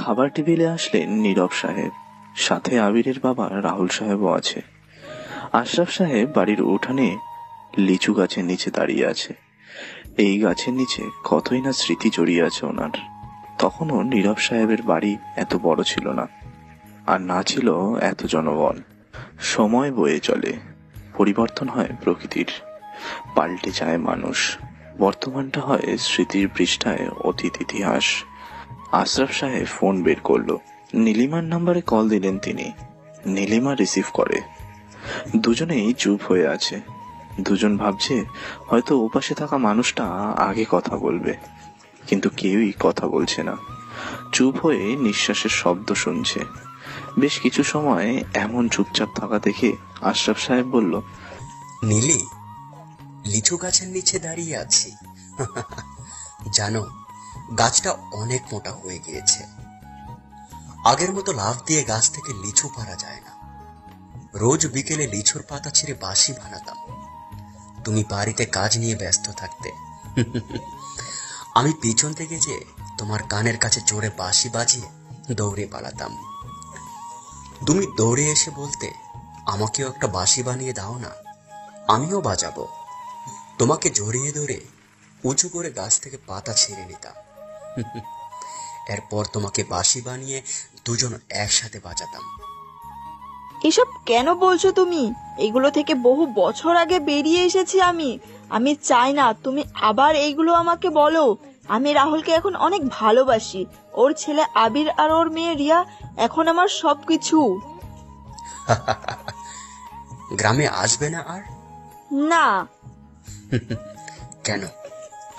খাবার টেবিলে আসলেন নীরব সাহেব, সাথে আবিরের বাবা রাহুল সাহেবও আছে। আশরাফ সাহেব বাড়ির উঠানে লিচু গাছের নিচে দাঁড়িয়ে আছে। এই গাছের নিচে কতই না স্মৃতি জড়িয়ে আছে ওনার। তখনও নীরব সাহেবের বাড়ি এত বড় ছিল না, আর না ছিল এত জনবল। সময় বয়ে চলে, পরিবর্তন হয় প্রকৃতির, পাল্টে যায় মানুষ। বর্তমানটা হয় স্মৃতির পৃষ্ঠায় অতীত ইতিহাস। আশরাফ সাহেব ফোন বের করলো। নীলিমার নাম্বারে কল দিলেন তিনি। নীলিমা রিসিভ করে। দুজনেই চুপ হয়ে আছে। দুজন ভাবছে হয়তো ওপাশে থাকা মানুষটা আগে কথা বলবে, কিন্তু কেউই কথা বলছে না। চুপ হয়ে নিঃশ্বাসের শব্দ শুনছে। বেশ কিছু সময় এমন চুপচাপ থাকা দেখে আশরাফ সাহেব বলল, নীলি, লিচু গাছের নিচে দাঁড়িয়ে আছি। জানো, গাছটা অনেক মোটা হয়ে গিয়েছে। আগের মতো লাফ দিয়ে গাছ থেকে লিচু পারা যায় না। রোজ বিকেলে লিচুর পাতা ছিঁড়ে বাঁশি বানাতাম। তুমি বাড়িতে কাজ নিয়ে ব্যস্ত থাকতে। আমি পিছন থেকে যে তোমার কানের কাছে জোরে বাঁশি বাজিয়ে দৌড়ে পালাতাম। তুমি দৌড়ে এসে বলতে, আমাকেও একটা বাঁশি বানিয়ে দাও না, আমিও বাজাবো। তোমাকে জড়িয়ে ধরে উঁচু করে গাছ থেকে পাতা ছিঁড়ে নিতাম। এরপর তোমাকে বাঁশি বানিয়ে দুজন একসাথে বাজাতাম। এসব কেন বলছো তুমি? এগুলো থেকে বহু বছর আগে বেরিয়ে এসেছি আমি। আমি চাই না তুমি আবার এইগুলো আমাকে বলো। আমি রাহুলকে এখন অনেক ভালোবাসি। ওর ছেলে আবির আর ওর মেয়ে রিয়া এখন আমার সবকিছু। গ্রামে আসবে না আর? না। কেন?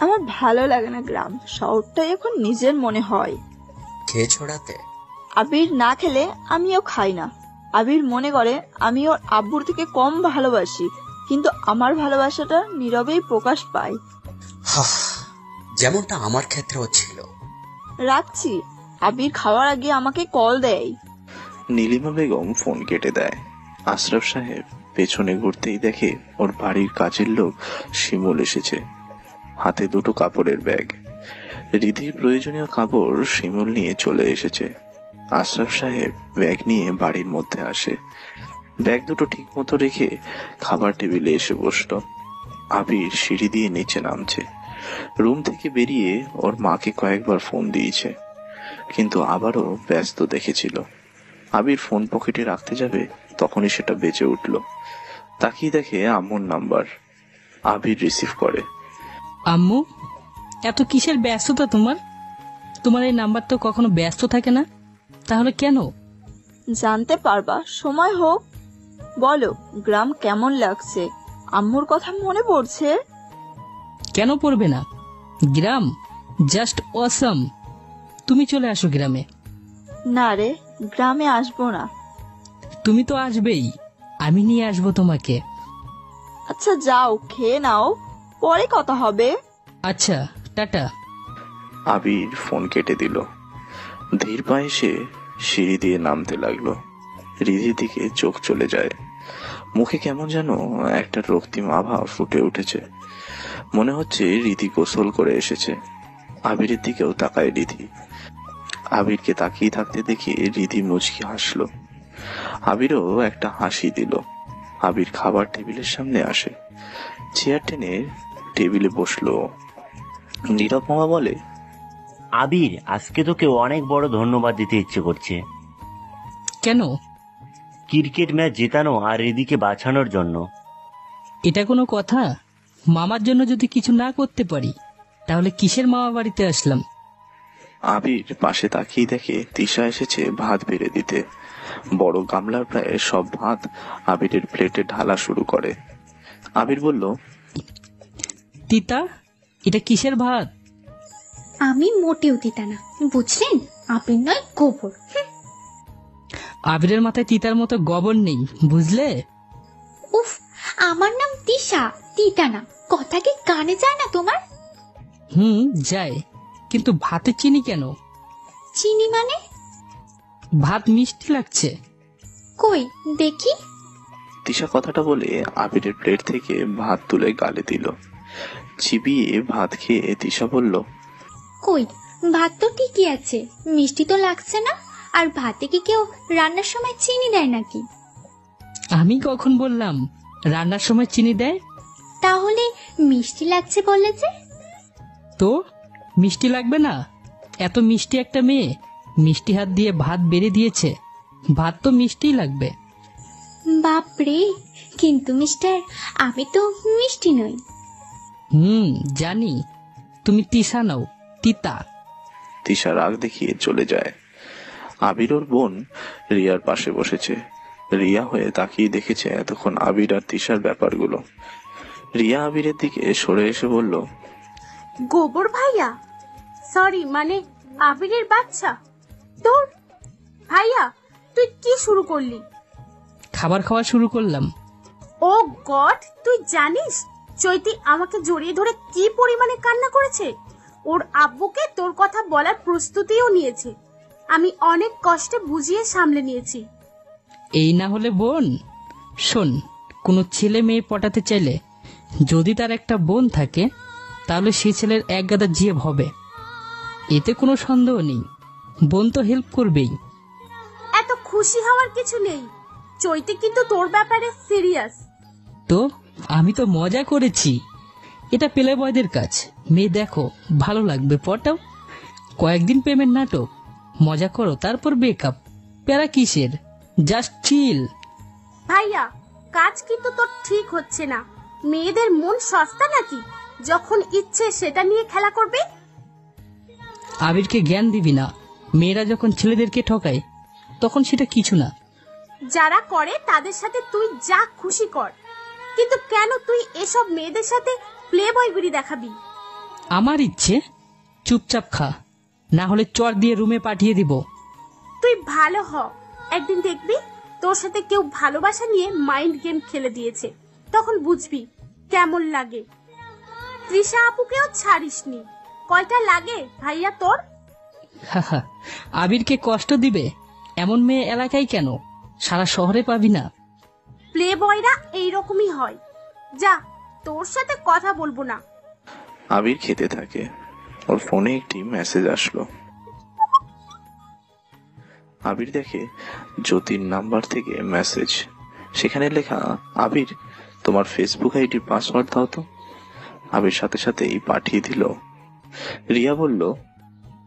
আমার ভালো লাগে না গ্রাম, শহরটাই এখন নিজের মনে হয়। খেয়ে ছড়াতে? আবির না খেলে আমিও খাই না। আবির মনে করে আমি ওর আব্বুর থেকে কম ভালোবাসি, কিন্তু আমার ভালোবাসাটা নীরবেই প্রকাশ পায়। যেমনটা আমার ক্ষেত্রেও ছিল। রাখছি। আবির খাওয়ার আগে আমাকে কল দেয়। নীলিমা বেগম ফোন কেটে দেয়। আশরাফ সাহেব পেছনে ঘুরতেই দেখে ওর বাড়ির কাজের লোক শিমুল এসেছে, হাতে দুটো কাপড়ের ব্যাগ। রিধির প্রয়োজনীয় কাপড় শিমুল নিয়ে চলে এসেছে। আশরাফ সাহেব ব্যাগ নিয়ে বাড়ির মধ্যে আসে। ব্যাগ দুটো ঠিক মতো রেখে খাবার টেবিলে এসে বসলো। আবির সিঁড়ি দিয়ে নিচে নামছে। রুম থেকে বেরিয়ে ওর মাকে কয়েকবার ফোন দিয়েছে, কিন্তু আবারও ব্যস্ত দেখেছিল। আবির ফোন পকেটে রাখতে যাবে, তখনই সেটা বেজে উঠল। তাকিয়ে দেখে আম্মুর নাম্বার। আবির রিসিভ করে। আম্মু, এত কিসের ব্যস্ততা তোমার? তোমার এই নাম্বার তো কখনো ব্যস্ত থাকে না, তাহলে কেন? জানতে পারবা সময় হোক। বলো, গ্রাম কেমন লাগছে? আম্মুর কথা মনে পড়ছে? কেন পড়বে না? গ্রাম জাস্ট অসাম। তুমি চলে আসো গ্রামে। না রে, গ্রামে আসবো না। তুমি তো আসবেই, আমি নিয়ে আসবো তোমাকে। আচ্ছা যাও, খেয়ে নাও, পরে কথা হবে। আচ্ছা, টাটা। আবির ফোন কেটে দিল। ধীর পায়ে সে সিঁড়ি দিয়ে নামতে লাগলো। রিধির দিকে চোখ চলে যায়। মুখে কেমন যেন একটা রক্তিম আভা ফুটে উঠেছে। মনে হচ্ছে রিধি গোসল করে এসেছে। আবিরের দিকেও তাকায় রিধি। আবিরকে তাকিয়ে থাকতে দেখে রিধি মুচকি হাসলো। আবিরও একটা হাসি দিল। আবির খাবার টেবিলের সামনে আসে, চেয়ার টেনে টেবিলে বসলো। নীরব মামা বলে, আবির, আজকে তোকে অনেক বড় ধন্যবাদ দিতে ইচ্ছে করছে। কেন? ক্রিকেট ম্যাচ জেতানো আর রিদিকে বাঁচানোর জন্য। এটা কোনো কথা? মামার জন্য যদি কিছু না করতে পারি, তাহলে কিসের মামা বাড়িতে আসলাম? আবির পাশে তাকিয়ে দেখে তিশা এসেছে ভাত বেড়ে দিতে। বড় গামলার প্রায় সব ভাত আবিরের প্লেটে ঢালা শুরু করে। আবির বলল, তিতা, এটা কিসের ভাত? আমি মোটেও তিতা না, বুঝলেন? আবির নয়, গোবর। আবিরের মাথায় তিতার মতো গোবর নেই, বুঝলে? উফ, আমার নাম তিশা, তিতা না। কথা কি কানে যায় না তোমার? যায়, কিন্তু ভাতে চিনি কেন? চিনি মানে? ভাত মিষ্টি লাগছে। কই দেখি। তিশা কথাটা বলে আবিরের প্লেট থেকে ভাত তুলে গালে দিল। চিবিয়ে ভাত খেয়ে তিশা বলল, কই, ভাত তো ঠিকই আছে, মিষ্টি তো লাগছে না। আর ভাতে কি কেউ রান্নার সময় চিনি দেয় নাকি? আমি কখন বললাম রান্নার সময় চিনি দেয়? তাহলে মিষ্টি লাগছে বললে যে? তো মিষ্টি লাগবে না? এত মিষ্টি একটা মেয়ে মিষ্টি হাত দিয়ে ভাত বেড়ে দিয়েছে, ভাত তো মিষ্টিই লাগবে। বাপরে, কিন্তু মিস্টার, আমি তো মিষ্টি নই। জানি, তুমি তিসা নাও, তিতা। তিশা রাগ দেখিয়ে চলে যায়। আবির ওর বোন রিয়ার পাশে বসেছে। রিয়া হয়ে তাকিয়ে দেখেছে এতক্ষণ আবির আর তিশার ব্যাপারগুলো। রিয়া আবিরের দিকে সরে এসে বলল, গোবর ভাইয়া, সরি মানে আবিরের বাচ্চা। তোর ভাইয়া, তুই কি শুরু করলি? খাবার খাওয়া শুরু করলাম। ও গড, তুই জানিস চৈতি আমাকে জড়িয়ে ধরে কি পরিমাণে কান্না করেছে? ওর আব্বুকে তোর কথা বলার প্রস্তুতিও নিয়েছে। আমি অনেক কষ্টে বুঝিয়ে সামলে নিয়েছি। এই না হলে বোন? শোন, কোনো ছেলে মেয়ে পটাতে চাইলে যদি তার একটা বোন থাকে তাহলে সেই ছেলের এক গাদা জিয়েব হবে, এতে কোনো সন্দেহ নেই। বোন তো হেল্প করবেই। এত খুশি হওয়ার কিছু নেই, চৈতি কিন্তু তোর ব্যাপারে সিরিয়াস। তো আমি তো মজা করেছি, এটা পেলে বয়দের কাজ। মেয়ে দেখো ভালো লাগবে পটাও, কয়েকদিন প্রেমের নাটক, মজা করো, তারপর বেকআপ। প্যারা কিসের, জাস্ট চিল। ভাইয়া, কাজ কিন্তু তোর ঠিক হচ্ছে না। মেয়েদের মন সস্তা নাকি, যখন ইচ্ছে সেটা নিয়ে খেলা করবে? আবিরকে জ্ঞান দিবি না, মেয়েরা যখন ছেলেদেরকে ঠকায় তখন সেটা কিছু না। যারা করে তাদের সাথে তুই যা খুশি কর, কিন্তু কেন তুই এসব মেয়েদের সাথে প্লে বয়গিরি দেখাবি? আমার ইচ্ছে, চুপচাপ খা, না হলে চর দিয়ে রুমে পাঠিয়ে দিব। তুই ভালো হ, একদিন দেখবি তোর সাথে কেউ ভালোবাসা নিয়ে মাইন্ড গেম খেলে দিয়েছে, তখন বুঝবি কেমন লাগে। তৃষা আপুকেও ছাড়িসনি। কয়টা লাগে ভাইয়া তোর? হাহা, আবিরকে কষ্ট দিবে এমন মেয়ে এলাকায় কেন, সারা শহরে পাবি না। প্লে বয়রা এইরকমই হয়। যা, তোর সাথে কথা বলবো না। আবির খেতে থাকে। ওর ফোনে একটি মেসেজ আসলো। আবির দেখে জ্যোতির নাম্বার থেকে মেসেজ। সেখানে লেখা, আবির তোমার ফেসবুক আইডির পাসওয়ার্ড দাও তো। আবির সাথে সাথেই পাঠিয়ে দিল। রিয়া বলল,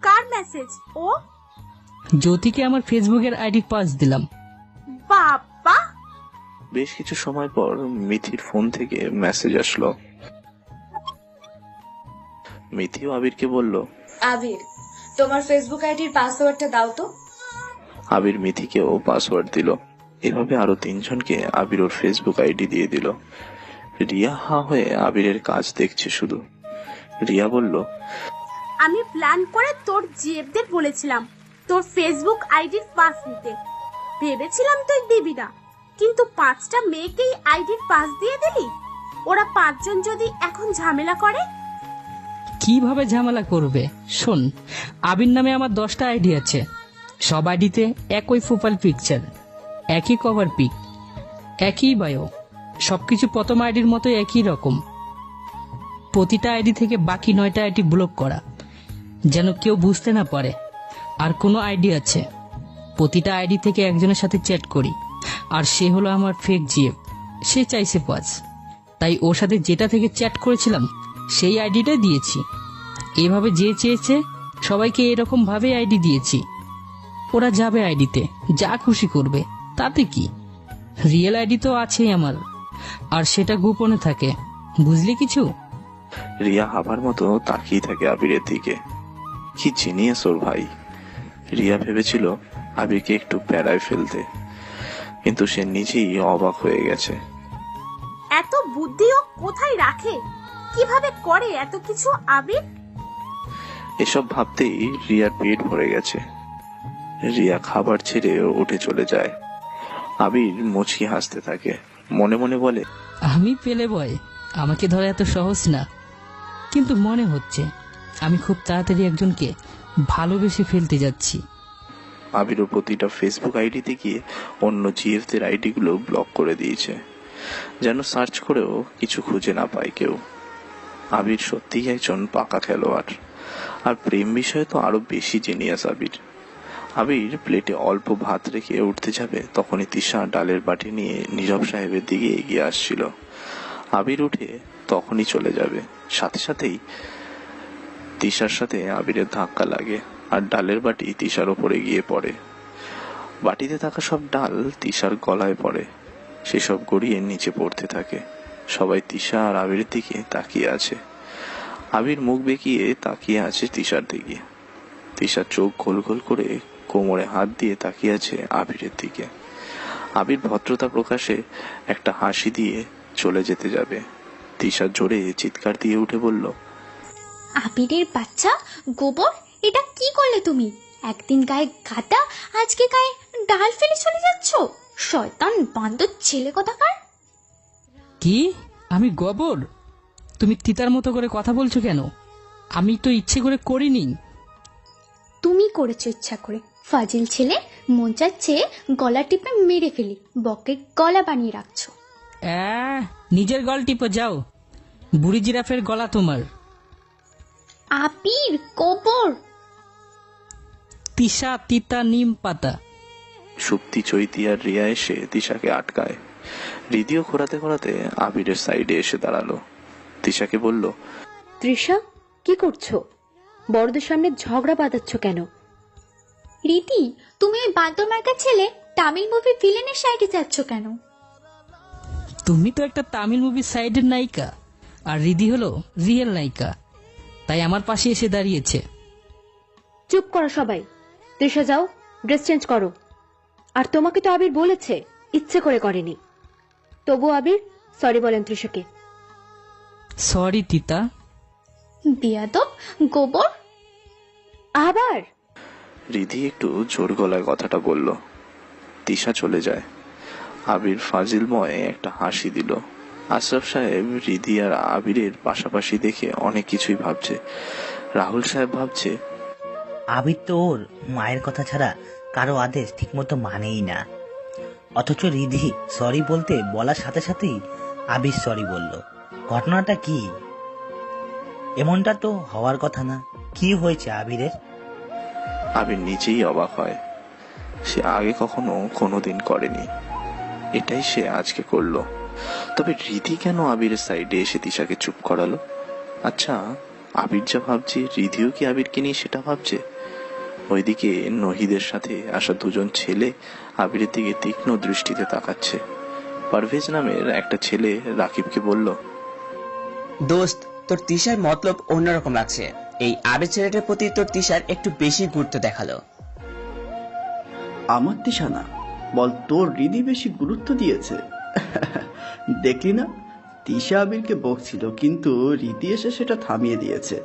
কার মেসেজ ও? জ্যোতিকে আমার ফেসবুকের আইডি পাস দিলাম। বাবা! বেশ কিছু সময় পর মিথির ফোন থেকে মেসেজ আসলো। মিথিও আবিরকে বলল, আবির, তোমার ফেসবুক আইডির পাসওয়ার্ডটা দাও তো। আবির মিথিকেও পাসওয়ার্ড দিল। এভাবে আরো তিনজনকে আবির ওর ফেসবুক আইডি দিয়ে দিল। রিয়া হা হয়ে আবিরের কাজ দেখছে শুধু। রিয়া বলল, আমি প্ল্যান করে তোর জিএফদের বলেছিলাম তোর ফেসবুক আইডির পাস নিতে। ভেবেছিলাম তুই দিবি না, কিন্তু 5টা মেয়েকেই আইডির পাস দিয়ে দিলি। ওরা 5 জন যদি এখন ঝামেলা করে? কিভাবে ঝামেলা করবে? শোন, আবির নামে আমার 10টা আইডি আছে। সব আইডিতে একই প্রোফাইল পিকচার, একই কভার পিক, একই বায়ো, সবকিছু প্রথম আইডির মতো একই রকম। প্রতিটা আইডি থেকে বাকি 9টা আইডি ব্লক করা, যেন কেউ বুঝতে না পারে। আর কোনো আইডি আছে, প্রতিটা আইডি থেকে একজনের সাথে চ্যাট করি, আর সে হলো আমার ফেক জিএফ। সে চাইছে পাঁচ, তাই ওর সাথে যেটা থেকে চ্যাট করেছিলাম সেই আইডিটা দিয়েছি। এভাবে যে চেয়েছে সবাইকে এরকম ভাবে আইডি দিয়েছি। ওরা যাবে আইডিতে, যা খুশি করবে, তাতে কি। রিয়েল আইডি তো আছেই আমার, আর সেটা গোপনে থাকে, বুঝলি কিছু? রিয়া হাবার মতো তাকিয়ে থাকে আবিরের দিকে। কি জিনিয়াস ওর ভাই। রিয়া ভেবেছিল আবিরকে একটু প্যারায় ফেলতে, কিন্তু সে নিজেই অবাক হয়ে গেছে। এত বুদ্ধিও কোথায় রাখে? কিভাবে করে এত কিছু আবির? এসব ভাবতেই রিয়ার পেট ভরে গেছে। রিয়া খাবার ছেড়ে উঠে চলে যায়। আবির মুচকি হাসতে থাকে, মনে মনে বলে, আমি পেলে বয়, আমাকে ধরা এত সহজ না। কিন্তু মনে হচ্ছে আমি খুব তাড়াতাড়ি একজনকে ভালোবেসে ফেলতে যাচ্ছি। আবিরও প্রতিটা ফেসবুক আইডিতে গিয়ে অন্য জিএফদের আইডি গুলো ব্লক করে দিয়েছে, যেন সার্চ করেও কিছু খুঁজে না পায় কেউ। আবির সত্যিই একজন পাকা খেলোয়াড়। আর প্রেম বিষয়ে তো আরো বেশি জিনিয়াস আবির। আবির প্লেটে অল্প ভাত রেখে উঠতে যাবে, তখনই তিশা ডালের বাটি নিয়ে নীরব সাহেবের দিকে এগিয়ে আসছিল। আবির উঠে তখনই চলে যাবে, সাথে সাথেই তিশার সাথে আবিরের ধাক্কা লাগে আর ডালের বাটি তিশার ওপরে গিয়ে পড়ে। বাটিতে থাকা সব ডাল তিশার গলায় পড়ে, সেসব গড়িয়ে নিচে পড়তে থাকে। সবাই তিশা আর আবিরের দিকে তাকিয়ে আছে। আবির মুখ বেঁকিয়ে তাকিয়ে আছে তিশার দিকে। তিশার চোখ গোল গোল করে কোমরে হাত দিয়ে তাকিয়ে আছে আবিরের দিকে। আবির ভদ্রতা প্রকাশে একটা হাসি দিয়ে চলে যেতে যাবে। তিশা জোরে চিৎকার দিয়ে উঠে বলল, আবিরের বাচ্চা, গোবর, এটা কি করলে তুমি? একদিন গায়ে গাদা, আজকে গায়ে ডাল ফেলে চলে যাচ্ছ। শয়তান বান্দর ছেলে কোথাকার। কি? আমি গোবর? তুমি তিতার মতো করে কথা বলছো কেন? আমি তো ইচ্ছে করে করিনি। তুমি করেছো ইচ্ছা করে। ফাজিল ছেলে, মন চাচ্ছে গলা টিপে মেরে ফেলি, বকে গলা বানিয়ে রাখছো। নিজের গল টিপে যাও, বুড়ি জিরাফের গলা তোমার। আবির, গোবর। তিশা, তিতা, নিম পাতা। সুপ্তি, চৈতি আর রিয়া এসে তিশাকে আটকায়। হৃদিও খোরাতে খোরাতে আবিরের সাইডে এসে দাঁড়ালো। তিশাকে বলল, তৃষা, কি করছো? বড়দের সামনে ঝগড়া বাঁধাচ্ছ কেন? রীতি, তুমি ওই বান্দর মার্কা ছেলে তামিল মুভি ভিলেনের সাইডে যাচ্ছ কেন? তুমি তো একটা তামিল মুভির সাইডের নায়িকা, আর রিদি হলো রিয়েল নায়িকা, তাই আমার পাশে এসে দাঁড়িয়েছে। চুপ করো সবাই। তৃষা, যাও ড্রেস চেঞ্জ করো। আর তোমাকে তো আবির বলেছে, ইচ্ছে করে করেনি। তবু আবির সরি বলেন তৃষাকে। সরি তিতা। বিয়াদব, গোবর। আবার রিধি একটু জোর গলায় কথাটা বলল। তিশা চলে যায়। আবির ফাজিলময় একটা হাসি দিল। আশরাফ সাহেব রিধি আর আবিরের পাশাপাশি দেখে অনেক কিছুই ভাবছে। রাহুল সাহেব ভাবছে, আবির তো ওর মায়ের কথা ছাড়া কারো আদেশ ঠিকমতো মানেই না, অথচ রিধি সরি বলতে বলার সাথে সাথেই আবির সরি বলল। ঘটনাটা কি? এমনটা তো হওয়ার কথা না। কি হয়েছে আবিরের? আবির নিজেই অবাক হয়। সে আগে কখনো কোনোদিন করেনি, এটাই সে আজকে করলো। তবে রিধি কেন আবিরের সাইডে এসে তিশাকে চুপ করালো? আচ্ছা, আবির যা ভাবছে রিধিও কি আবিরকে নিয়ে সেটা ভাবছে? ওইদিকে নহিদের সাথে আসা দুজন ছেলে আবিরের দিকে তীক্ষ্ণ দৃষ্টিতে তাকাচ্ছে। পারভেজ নামের একটা ছেলে রাকিবকে বলল, দোস্ত, তোর তিশার মতলব অন্যরকম লাগছে। এই আবির ছেলেটার প্রতি তোর তিশার একটু বেশি গুরুত্ব দেখালো। আমার তিশা না, বল তোর রিদি বেশি গুরুত্ব দিয়েছে। দেখলি না, তিশা আবিরকে বকছিল, কিন্তু রীতি এসে সেটা থামিয়ে দিয়েছে।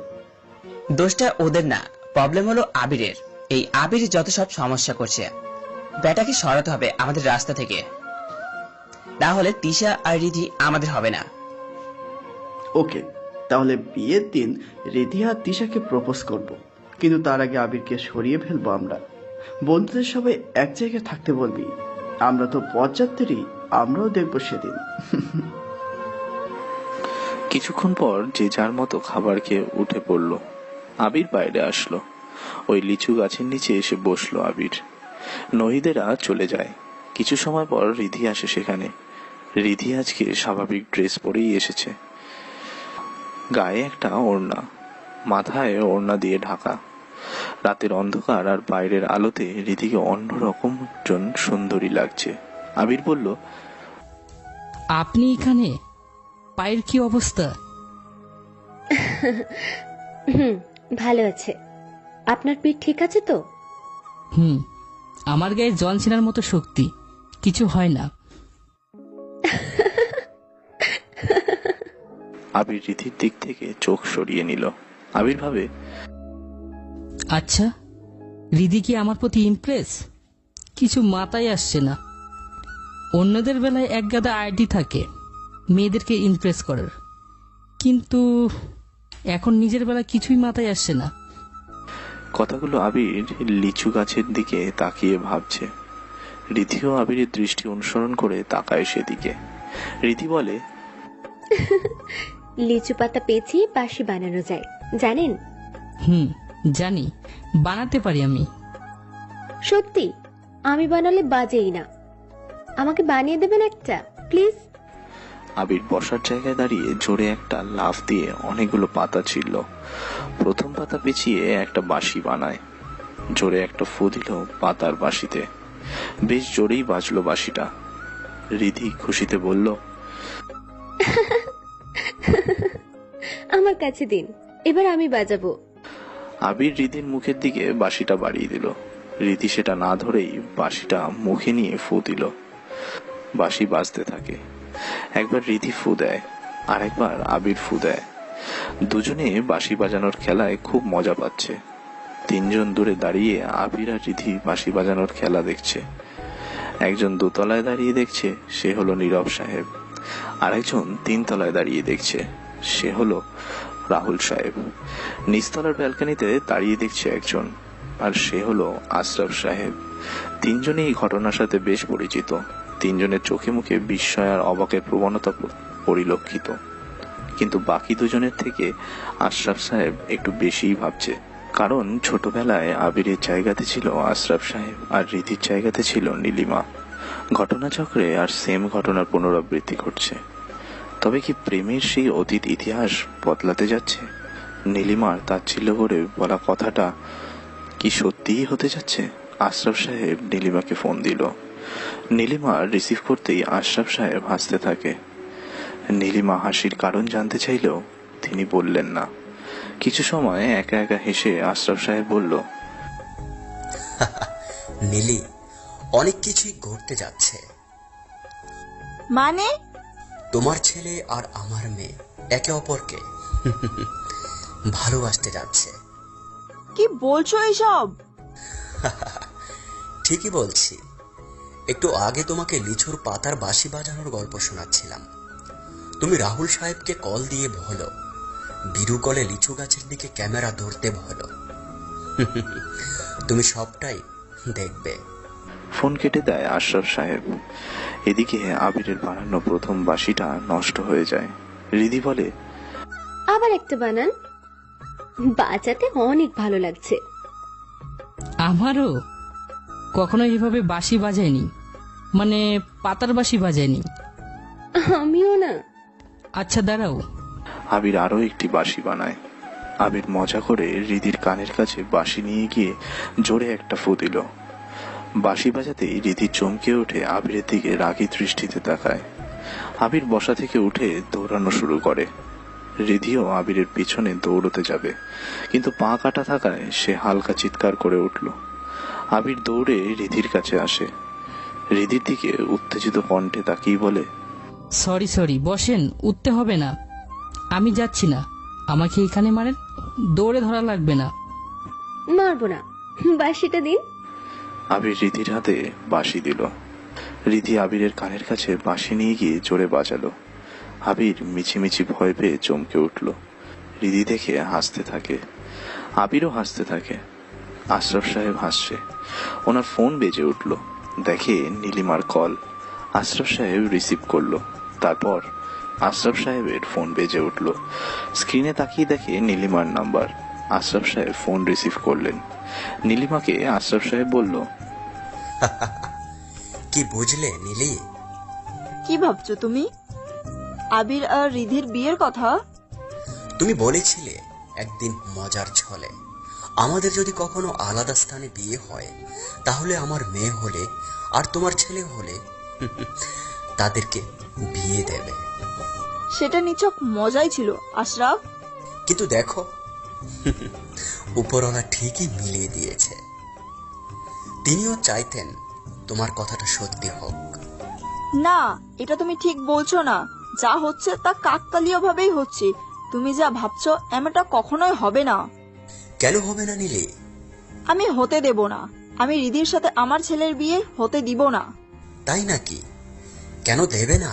দোষটা ওদের না, প্রবলেম হলো আবিরের। এই আবির যত সব সমস্যা করছে, ব্যাটাকে সরাতে হবে আমাদের রাস্তা থেকে, তাহলে তিশা আর রিধি আমাদের হবে না। ওকে, তাহলে বিয়ের দিন রিধি আর তিশাকে প্রপোজ করব, কিন্তু তার আগে আবিরকে সরিয়ে ফেলবো আমরা। বন্ধুদের সবাই এক জায়গায় থাকতে বলবি। আমরা তো পথযাত্রী, আমরাও দেখবো সেদিন। কিছুক্ষণ পর যে যার মতো খাবার খেয়ে উঠে পড়ল। আবির বাইরে আসলো। ওই লিচু গাছের নিচে এসে বসলো আবির। নহিদেরা চলে যায়। কিছু সময় পর রিধি আসে সেখানে। রিধি আজকে স্বাভাবিক ড্রেস পরেই এসেছে। গায়ে একটা ওড়না, মাথায় ওড়না দিয়ে ঢাকা। রাতের অন্ধকার আর বাইরের আলোতে রিধিকে অন্যরকম একজন সুন্দরী লাগছে। আবির বলল, আপনি এখানে? পায়ের কি অবস্থা? ভালো আছে। আপনার পিঠ ঠিক আছে তো? আমার গায়ে জন সিনার মতো শক্তি, কিছু হয় না। আবির রিধির দিক থেকে চোখ সরিয়ে নিল। আবির ভাবে, আচ্ছা, রিধি কি আমার প্রতি ইমপ্রেস? কিছু মাথায় আসছে না। অন্যদের বেলায় এক গাদা আইডি থাকে মেয়েদেরকে ইমপ্রেস করার, কিন্তু এখন নিজের বেলায় কিছুই মাথায় আসছে না। কথাগুলো আবির লিচু গাছের দিকে তাকিয়ে ভাবছে। রিধিও আবিরের দৃষ্টি অনুসরণ করে তাকায় সেদিকে। রিধি বলে, লিচু পাতা পেঁচিয়ে বাঁশি বানানো যায়, জানেন? জানি বানাতে পারি আমি। সত্যি? আমি বানালে বাজেই না, আমাকে বানিয়ে দেবেন একটা প্লিজ। আবির বসার জায়গায় দাঁড়িয়ে জোরে একটা লাফ দিয়ে অনেকগুলো পাতা ছিল, প্রথম পাতা পেঁচিয়ে একটা বাঁশি বানায়। জোরে একটা ফু দিল পাতার বাঁশিতে, বেশ জোরেই বাজলো বাঁশিটা। রিধি খুশিতে বলল, আমার কাছে দিন, এবার আমি বাজাবো। আবির রিধির মুখের দিকে বাঁশিটা বাড়িয়ে দিল। রিধি সেটা না ধরেই বাঁশিটা মুখে নিয়ে ফু দিল। বাঁশি বাজতে থাকে। একবার রিধি ফু দেয়, আর একবার আবির ফু দেয়। দুজনে বাঁশি বাজানোর খেলায় খুব মজা পাচ্ছে। তিনজন দূরে দাঁড়িয়ে আবির আর রিধি বাঁশি বাজানোর খেলা দেখছে। একজন দোতলায় দাঁড়িয়ে দেখছে, সে হলো নীরব সাহেব। আরেকজন তিনতলায় দাঁড়িয়ে দেখছে, সে হলো রাহুল সাহেব। নিচতলার ব্যালকনিতে দাঁড়িয়ে দেখছে একজন, আর সে হলো আশরাফ সাহেব। তিনজনেই এই ঘটনার সাথে বেশ পরিচিত। তিনজনের চোখে মুখে বিস্ময় আর অবাকের প্রবণতা পরিলক্ষিত, কিন্তু বাকি দুজনের থেকে আশরাফ সাহেব একটু বেশিই ভাবছে। কারণ ছোটবেলায় আবিরের জায়গাতে ছিল আশরাফ সাহেব, আর রিধির জায়গাতে ছিল নীলিমা। ঘটনাচক্রে আর সেম ঘটনার পুনরাবৃত্তি ঘটছে। তবে কি প্রেমের সেই অতীত ইতিহাস বদলাতে যাচ্ছে? নীলিমার তাচ্ছিল্য করে বলা কথাটা কি সত্যিই হতে যাচ্ছে? আশরাফ সাহেব নীলিমাকে ফোন দিল। নীলিমা রিসিভ করতেই আশরাফ সাহেব হাসতে থাকে। নীলিমা হাসির কারণ জানতে চাইলেও তিনি বললেন না। কিছু সময় একা একা হেসে আশরাফ সাহেব বলল, নীলি, অনেক কিছুই ঘটতে যাচ্ছে। মানে? তোমার ছেলে আর আমার মেয়ে একে অপরকে ভালোবাসতে যাচ্ছে। কি বলছো এইসব? ঠিকই বলছি। একটু আগে তোমাকে লিচুর পাতার বাঁশি বাজানোর গল্প শোনাচ্ছিলাম। তুমি রাহুল সাহেবকে কল দিয়ে বলো বিরু কলে লিচু গাছের দিকে ক্যামেরা ধরতে বলো। তুমি সবটাই দেখবে। ফোন কেটে দেয় আশরাফ সাহেব। এদিকে আবিরের বানানো প্রথম বাঁশিটা নষ্ট হয়ে যায়। রিধি বলে, আবার একটা বানান, বাজাতে অনেক ভালো লাগছে। আমারও কখনো এভাবে বাঁশি বাজায়নি, মানে পাতার বাঁশি বাজায়নি। আমিও না। আচ্ছা দাঁড়াও। আবির আরো একটি বাঁশি বানায়। আবির মজা করে রিধির কানের কাছে বাঁশি নিয়ে গিয়ে জোরে একটা ফু দিল। বাঁশি বাজাতেই রিধি চমকে উঠে আবিরের দিকে রাগী দৃষ্টিতে তাকায়। আবির বসা থেকে উঠে দৌড়ানো শুরু করে। রিধিও আবিরের পিছনে দৌড়তে যাবে, কিন্তু পা কাটা থাকায় সে হালকা চিৎকার করে উঠল। আবির দৌড়ে রিধির কাছে আসে। রিধির দিকে উত্তেজিত কণ্ঠে তাকিয়ে বলে, সরি সরি, বসেন, উঠতে হবে না, আমি যাচ্ছি না। আমাকে এখানে মারেন, দৌড়ে ধরা লাগবে না। মারবো না, বাঁশিটা দিন। আবির রিধির হাতে বাঁশি দিল। রিধি আবিরের কানের কাছে বাঁশি নিয়ে গিয়ে জোরে বাজালো। আবির মিছিমিছি ভয় পেয়ে চমকে উঠল। রিধি দেখে হাসতে থাকে, আবিরও হাসতে থাকে। আশরাফ সাহেব হাসছে। ওনার ফোন বেজে উঠল। দেখে নীলিমার কল। আশরাফ সাহেব রিসিভ করলো। তারপর আশরাফ সাহেবের ফোন বেজে উঠল। স্ক্রিনে তাকিয়ে দেখে নীলিমার নাম্বার। আশরাফ সাহেব ফোন রিসিভ করলেন। নীলিমাকে আশরাফ সাহেব বলল, কি বুঝলে নীলি? কি ভাবছো তুমি? আবির আর রিধির বিয়ের কথা? তুমি বলেছিলে একদিন মজার ছলে আমাদের যদি কখনো আলাদা স্থানে বিয়ে হয়, তাহলে আমার মেয়ে হলে আর তোমার ছেলে হলে তাদেরকে বিয়ে দেবে। সেটা নিছক মজাই ছিল আশরাফ। কিন্তু দেখো, উপরওয়ালা ঠিকই মিলিয়ে দিয়েছে। তিনিও চাইতেন তোমার কথাটা সত্যি হোক। না, এটা তুমি ঠিক বলছো না। যা হচ্ছে তা কাকতালীয় ভাবেই হচ্ছে। তুমি যা ভাবছো এমনটা কখনোই হবে না। কেন হবে না নীলি? আমি হতে দেব না। আমি রিধির সাথে আমার ছেলের বিয়ে হতে দিব না। তাই নাকি? কেন দেবে না?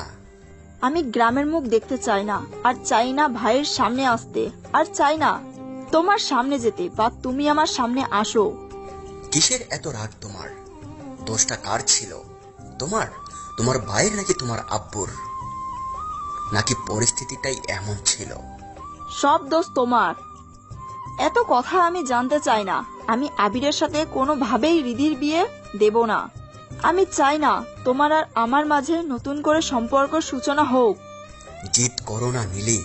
আমি গ্রামের মুখ দেখতে চাই না, আর চাই না ভাইয়ের সামনে আসতে, আর চাই না তোমার সামনে যেতে বা তুমি আমার সামনে আসো। কিসের এত রাগ তোমার? দোষটা কার ছিল? তোমার, তোমার ভাইয়ের নাকি তোমার আব্বুর? নাকি পরিস্থিতিটাই এমন ছিল? সব দোষ তোমার। এত কথা আমি জানতে চাই না। আমি আবিরের সাথে কোনোভাবেই রিধির বিয়ে দেব না। আমি চাই না তোমার আর আমার মাঝে নতুন করে সম্পর্ক সূচনা হোক। জিদ করো না নীলি,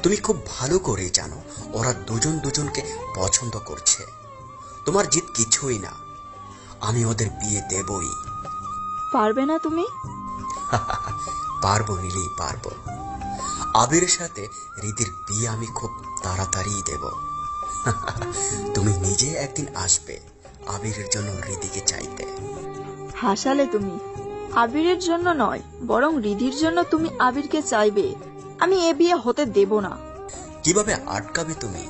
তুমি খুব ভালো করে জানো ওরা দুজন দুজনকে পছন্দ করছে। তোমার জিদ কিছুই না, আমি ওদের বিয়ে দেবই। পারবে না তুমি? পারবো নীলি, পারবো। আবিরের সাথে রিধির বিয়ে আমি খুব তাড়াতাড়ি দেব। তুমি নিজে একদিন আসবে আবিরের জন্য রিধিকে চাইতে। হাসালে তুমি। আবিরের জন্য নয়, বরং রিধির জন্য তুমি আবিরকে চাইবে। আমি এ বিয়ে হতে দেব না। কিভাবে আটকাবে তুমি?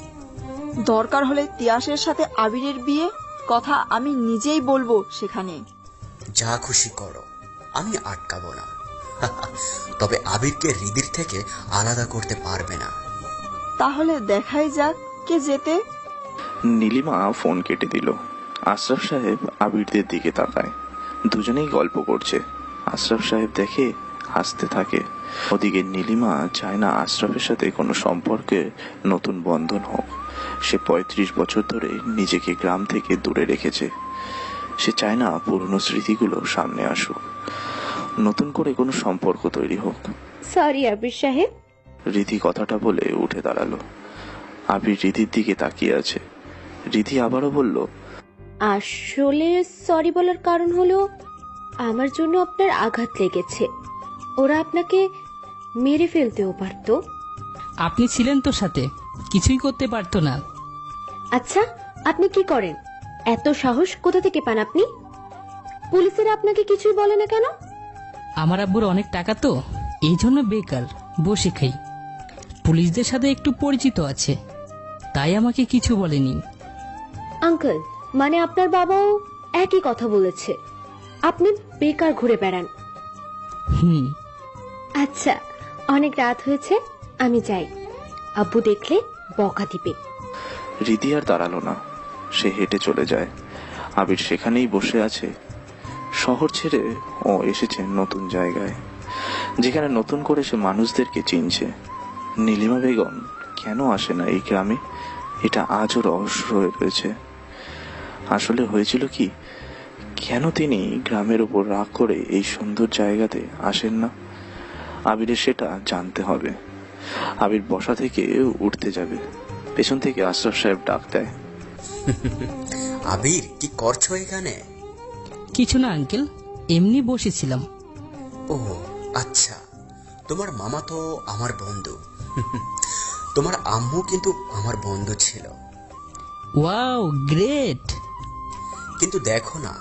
দরকার হলে তিয়াসের সাথে আবিরের বিয়ে কথা আমি নিজেই বলবো সেখানে। যা খুশি করো, আমি আটকাবো না। তবে আবিরকে রিধির থেকে আলাদা করতে পারবে না। তাহলে দেখাই যাক কে জেতে। নীলিমা ফোন কেটে দিল। আশরাফ সাহেব আবিরদের দিকে তাকায়। দুজনেই গল্প করছে। আশরাফ সাহেব দেখে হাসতে থাকে। ওদিকে নীলিমা চায় না আশরাফের সাথে কোনো সম্পর্কে নতুন বন্ধন হোক। সে 35 বছর ধরে নিজেকে গ্রাম থেকে দূরে রেখেছে। সে চায় না পুরনো স্মৃতিগুলো সামনে আসুক, নতুন করে কোনো সম্পর্ক তৈরি হোক। সরি আবির সাহেব। রিধি কথাটা বলে উঠে দাঁড়ালো। আবির রিধির দিকে তাকিয়ে আছে। রিধি আবারও বলল, আসলে সরি বলার কারণ হলো আমার জন্য আপনার আঘাত লেগেছে। ওরা আপনাকে মেরে ফেলতেও পারতো। আপনি ছিলেন তো সাথে, কিছুই করতে পারতো না। আচ্ছা, আপনি কি করেন? এত সাহস কোথা থেকে পান আপনি? পুলিশের আপনাকে কিছুই বলে না কেন? আমার আব্বুর অনেক টাকা তো, এই জন্য বেকার বসে খাই। পুলিশদের সাথে একটু পরিচিত আছে, তাই আমাকে কিছু বলেনি। আঙ্কেল, মানে আপনার বাবাও একই কথা বলেছে, আপনি বেকার ঘুরে বেড়ান। আচ্ছা, অনেক রাত হয়েছে, আমি যাই। আব্বু দেখলে বকা দিবে। রিধি আর দাঁড়ালো না, সে হেঁটে চলে যায়। আবির সেখানেই বসে আছে। শহর ছেড়ে ও এসেছে নতুন জায়গায়, যেখানে নতুন করে সে মানুষদেরকে চিনছে। নীলিমা বেগম কেন আসে না এই গ্রামে, এটা আজও রহস্য হয়ে রয়েছে। আসলে হয়েছিল কি, কেন তিনি গ্রামের উপর রাগ করে এই সুন্দর জায়গাতে আসেন না? আবিরের সেটা জানতে হবে। আবির বসা থেকে উঠতে যাবে, পেছন থেকে আশরাফ সাহেব ডাক দেয়, আবির কি করছো এখানে? কিছু না আঙ্কেল, এমনি বসেছিলাম। ও আচ্ছা, তোমার মামা তো আমার বন্ধু। তোমার আম্মু কিন্তু আমার বন্ধু ছিল। Wow, great. কিন্তু দেখো না,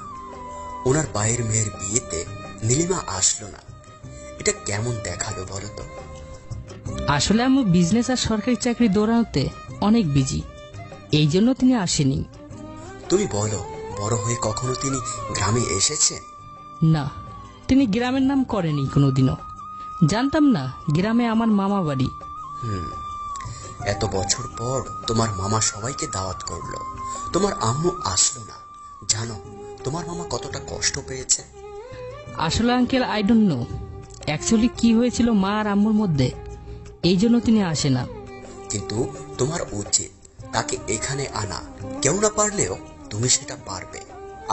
ওনার ভাইয়ের মেয়ের বিয়েতে নীলিমা আসলো না, এটা কেমন দেখালো বলো তো? আসলে আমি বিজনেস আর সরকারি চাকরি দৌড়ানোতে অনেক বিজি, এই জন্য তিনি আসেনি। তুমি বলো, বড় হয়ে কখনো তিনি গ্রামে এসেছে? না, তিনি গ্রামের নাম করেনি কোনোদিনও। জানতাম না গ্রামে আমার মামা বাড়ি। এত বছর পর তোমার মামা সবাইকে দাওয়াত করলো, তোমার আম্মু আসলো না। জানো তোমার মামা কতটা কষ্ট পেয়েছে? আসলে uncle, I don't know actually কি হয়েছিল মা আর আম্মুর মধ্যে, এই জন্য তিনি আসে না। কিন্তু তোমার উচিত তাকে এখানে আনা। কেউ না পারলেও তুমি সেটা পারবে,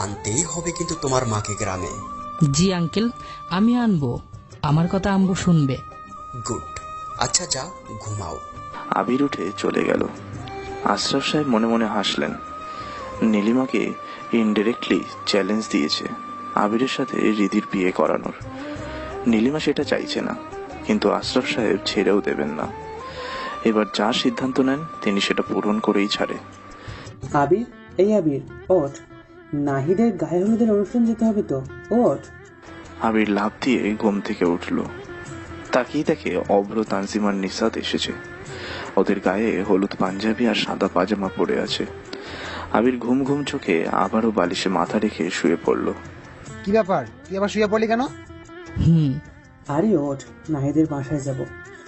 আনতেই হবে কিন্তু তোমার মাকে গ্রামে। জি আঙ্কেল, আমি আনবো, আমার কথা আম্মু শুনবে। গুড, আচ্ছা যাও ঘুমাও। আবির উঠে চলে গেল। আশরাফ সাহেব মনে মনে হাসলেন। নীলিমাকে ইনডিরেক্টলি চ্যালেঞ্জ দিয়েছে আবিরের সাথে রিধির বিয়ে করানোর। নীলিমা সেটা চাইছে না, কিন্তু আশরাফ সাহেব ছেড়েও দেবেন না। এবার যা সিদ্ধান্ত নেন তিনি সেটা পূরণ করেই ছাড়ে। আবির, এই আবির ওঠ, নাহিদের গায়ে হলুদের অনুষ্ঠান যেতে হবে তো, ওঠ। আবির লাফ দিয়ে ঘুম থেকে উঠল। তাকিয়ে দেখে অভ্র, তানজিমার নিসাত এসেছে। ওদের গায়ে হলুদ পাঞ্জাবি আর সাদা পাজামা পরে আছে। আবির ঘুম ঘুম চোখে আবারও বালিশে মাথা রেখে শুয়ে পড়ল। কি ব্যাপার, তুই আবার শুয়ে পড়লি কেন? আরে ওঠ, নাহিদের বাসায় যাব,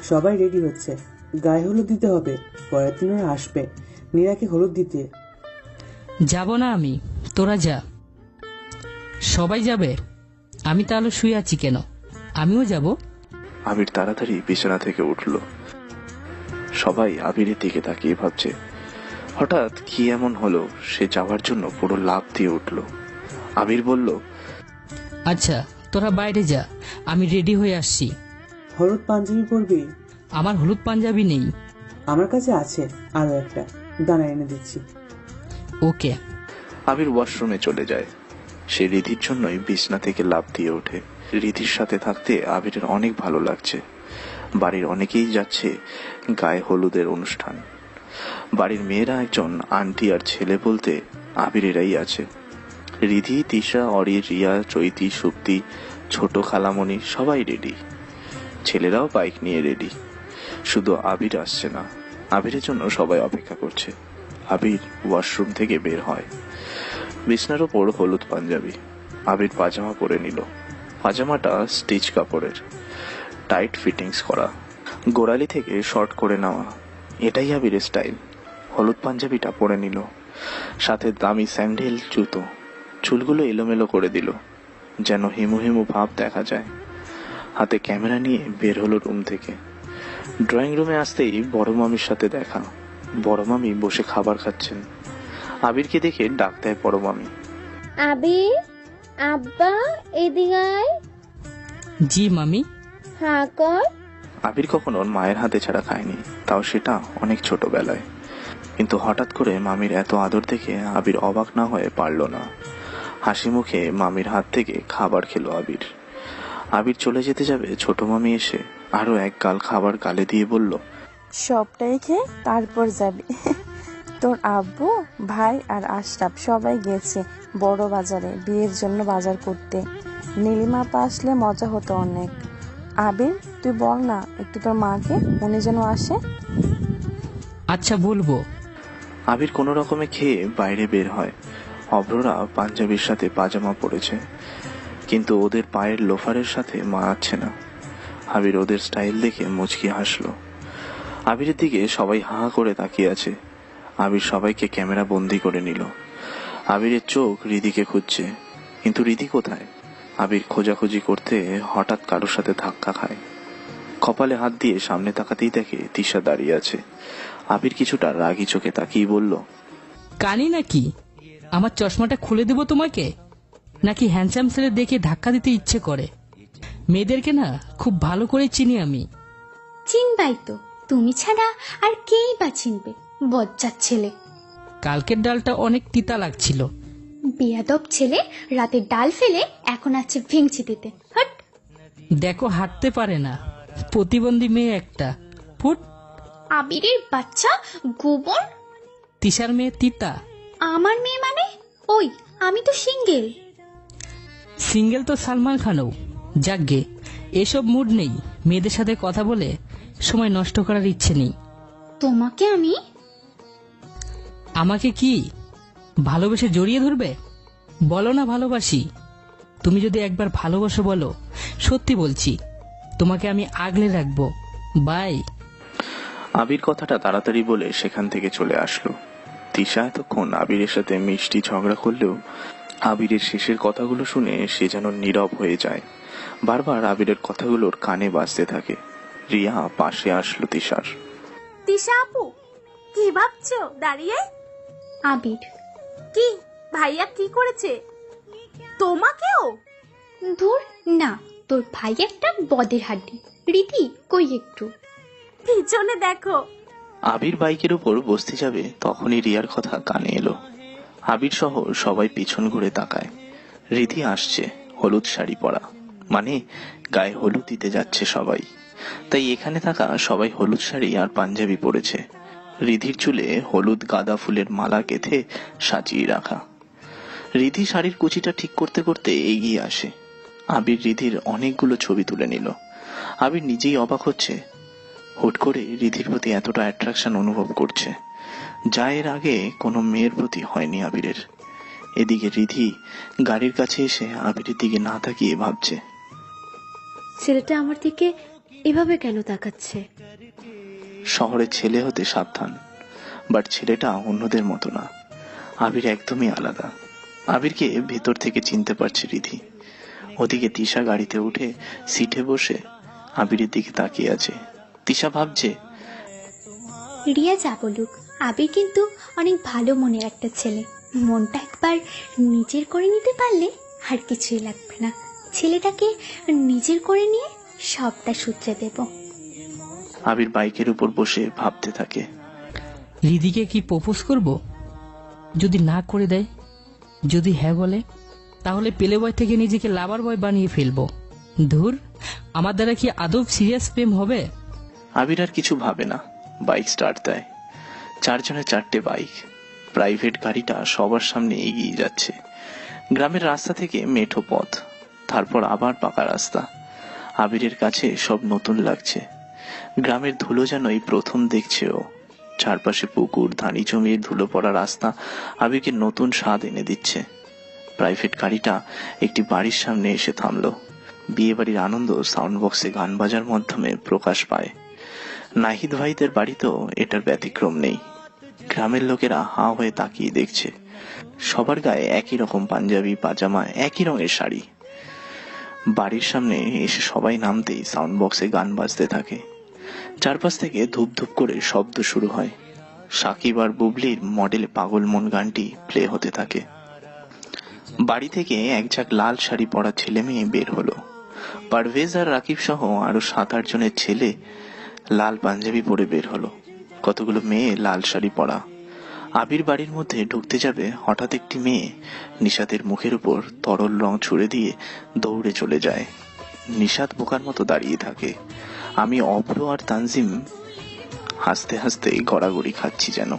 সবাই রেডি হচ্ছে, গায়ে হলুদ দিতে হবে, পরের দিন ওরা আসবে নীরাকে হলুদ দিতে। যাব না আমি, তোরা যা। সবাই যাবে, আমি তাহলে শুয়ে আছি কেন? আমিও যাব। আবির তাড়াতাড়ি বিছানা থেকে উঠল। সবাই আবিরের দিকে তাকিয়ে ভাবছে হঠাৎ কি এমন হলো, সে যাওয়ার জন্য পুরো লাফ দিয়ে উঠল। আবির বলল, আচ্ছা তোরা বাইরে যা, আমি রেডি হয়ে আসছি। হলুদ পাঞ্জাবি পরবি? আমার হলুদ পাঞ্জাবি নেই। আমার কাছে আছে আরো একটা, দাঁড়া এনে দিচ্ছি। ওকে। আবির ওয়াশরুমে চলে যায়। সে রিধির জন্যই বিছনা থেকে লাফ দিয়ে ওঠে। রিধির সাথে থাকতে আবিরের অনেক ভালো লাগছে। বাড়ির অনেকেই যাচ্ছে গায়ে হলুদের অনুষ্ঠান। বাড়ির মেয়েরা একজন আন্টি আর ছেলে বলতে আবিরেরাই আছে। রিধি, তিশা, অরির, রিয়া, চৈতি, সুপ্তি, ছোট খালামণি সবাই রেডি। ছেলেরাও বাইক নিয়ে রেডি। শুধু আবির আসছে না। আবিরের জন্য সবাই অপেক্ষা করছে। আবির ওয়াশরুম থেকে বের হয়। বিছনার ওপর হলুদ পাঞ্জাবি। আবির পাজামা পরে নিল। পাজামাটা স্টিচ কাপড়ের, টাইট ফিটিংস করা, গোড়ালি থেকে শর্ট করে নেওয়া। এটাই আবিরের স্টাইল। হলুদ পাঞ্জাবিটা পরে নিল, সাথে দামি স্যান্ডেল, জুতো। চুলগুলো এলোমেলো করে দিল, যেন হিমু হিমু ভাব দেখা যায়। হাতে ক্যামেরা নিয়ে বের হলো রুম থেকে। ড্রয়িং রুমে আসতেই বড় মামির সাথে দেখা। বড় মামি বসে খাবার খাচ্ছেন। আবিরকে দেখে ডাক দেয় বড় মামি। আবির, আব্বা এদিকে আয়। জি মামি। হ্যাঁ কর। আবির কখনো ওর মায়ের হাতে ছাড়া খায়নি, তাও সেটা অনেক ছোটবেলায়। কিন্তু হঠাৎ করে মামির এত আদর দেখে আবির অবাক না হয়ে পারল না। হাসি মুখে মামির হাত থেকে খাবার খেলো আবির। আবির চলে যেতে যাবে, ছোট মামি এসে আরো এক গাল খাবার গালে দিয়ে বলল, সবটাই খেয়ে তারপর যাবি। তোর আব্বু, ভাই আর আশরাফ সবাই গেছে বড় বাজারে বিয়ের জন্য বাজার করতে। নীলিমা পা আসলে মজা হতো অনেক। আবির, তুই বল না একটু তোর মাকে, উনি যেন আসে। আচ্ছা বলবো। আবির কোনো রকমে খেয়ে বাইরে বের হয়। অভ্ররা পাঞ্জাবির সাথে পাজামা পরেছে, কিন্তু ওদের পায়ের লোফারের সাথে মানাচ্ছে না। আবির ওদের স্টাইল দেখে মুচকি হাসলো। আবিরের দিকে সবাই হা করে তাকিয়ে আছে। আবির সবাইকে ক্যামেরা বন্দি করে নিল। আবিরের চোখ রিধিকে খুঁজছে, কিন্তু রিধি কোথায়? আবির খোঁজাখুঁজি করতে হঠাৎ কারোর সাথে ধাক্কা খায়। কপালে হাত দিয়ে সামনে তাকাতেই দেখে তিশা দাঁড়িয়ে আছে। আবির কিছুটা রাগি চোখে তাকিয়ে বলল, কানি নাকি? আমার চশমাটা খুলে দেবো তোমাকে? নাকি হ্যান্ডসাম ছেলে দেখে ধাক্কা দিতে ইচ্ছে করে? মেয়েদেরকে না খুব ভালো করে চিনি আমি। চিনবাই তো, তুমি ছাড়া আর কেই বা চিনবে? বজ্জাত ছেলে। কালকের ডালটা অনেক তিতা লাগছিল। বেয়াদব ছেলে, রাতে ডাল ফেলে এখন আছে ভেঙচি দিতে। হট। দেখো হাঁটতে পারে না, প্রতিবন্ধী মেয়ে একটা। ফুট। আবিরের বাচ্চা, গোবর। তিশার মেয়ে তিতা। আমার মেয়ে মানে? ওই আমি তো সিঙ্গেল। সিঙ্গেল তো সালমান খানও। যাকগে, এসব মুড নেই। মেয়েদের সাথে কথা বলে সময় নষ্ট করার ইচ্ছে নেই। তোমাকে আমি? আমাকে কি ভালোবেসে জড়িয়ে ধরবে? বলো না ভালোবাসি। তুমি যদি একবার ভালোবাসো বলো, সত্যি বলছি তোমাকে আমি আগলে রাখবো। বাই। আবির কথাটা তাড়াতাড়ি বলে সেখান থেকে চলে আসলো। তিশা এতক্ষণ আবিরের সাথে মিষ্টি ঝগড়া করলেও আবিরের শেষের কথাগুলো শুনে সে যেন নীরব হয়ে যায়। বারবার আবিরের কথাগুলোর কানে বাজতে থাকে। রিয়া পাশে আসলো তিশার। তিশা আপু, কি ভাবছো দাঁড়িয়ে? আবির। কি ভাইয়া কি করেছে? তোমাকেও? ধুর না, তোর ভাই একটা বদের হাড্ডি। রীতি কই একটু পিছনে দেখো। আবির বাইকের উপর বসতে যাবে, তখনই রিয়ার কথা কানে এলো। আবির সহ সবাই পিছন ঘুরে তাকায়। রিধি আসছে, হলুদ শাড়ি পরা, মানে গায়ে হলুদ দিতে যাচ্ছে সবাই। তাই এখানে থাকা সবাই হলুদ শাড়ি আর পাঞ্জাবি পরেছে। রিধির চুলে হলুদ গাঁদা ফুলের মালা গেঁথে সাজিয়ে রাখা। রিধি শাড়ির কুচিটা ঠিক করতে করতে এগিয়ে আসে। আবির রিধির অনেকগুলো ছবি তুলে নিল। আবির নিজেই অবাক হচ্ছে, হুট করে রিধির প্রতি এতটা অ্যাট্রাকশন অনুভব করছে, যা এর আগে কোনো মেয়ের প্রতি হয়নি আবিরের। এদিকে রিধি গাড়ির কাছে এসে আবিরের দিকে না তাকিয়ে ভাবছে, ছেলেটা আমার দিকে এভাবে কেন তাকাচ্ছে? শহরে ছেলে হতে সাবধান, বাট ছেলেটা অন্যদের মতো না। আবির একদমই আলাদা। আবিরকে ভেতর থেকে চিনতে পারছে রিধি। ওদিকে তিশা গাড়িতে উঠে সিটে বসে আবিরের দিকে তাকিয়ে আছে। তিশা ভাবছে, রিয়া যা বলুক, আবির কিন্তু অনেক ভালো মনের একটা ছেলে। মনটা একবার নিজের করে নিতে পারলে আর কিছুই লাগবে না। ছেলেটাকে নিজের করে নিয়ে সবটা সূত্রে দেব। আবির বাইকের উপর বসে ভাবতে থাকে, রিদিকে কি প্রপোজ করব? যদি না করে দেয়, যদি হ্যাঁ বলে, তাহলে পেলে বয় থেকে নিজেকে লাভার বয় বানিয়ে ফেলবো। ধুর, আমার দ্বারা কি আদৌ সিরিয়াস প্রেম হবে? আবির আর কিছু ভাবে না, বাইক স্টার্ট দেয়। 4 জনে 4টে বাইক। প্রাইভেট গাড়িটা সবার সামনে এগিয়ে যাচ্ছে। গ্রামের রাস্তা থেকে মেঠো পথ, তারপর আবার পাকা রাস্তা। আবিরের কাছে সব নতুন লাগছে। গ্রামের ধুলো যেন এই প্রথম দেখছে ও। চারপাশে পুকুর, ধানি জমির ধুলো পড়া রাস্তা আবিরকে নতুন স্বাদ এনে দিচ্ছে। প্রাইভেট গাড়িটা একটি বাড়ির সামনে এসে থামলো। বিয়ে বাড়ির আনন্দ সাউন্ড বক্সে গান বাজার মাধ্যমে প্রকাশ পায়। নাহিদ ভাইদের বাড়িতেও এটার ব্যতিক্রম নেই। গ্রামের লোকেরা হাঁ হয়ে তাকিয়ে দেখছে। সবার গায়ে একই রকম পাঞ্জাবি, পাজামা, একই রঙের শাড়ি। বাড়ির সামনে এসে সবাই নামতেই সাউন্ড বক্সে গান বাজতে থাকে। চারপাশ থেকে ধূপ ধূপ করে শব্দ শুরু হয়। সাকিব আর বুবলির মডেলে পাগল মন গানটি প্লে হতে থাকে। বাড়ি থেকে এক ঝাঁক লাল শাড়ি পরা ছেলে মেয়ে বের হলো। পারভেজ আর রাকিব সহ আরো 7-8 জনের ছেলে লাল পাঞ্জাবি পরে বের হলো। কতগুলো মেয়ে লাল শাড়ি পরা। আবির বাড়ির মধ্যে ঢুকতে যাবে, হঠাৎ একটি মেয়ে নিশাতের মুখের উপর তরল রং ছুড়ে দিয়ে দৌড়ে চলে যায়। নিশাত বোকার মতো দাঁড়িয়ে থাকে। আমি, অভ্র আর তানজিম হাসতে হাসতে গড়াগড়ি খাচ্ছি যেন।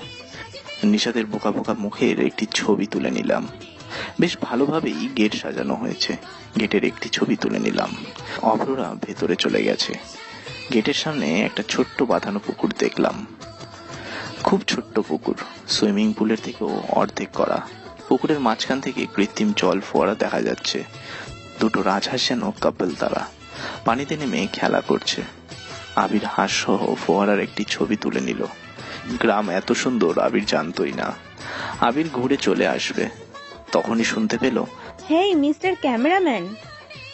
নিশাতের বোকা বোকা মুখের একটি ছবি তুলে নিলাম। বেশ ভালোভাবেই গেট সাজানো হয়েছে। গেটের একটি ছবি তুলে নিলাম। অভ্ররা ভেতরে চলে গেছে। গেটের সামনে একটা ছোট্ট বাঁধানো পুকুর দেখলাম। খুব ছোট্ট পুকুর, সুইমিং পুলের থেকেও অর্ধেক করা। পুকুরের মাঝখান থেকে কৃত্রিম জল ফোয়ারা দেখা যাচ্ছে। 2টো রাজহাঁস যেন কাপল, তারা পানিতে নেমে খেলা করছে। আবির হাঁস সহ ফোয়ারার একটি ছবি তুলে নিল। গ্রাম এত সুন্দর আবির জানতই না। আবির ঘুরে চলে আসবে, তখনই শুনতে পেল, হেই মিস্টার ক্যামেরাম্যান,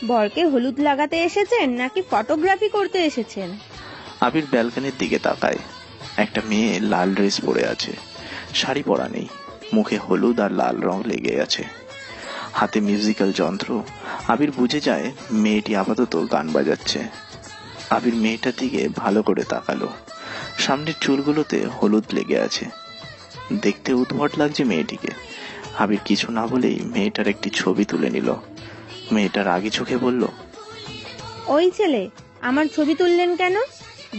বরকে হলুদ লাগাতে এসেছেন নাকি ফটোগ্রাফি করতে এসেছেন? আবির ব্যালকনির দিকে তাকায়। একটা মেয়ে লাল ড্রেস পরে আছে, শাড়ি পরা নেই, মুখে হলুদ আর লাল রং লেগে আছে, হাতে মিউজিক্যাল যন্ত্র। আবির বুঝে যায় মেয়েটি আপাতত গান বাজাচ্ছে। আবির মেয়েটার দিকে ভালো করে তাকালো। সামনের চুলগুলোতে হলুদ লেগে আছে। দেখতে উদ্ভট লাগছে মেয়েটিকে। আবির কিছু না বলেই মেয়েটার একটি ছবি তুলে নিল। মেয়েটার আগে চোখে বলল, ওই ছেলে, আমার ছবি তুললেন কেন?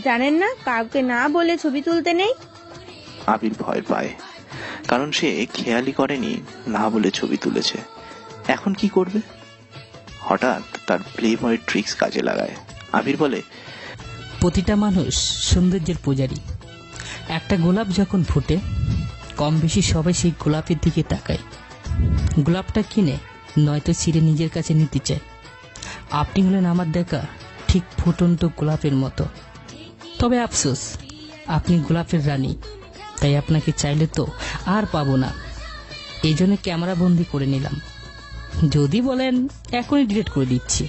জানেন না কাউকে না বলে ছবি তুলতে নেই? আবির ভয় পায়, কারণ সে খেয়ালই করেনি না বলে ছবি তুলেছে। এখন কি করবে? হঠাৎ তার প্লে বয় ট্রিক্স কাজে লাগায়। আবির বলে, প্রতিটা মানুষ সৌন্দর্যের পূজারী। একটা গোলাপ যখন ফুটে, কম বেশি সবাই সেই গোলাপের দিকে তাকায়। গোলাপটা কিনে নয়তো ছিঁড়ে নিজের কাছে নিতে চায়। আপনি হলেন আমার দেখা ঠিক ফুটন্ত গোলাপের মতো। তবে আফসোস, আপনি গোলাপের রানী, তাই আপনাকে চাইলে তো আর পাবো না। এই জন্য ক্যামেরা বন্দি করে নিলাম। যদি বলেন এখনই ডিলিট করে দিচ্ছি।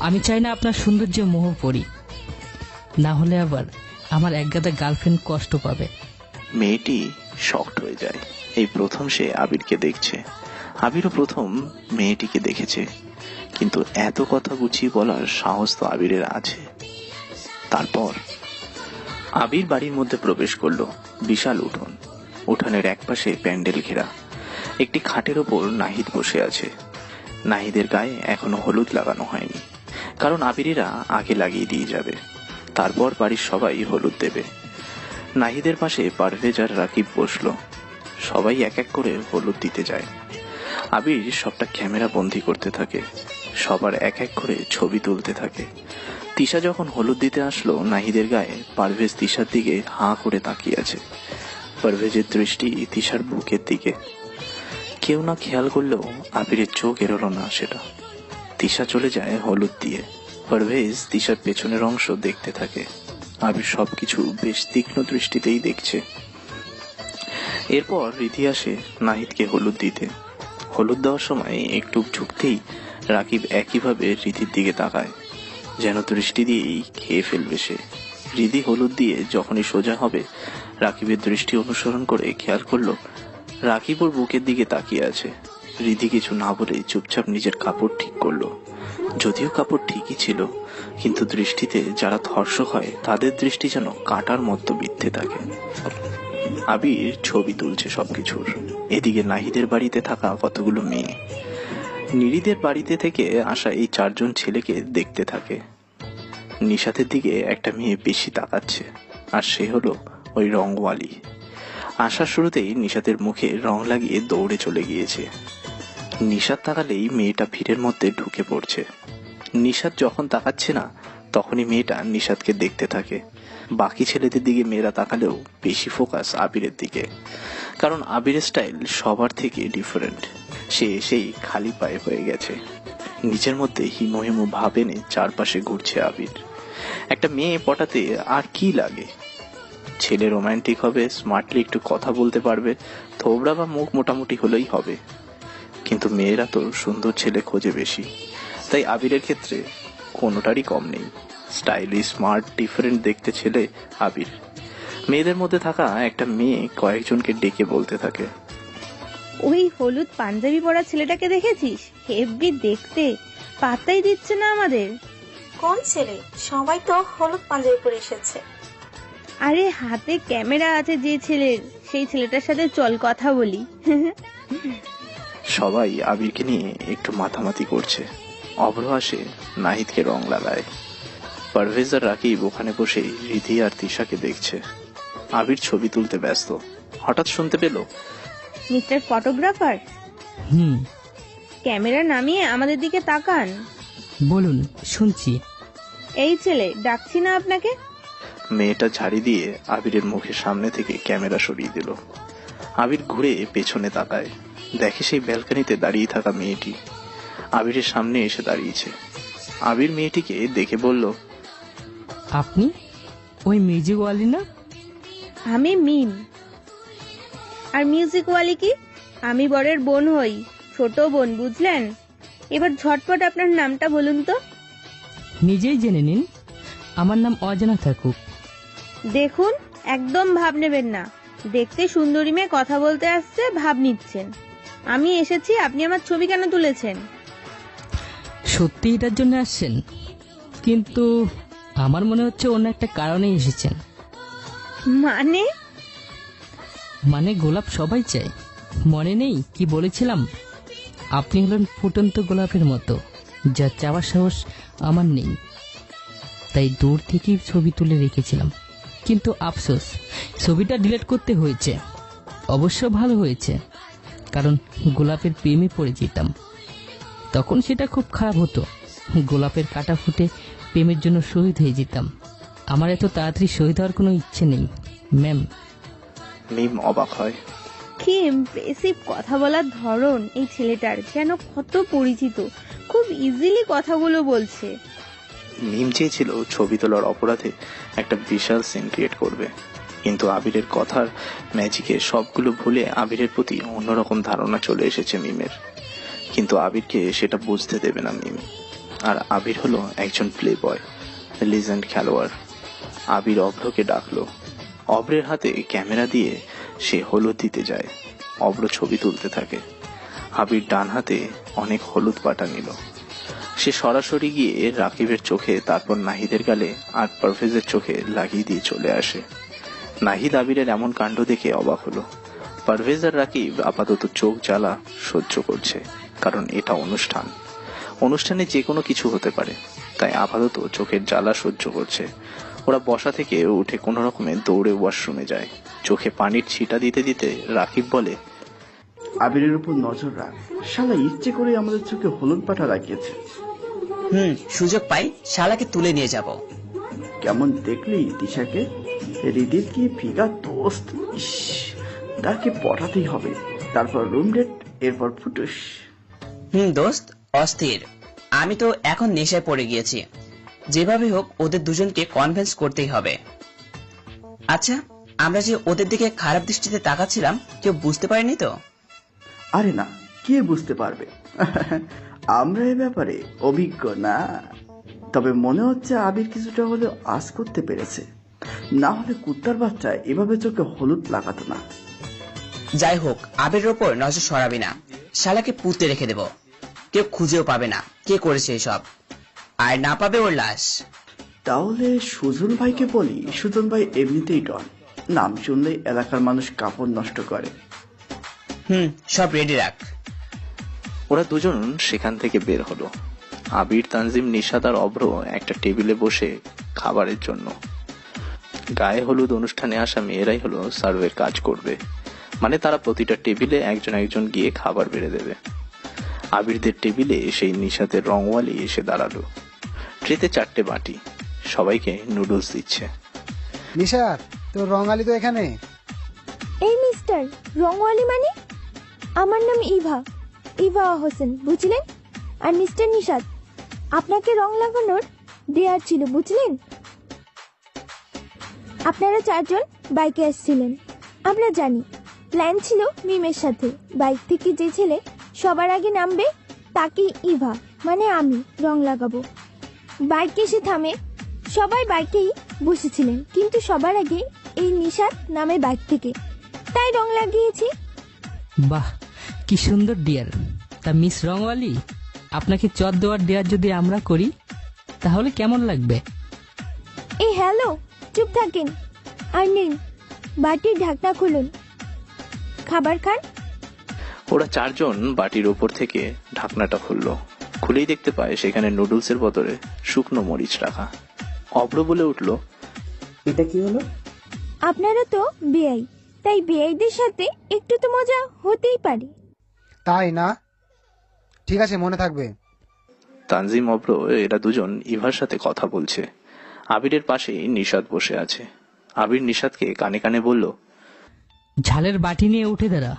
আমি চাই না আপনার সৌন্দর্য মোহ পড়ি, না হলে আবার আমার একগাদা গার্লফ্রেন্ড কষ্ট পাবে। মেয়েটি শকড হয়ে যায়। এই প্রথম সে আবিরকে দেখছে। আবিরও প্রথম মেয়েটিকে দেখেছে, কিন্তু এত কথা গুছিয়ে বলার সাহস তো আবিরের আছে। তারপর আবির বাড়ির মধ্যে প্রবেশ করলো। বিশাল উঠোন, উঠানের একপাশে প্যান্ডেল ঘেরা। একটি খাটের ওপর নাহিদ বসে আছে। নাহিদের গায়ে এখনো হলুদ লাগানো হয়নি, কারণ আবিরেরা আগে লাগিয়ে দিয়ে যাবে, তারপর বাড়ির সবাই হলুদ দেবে। নাহিদের পাশে পারভেজ আর রাকিব বসলো। সবাই এক এক করে হলুদ দিতে যায়। আবির সবটা ক্যামেরা বন্দি করতে থাকে। সবার এক এক করে ছবি তুলতে থাকে। তিশা যখন হলুদ দিতে আসলো নাহিদের গায়ে, পারভেজ তিশার দিকে হাঁ করে তাকিয়ে আছে। পারভেজের দৃষ্টি তিশার বুকের দিকে। কেউ না খেয়াল করলেও আবিরের চোখ এড়োলো না সেটা। তিশা চলে যায় হলুদ দিয়ে। পারভেজ তিশার পেছনের অংশ দেখতে থাকে। আবির সবকিছু বেশ তীক্ষ্ণ দৃষ্টিতেই দেখছে। এরপর রিধি আসে নাহিদকে হলুদ দিতে। হলুদ দেওয়ার সময় একটু ঝুঁকতেই রাকিব একইভাবে রিধির দিকে তাকায়, যেন দৃষ্টি দিয়েই খেয়ে ফেলবে সে। রিধি হলুদ দিয়ে যখনই সোজা হবে, রাকিবের দৃষ্টি অনুসরণ করে খেয়াল করলো রাকিব ওর বুকের দিকে তাকিয়ে আছে। রিধি কিছু না বলে চুপচাপ নিজের কাপড় ঠিক করলো। যদিও কাপড় ঠিকই ছিল, কিন্তু দৃষ্টিতে যারা ধর্ষক হয় তাদের দৃষ্টি যেন কাঁটার মতো বিদ্ধে থাকে। আবির ছবি তুলছে সবকিছুর। এদিকে নাহিদের বাড়িতে থাকা কতগুলো মেয়ে নিরিদের বাড়িতে থেকে আসা এই 4 জন ছেলেকে দেখতে থাকে। নিশাতের দিকে একটা মেয়ে বেশি তাকাচ্ছে, আর সে হলো ওই রংওয়ালি। আসার শুরুতেই নিশাতের মুখে রং লাগিয়ে দৌড়ে চলে গিয়েছে। নিশাত তাকালেই মেয়েটা ভিড়ের মধ্যে ঢুকে পড়ছে। নিশাত যখন তাকাচ্ছে না তখনই মেয়েটা নিশাতকে দেখতে থাকে। বাকি ছেলেদের দিকে মেয়েরা তাকালেও বেশি ফোকাস আবিরের দিকে, কারণ আবিরের স্টাইল সবার থেকে ডিফারেন্ট। সে এসেই খালি পায়ে হয়ে গেছে। নিজের মধ্যে হিমো হিমো ভাব এনে চারপাশে ঘুরছে আবির। একটা মেয়ে পটাতে আর কি লাগে? ছেলে রোমান্টিক হবে, স্মার্টলি একটু কথা বলতে পারবে, থোবড়া বা মুখ মোটামুটি হলেই হবে। কিন্তু মেয়েরা তো সুন্দর ছেলে খোঁজে বেশি, তাই আবিরের ক্ষেত্রে কোনোটারই কম নেই। স্টাইলিশ, স্মার্ট, ডিফারেন্ট দেখতে ছেলে আবির। মেয়েদের মধ্যে থাকা একটা মেয়ে কয়েকজনকে ডেকে বলতে থাকে, ওই হলুদ পাঞ্জাবি পরা ছেলেটাকে দেখেছিস? হেব্বি দেখতে, পাত্তাই দিচ্ছে না আমাদের। কোন ছেলে? সবাই তো হলুদ পাঞ্জাবি পরে এসেছে। আরে হাতে ক্যামেরা আছে যে ছেলের, সেই ছেলেটার সাথে চল কথা বলি। সবাই আবিরকে নিয়ে একটু মাথামাতি করছে। অভ্র আসে, নাহিদকে রং লাগায়। পারভেজ আর রাকিব ওখানে বসে রিধি আর তিশাকে দেখছে। আবির ছবি তুলতে ব্যস্ত। হঠাৎ শুনতে পেল, মিস্টার ফটোগ্রাফার, ক্যামেরা নামিয়ে আমাদের দিকে তাকান। বলুন, শুনছি। এই ছেলে, ডাকছি না আপনাকে? মেয়েটা ঝাড়ি দিয়ে আবিরের মুখের সামনে থেকে ক্যামেরা সরিয়ে দিল। আবির ঘুরে পেছনে তাকায়, দেখে সেই ব্যালকনিতে দাঁড়িয়ে থাকা মেয়েটি আবিরের সামনে এসে দাঁড়িয়েছে। আবির মেয়েটিকে দেখে বলল, আপনি ওই মিউজিক ওয়ালি না? আমি মিম। আর মিউজিক ওয়ালি কি? আমি বরের বোন হই, ছোট বোন, বুঝলেন? এবার ঝটপট আপনার নামটা বলুন তো। নিজেই জেনে নিন, আমার নাম অজানা থাকুক। দেখুন, একদম ভাব নেবেন না। দেখতে সুন্দরী মেয়ে কথা বলতে আসছে, ভাব নিচ্ছেন। আমি এসেছি, আপনি আমার ছবি কেন তুলেছেন? সত্যি এটার জন্য আসছেন? কিন্তু আমার মনে হচ্ছে অন্য একটা কারণে এসেছেন। মানে গোলাপ সবাই চায়, মনে নেই কি বলেছিলাম? আপনি হলেন ফুটন্ত গোলাপের মতো, যা চাওয়ার সাহস আমার নেই। তাই দূর থেকেই ছবি তুলে রেখেছিলাম, কিন্তু আফসোস ছবিটা ডিলিট করতে হয়েছে। অবশ্য ভালো হয়েছে, কারণ গোলাপের প্রেমে পড়ে যেতাম। তখন সেটা খুব খারাপ হতো। গোলাপের কাঁটা ফুটে প্রেমের জন্য শহীদ হয়ে যেতাম। আমার এত তাড়াতাড়ি শহীদ হওয়ার কোনো ইচ্ছে নেই, ম্যাম। মিম অবাক হয়। কি ইমপ্রেসিভ কথা বলার ধরন এই ছেলেটার, যেন কত পরিচিত। খুব ইজিলি কথাগুলো বলছে। মিম চেয়েছিল ছবি তোলার অপরাধে একটা বিশাল সিন ক্রিয়েট করবে, কিন্তু আবিরের কথার ম্যাজিকে সবগুলো ভুলে আবিরের প্রতি অন্যরকম ধারণা চলে এসেছে মিমের। কিন্তু আবিরকে সেটা বুঝতে দেবে না মিম। আর আবির হলো একজন প্লে বয়, লিজেন্ড খেলোয়াড়। আবির অভ্রকে ডাকলো। অভ্রের হাতে ক্যামেরা দিয়ে সে হলুদ দিতে যায়। অভ্র ছবি তুলতে থাকে। আবির ডান হাতে অনেক হলুদ পাটা নিল। সে সরাসরি গিয়ে রাকিবের চোখে, তারপর নাহিদের গালে আর পারভেজের চোখে লাগিয়ে দিয়ে চলে আসে। নাহিদ আবিরের এমন কাণ্ড দেখে অবাক হলো। পারভেজ আর রাকিব আপাতত চোখ জ্বালা সহ্য করছে, কারণ এটা অনুষ্ঠানে যে কোনো কিছু হতে পারে, তাই আপাতত চোখের জ্বালা সহ্য করছে। ওরা বসা থেকে উঠে কোনো রকমে দৌড়ে ওয়াশরুমে যায়। চোখে পানির ছিটা দিতে দিতে রাকিব বলে, আবিরের উপর নজর রাখ, শালা ইচ্ছে করে আমাদের চোখে হলুদ পাটা লাগিয়েছে। সুযোগ পাই শালাকে তুলে নিয়ে যাব। কেমন দেখলি তিশাকে? রিদির কি ফিগার দোস্ত! তাকে পটাতেই হবে, তারপর রুম ডেট, এরপর ফুটুস। দোস্ত অস্থির। আমি তো এখন নেশায় পড়ে গিয়েছি। যেভাবে হোক ওদের দুজনকে কনভিন্স করতেই হবে। আচ্ছা, আমরা যে ওদের দিকে খারাপ দৃষ্টিতে তাকাচ্ছিলাম, কেউ বুঝতে পারেনি তো? আরে না, কে বুঝতে পারবে? আমরা এ ব্যাপারে অভিজ্ঞ না। তবে মনে হচ্ছে আবির কিছুটা হলেও আজ করতে পেরেছে। না হলে কুত্তার বাচ্চা এভাবে চোখে হলুদ লাগাতো না। যাই হোক, আবিরের ওপর নজর সরাবি না, শালাকে পুঁতে রেখে দেব, কেউ খুঁজেও পাবে না কে করেছে এসব, আর না পাবে ওর লাশ। তাহলে সুজন ভাইকে বলি, সুজন ভাই এমনিতেই ডন, নাম শুনলেই এলাকার মানুষ কাপড় নষ্ট করে। সব রেডি রাখ। ওরা দুজন সেখান থেকে বের হলো। আবির, তানজিম, নিশাত আর অভ্র একটা টেবিলে বসে খাবারের জন্য। গায়ে হলুদ অনুষ্ঠানে আসা মেয়েরাই হলো সার্ভের কাজ করবে, মানে তারা প্রতিটা টেবিলে একজন একজন গিয়ে খাবার বেড়ে দেবে। আবিরদের টেবিলে সেই নিশাতের রংওয়ালি এসে দাঁড়ালো। ট্রেতে 4টে বাটি, সবাইকে নুডলস দিচ্ছে। নিশাত, তোর রঙালি তো এখানে। এই মিস্টার রংওয়ালি মানে? আমার নাম ইভা হোসেন, বুঝলেন? আর মিস্টার নিশাত, আপনাকে রং লাগানোর দেয়ার ছিল, বুঝলেন? আপনারা 4 জন বাইকে আসছিলেন, আমরা জানি। প্ল্যান ছিল মিমের সাথে। বাইক থেকে যে ছেলে সবার আগে নামবে তাকে ইভা মানে আমি রং লাগাবো। বাইক এসে থামে, সবাই বাইকেই বসেছিলেন, কিন্তু সবার আগে এই নিশাত নামে বাইক থেকে, তাই রং লাগিয়েছি। বাহ, কি সুন্দর ডিয়ার। তা মিস রংওয়ালি, আপনাকে চট দেওয়ার ডিয়ার যদি আমরা করি তাহলে কেমন লাগবে? এই হ্যালো, চুপ থাকেন আর নিন বাটির ঢাকনা খুলুন, খাবার খান। ওরা 4 জন বাটির ওপর থেকে ঢাকনাটা খুললো। খুলেই দেখতে পায় সেখানে নুডলসের বদলে শুকনো মরিচ রাখা। অভ্র বলে উঠলো, এটা কি হলো? আপনারা তো বেয়াই, তাই বেয়াইদের সাথে একটু তো মজা হতেই পারে। তাই না? ঠিক আছে, মনে থাকবে। তানজিম, অভ্র এরা দুজন ইভার সাথে কথা বলছে। আবিরের পাশেই নিশাত বসে আছে। আবির নিশাতকে কানে কানে বলল, ঝালের বাটি নিয়ে উঠে দাঁড়া,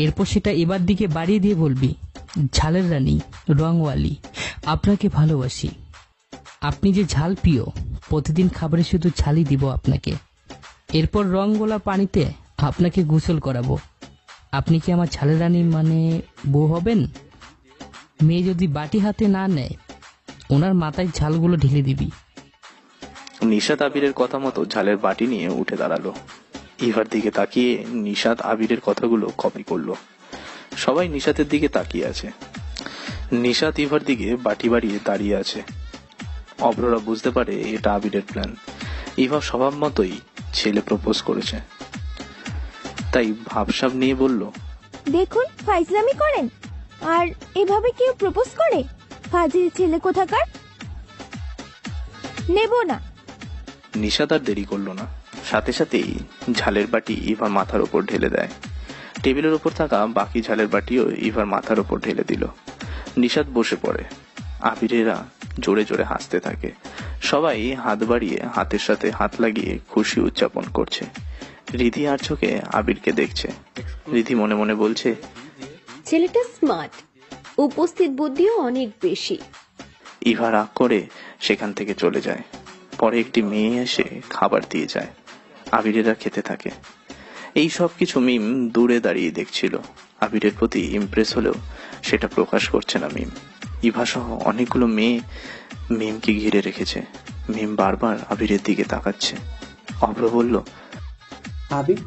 এরপর সেটা এবার দিকে বাড়িয়ে দিয়ে বলবি, ঝালের রানী রংওয়ালি, আপনাকে ভালোবাসি। আপনি যে ঝাল প্রিয়, প্রতিদিন খাবারে শুধু ঝালই দিব আপনাকে। এরপর রং গোলা পানিতে আপনাকে গোসল করাবো। আপনি কি আমার ঝালের রানী মানে বউ হবেন? মেয়ে যদি বাটি হাতে না নেয়, ওনার মাথায় ঝালগুলো ঢেলে দিবি। নিশাত আবিরের কথা মতো ঝালের বাটি নিয়ে উঠে দাঁড়ালো। ইভার দিকে তাকিয়ে নিশাত আবিরের কথাগুলো কপি করলো। সবাই নিশাতের দিকে তাকিয়ে আছে। নিশাত ইভার দিকে বাটি বাড়িয়ে দাঁড়িয়ে আছে। অভ্ররা বুঝতে পারে এটা আবিরের প্ল্যান। ইভা স্বভাব মতোই ছেলে প্রপোজ করেছে, তাই ভাবসাব নিয়ে বলল, দেখুন ফাইজলামি করেন, আর এভাবে কেউ প্রপোজ করে? ফাজিল ছেলে কোথাকার, নেব না। নিশাত আর দেরি করলো না, সাথে সাথেই ঝালের বাটি ইভার মাথার উপর ঢেলে দেয়। টেবিলের উপর থাকা বাকি ঝালের বাটিও ইভার মাথার উপর ঢেলে দিল। নিশাত বসে পড়ে। আবিরেরা জোরে জোরে হাসতে থাকে। সবাই হাত বাড়িয়ে হাতের সাথে হাত লাগিয়ে খুশি উদযাপন করছে। রিধি আর চোখে আবিরকে দেখছে। রিধি মনে মনে বলছে, ছেলেটা স্মার্ট, উপস্থিত বুদ্ধিও অনেক বেশি। ইভা রাগ করে সেখান থেকে চলে যায়। পরে একটি মেয়ে এসে খাবার দিয়ে যায়। আবিরেরা খেতে থাকে। এই সব কিছু মিম দূরে দাঁড়িয়ে দেখছিল। আবিরের প্রতি ইমপ্রেস হলেও সেটা প্রকাশ করছে না মিম। ইভা সহ অনেকগুলো মেয়ে মিমকে ঘিরে রেখেছে। মিম বারবার আবিরের দিকে তাকাচ্ছে। অভ্র বলল, আবির,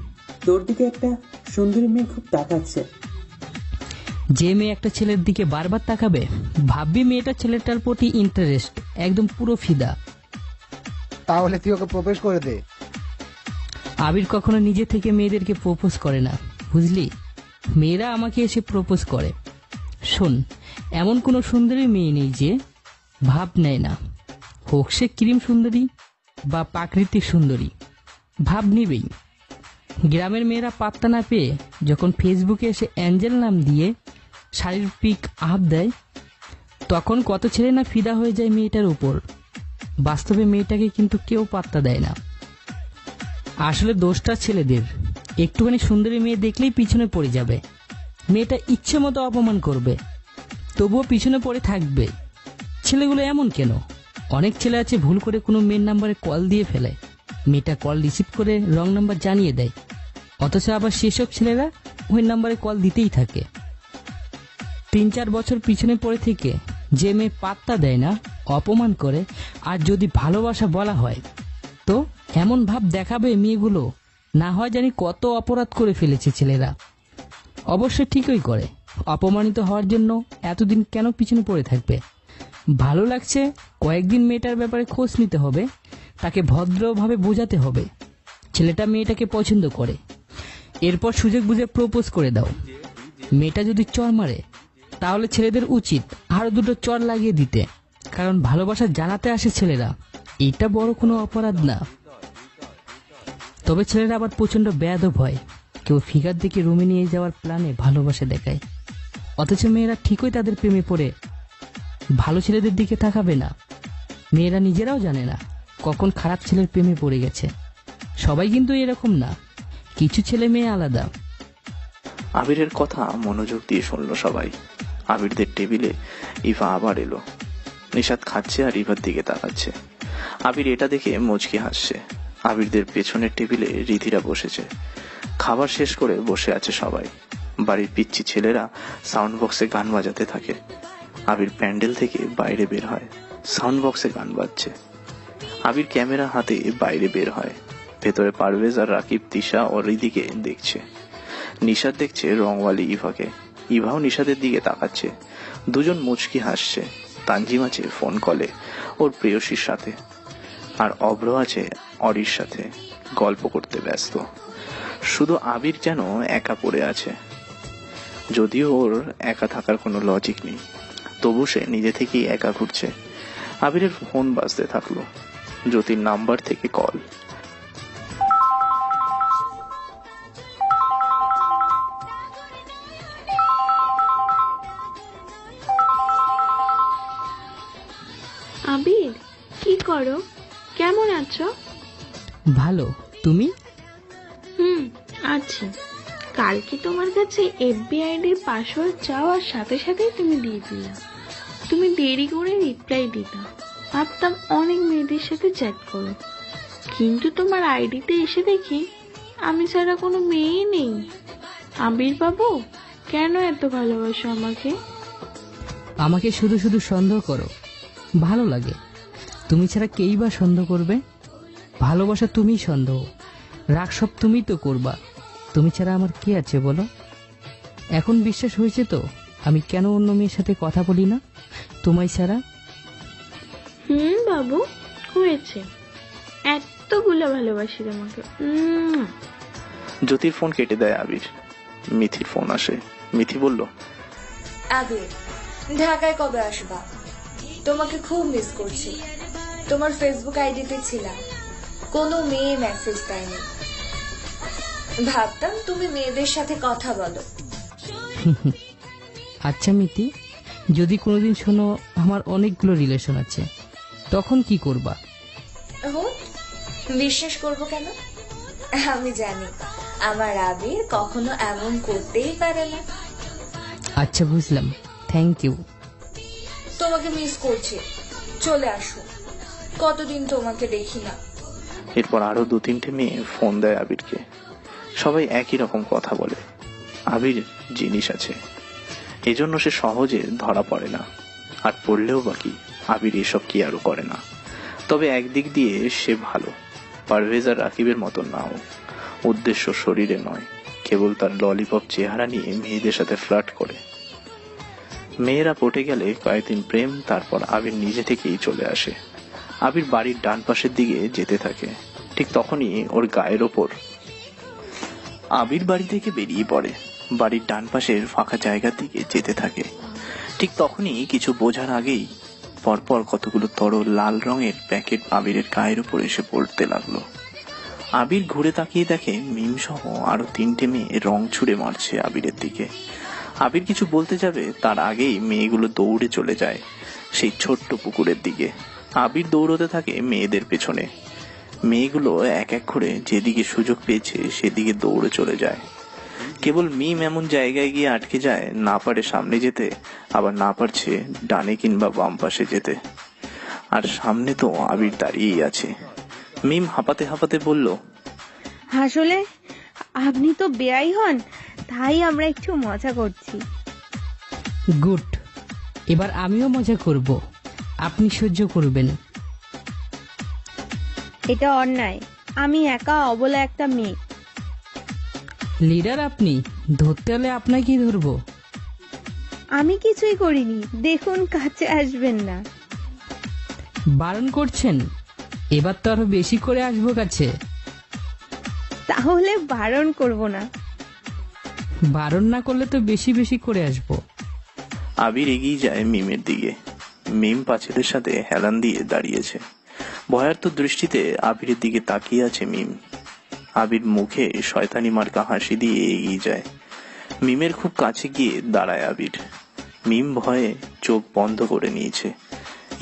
তোর দিকে একটা সুন্দরী মেয়ে খুব তাকাচ্ছে। যে মেয়ে একটা ছেলের দিকে বারবার তাকাবে, ভাববি মেয়েটা ছেলেটার প্রতি ইন্টারেস্ট, একদম পুরো ফিদা। তাহলে তুই ওকে প্রপোজ করে দে। আবির কখনো নিজে থেকে মেয়েদেরকে প্রপোজ করে না, বুঝলি? মেয়েরা আমাকে এসে প্রপোজ করে। শোন, এমন কোনো সুন্দরী মেয়ে নেই যে ভাব নেয় না, হোক সে ক্রিম সুন্দরী বা প্রাকৃতিক সুন্দরী, ভাব নিবেই। গ্রামের মেয়েরা পাত্তা না পেয়ে যখন ফেসবুকে এসে অ্যাঞ্জেল নাম দিয়ে শাড়ির পিক আপ দেয়, তখন কত ছেলে না ফিদা হয়ে যায় মেয়েটার উপর। বাস্তবে মেয়েটাকে কিন্তু কেউ পাত্তা দেয় না। আসলে দোষটা ছেলেদের। একটুখানি সুন্দরী মেয়ে দেখলেই পিছনে পড়ে যাবে। মেয়েটা ইচ্ছে মতো অপমান করবে, তবুও পিছনে পড়ে থাকবে। ছেলেগুলো এমন কেন? অনেক ছেলে আছে ভুল করে কোনো মেয়ের নাম্বারে কল দিয়ে ফেলে, মেয়েটা কল রিসিভ করে রং নাম্বার জানিয়ে দেয়, অথচ আবার সেসব ছেলেরা ওই নাম্বারে কল দিতেই থাকে। 3-4 বছর পিছনে পড়ে থেকে যে মেয়ে পাত্তা দেয় না, অপমান করে, আর যদি ভালোবাসা বলা হয় তো এমন ভাব দেখাবে মেয়েগুলো, না হয় জানি কত অপরাধ করে ফেলেছে ছেলেরা। অবশ্য ঠিকই করে, অপমানিত হওয়ার জন্য এতদিন কেন পিছনে পড়ে থাকবে? ভালো লাগছে, কয়েকদিন মেয়েটার ব্যাপারে খোঁজ নিতে হবে, তাকে ভদ্রভাবে বোঝাতে হবে ছেলেটা মেয়েটাকে পছন্দ করে। এরপর সুযোগ বুঝে প্রপোজ করে দাও। মেয়েটা যদি চর মারে তাহলে ছেলেদের উচিত আরো দুটো চর লাগিয়ে দিতে, কারণ ভালোবাসা জানাতে আসে ছেলেরা, এটা বড় কোনো অপরাধ না। তবে ছেলেরা আবার প্রচন্ড বেয়াদব হয়, কেউ ফিগার দেখে রুমে নিয়ে যাওয়ার প্ল্যানে ভালোবাসা দেখায়, অথচ মেয়েরা ঠিকই তাদের প্রেমে পড়ে ভালো ছেলেদের দিকে তাকাবে না। মেয়েরা নিজেরাও জানে না কখন খারাপ ছেলের প্রেমে পড়ে গেছে। সবাই কিন্তু এরকম না, কিছু ছেলে মেয়ে আলাদা। আবিরের কথা মনোযোগ দিয়ে শুনলো সবাই। আবিরদের টেবিলে ইভা আবার এলো। নিশাত খাচ্ছে আর ইভার দিকে তাকাচ্ছে। আবির এটা দেখে মুচকি হাসছে। আবিরদের পেছনের টেবিলে রিধিরা বসেছে। খাবার শেষ করে বসে আছে সবাই। বাড়ির পিচ্চি ছেলেরা সাউন্ড বক্সে গান বাজাতে থাকে। আবির প্যান্ডেল থেকে বাইরে বের হয়, সাউন্ড বক্সে গান বাজছে। আবির ক্যামেরা হাতে বাইরে বের হয়। ভেতরে পারভেজ আর রাকিব তিশা ও রিধিকে দেখছে। নিশাত দেখছে রংওয়ালি ইভাকে। ইভাও নিশাতের দিকে তাকাচ্ছে। দুজন মুচকি হাসছে। তানজিম আছে ফোন কলে ওর প্রেয়সীর সাথে, আর অভ্র আছে অরির সাথে গল্প করতে ব্যস্ত। শুধু আবির যেন একা পড়ে আছে। যদিও ওর একা থাকার কোনো লজিক নেই, তবু সে নিজে থেকেই একা ঘুরছে। আবিরের ফোন বাজতে থাকলো। জ্যোতির নাম্বার থেকে কল। আবির, কি করো? কেমন আছো? ভালো, তুমি? আছি। কালকে তোমার কাছে এফবিআইডির পাসওয়ার্ড চাওয়ার সাথে সাথেই তুমি দিয়ে দিলা। তুমি দেরি করে রিপ্লাই দিতা। ভাবতাম অনেক মেয়েদের সাথে চ্যাট করো, কিন্তু তোমার আইডিতে এসে দেখি আমি ছাড়া কোনো মেয়ে নেই। আবির বাবু, কেন এত ভালোবাসো আমাকে? আমাকে শুধু শুধু সন্দেহ করো, ভালো লাগে। তুমি ছাড়া কেই বা সন্দেহ করবে? ভালোবাসা তুমিই সন্দেহ, রাগ সব তুমিই তো করবা। তুমি ছাড়া আমার কে আছে বলো? এখন বিশ্বাস হয়েছে তো আমি কেন অন্য মেয়ের সাথে কথা বলি না তোমায় ছাড়া? বাবু, হয়েছে। এতগুলো ভালোবাসি তোমাকে। জ্যোতির ফোন কেটে দেয় আবির। মিথির ফোন আসে। মিথি বলল, আবির, ঢাকায় কবে আসবা? তোমাকে খুব মিস করছি। তোমার ফেসবুক আইডিতে ছিলাম, কোনো মেয়ে মেসেজ দেয়নি। ভাবতাম তুমি মেয়েদের সাথে কথা বলো। আচ্ছা মিতি, যদি কোনোদিন শোনো আমার অনেকগুলো রিলেশন আছে, তখন কি করবা? বিশ্বাস করবো কেন? আমি জানি আমার আবির কখনো এমন করতেই পারে না। আচ্ছা বুঝলাম, থ্যাংক ইউ। তোমাকে মিস করছি, চলে আসো। কতদিন তোমাকে দেখি না। এরপর আরো 2-3টে মেয়ে ফোন দেয় আবিরকে। সবাই একই রকম কথা বলে। আবির জিনিস আছে, এজন্য সে সহজে ধরা পড়ে না। আর পড়লেও বাকি, আবির এসব কি আরো করে না। তবে একদিক দিয়ে সে ভালো। পারভেজ আর রাকিবের মতন নাও। উদ্দেশ্য শরীরে নয়, কেবল তার ললিপপ চেহারা নিয়ে মেয়েদের সাথে ফ্লার্ট করে। মেয়েরা পটে গেলে কয়েকদিন প্রেম, তারপর আবির নিজে থেকেই চলে আসে। আবির বাড়ির ডান পাশের দিকে যেতে থাকে। ঠিক তখনই ওর গায়ের ওপর আবির বাড়ি থেকে বেরিয়ে পড়ে। বাড়ির ডান পাশের ফাঁকা জায়গার দিকে যেতে থাকে। ঠিক তখনই কিছু বোঝার আগেই পরপর কতগুলো তরল লাল রঙের প্যাকেট আবিরের গায়ের উপর এসে পড়তে লাগলো। আবির ঘুরে তাকিয়ে দেখে মিম সহ আরো 3টে মেয়ে রং ছুড়ে মারছে আবিরের দিকে। আবির কিছু বলতে যাবে, তার আগেই মেয়েগুলো দৌড়ে চলে যায় সেই ছোট্ট পুকুরের দিকে। আবির দৌড়তে থাকে মেয়েদের পেছনে। মেয়েগুলো এক এক করে যেদিকে সুযোগ পেয়েছে সেদিকে দৌড়ে চলে যায়। কেবল মিম এমন জায়গায় গিয়ে আটকে যায়, না পারে সামনে যেতে, আবার না পারছে ডানে কিংবা বাম পাশে যেতে। আর সামনে তো আবির দাঁড়িয়েই আছে। মিম হাঁপাতে হাঁপাতে বলল, আসলে আপনি তো বেয়াই হন, তাই আমরা একটু মজা করছি। গুড, এবার আমিও মজা করব, আপনি সহ্য করবেন। এটা অন্যায়, আমি একা অবলা একটা মেয়ে। লিডার আপনি, ধরতে হলে আপনাকেই ধরবো। আমি কিছুই করিনি, দেখুন কাছে আসবেন না। বারণ করছেন? এবার তো আরো বেশি করে আসবো কাছে। তাহলে বারণ করব না। বারণ না করলে তো বেশি বেশি করে আসবো। আবির এগিয়ে যায় মিমের দিকে। মিম পাঁচিলের সাথে হেলান দিয়ে দাঁড়িয়েছে। ভয়ার্ত দৃষ্টিতে আবিরের দিকে তাকিয়ে আছে মিম। আবির মুখে শয়তানি মার্কা হাসি দিয়ে এগিয়ে যায়। মিমের খুব কাছে গিয়ে দাঁড়ায় আবির। মিম ভয়ে চোখ বন্ধ করে নিয়েছে।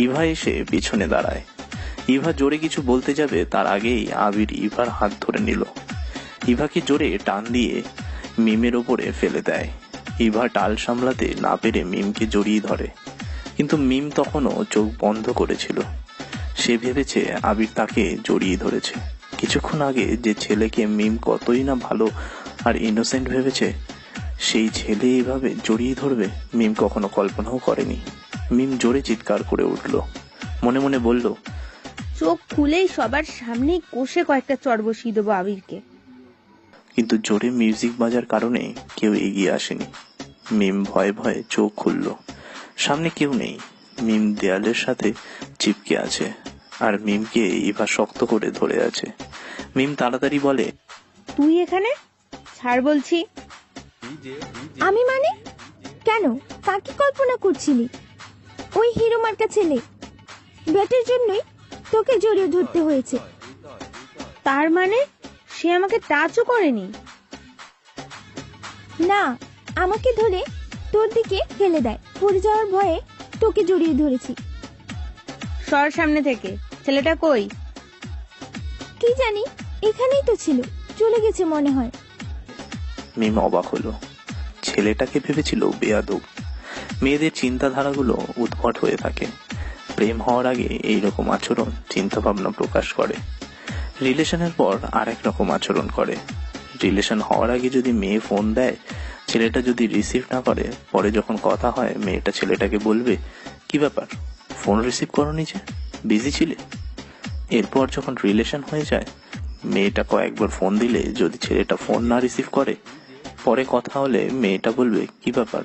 ইভা এসে পিছনে দাঁড়ায়। ইভা জোরে কিছু বলতে যাবে, তার আগেই আবির ইভার হাত ধরে নিল। ইভাকে জোরে টান দিয়ে মিমের ওপরে ফেলে দেয়। ইভা টাল সামলাতে না পেরে মিমকে জড়িয়ে ধরে, কিন্তু মিম তখনও চোখ বন্ধ করেছিল। সে ভেবেছে আবির তাকে জড়িয়ে ধরেছে। কিছুক্ষণ আগে যে ছেলেকে মিম কতই না ভালো আর ইনোসেন্ট ভেবেছে, সেই ছেলে এভাবে জড়িয়ে ধরবে মিম কখনো কল্পনাও করেনি। মিম জোরে চিৎকার করে উঠল, মনে মনে বলল, চোখ খুলেই সবার সামনে কষে কয়েকটা চড় বসিয়ে দেবো আবিরকে। কিন্তু জোরে মিউজিক বাজার কারণে কেউ এগিয়ে আসেনি। মিম ভয়ে ভয়ে চোখ খুলল। সামনে কেউ নেই। মিম দেয়ালের সাথে চিপকে আছে, আর মিমকে ইভা শক্ত করে ধরে আছে। মিম তাড়াতাড়ি বলে, তুই এখানে? ছাড় বলছি। আমি মানে? কেন, কাকে কল্পনা করছিলি? ওই হিরো মার্কা ছেলে। ব্যাটের জন্যই তোকে জড়িয়ে ধরতে হয়েছে। তার মানে সে আমাকে টাচও করেনি? না, আমাকে ধরে তোর দিকে ফেলে দেয়, পড়ে যাওয়ার ভয়ে তোকে জড়িয়ে ধরেছি। সর সামনে থেকে। ছেলেটা কই? কি জানি, এখানেই তো ছিল, চলে গেছে মনে হয়। মিম অবাক হলো। ছেলেটাকে ভেবেছিল বেয়াদব। মেয়েদের চিন্তাধারাগুলো উদ্ভট হয়ে থাকে। প্রেম হওয়ার আগে এইরকম আচরণ, চিন্তা ভাবনা প্রকাশ করে। রিলেশনের পর আরেক রকম আচরণ করে। রিলেশন হওয়ার আগে যদি মেয়ে ফোন দেয়, ছেলেটা যদি রিসিভ না করে, পরে যখন কথা হয় মেয়েটা ছেলেটাকে বলবে, কি ব্যাপার, ফোন রিসিভ করোনি যে, বিজি ছিলে? এরপর যখন রিলেশন হয়ে যায়, মেয়েটা কয়েকবার ফোন দিলে যদি ছেলেটা ফোন না রিসিভ করে, পরে কথা হলে মেয়েটা বলবে, কি ব্যাপার,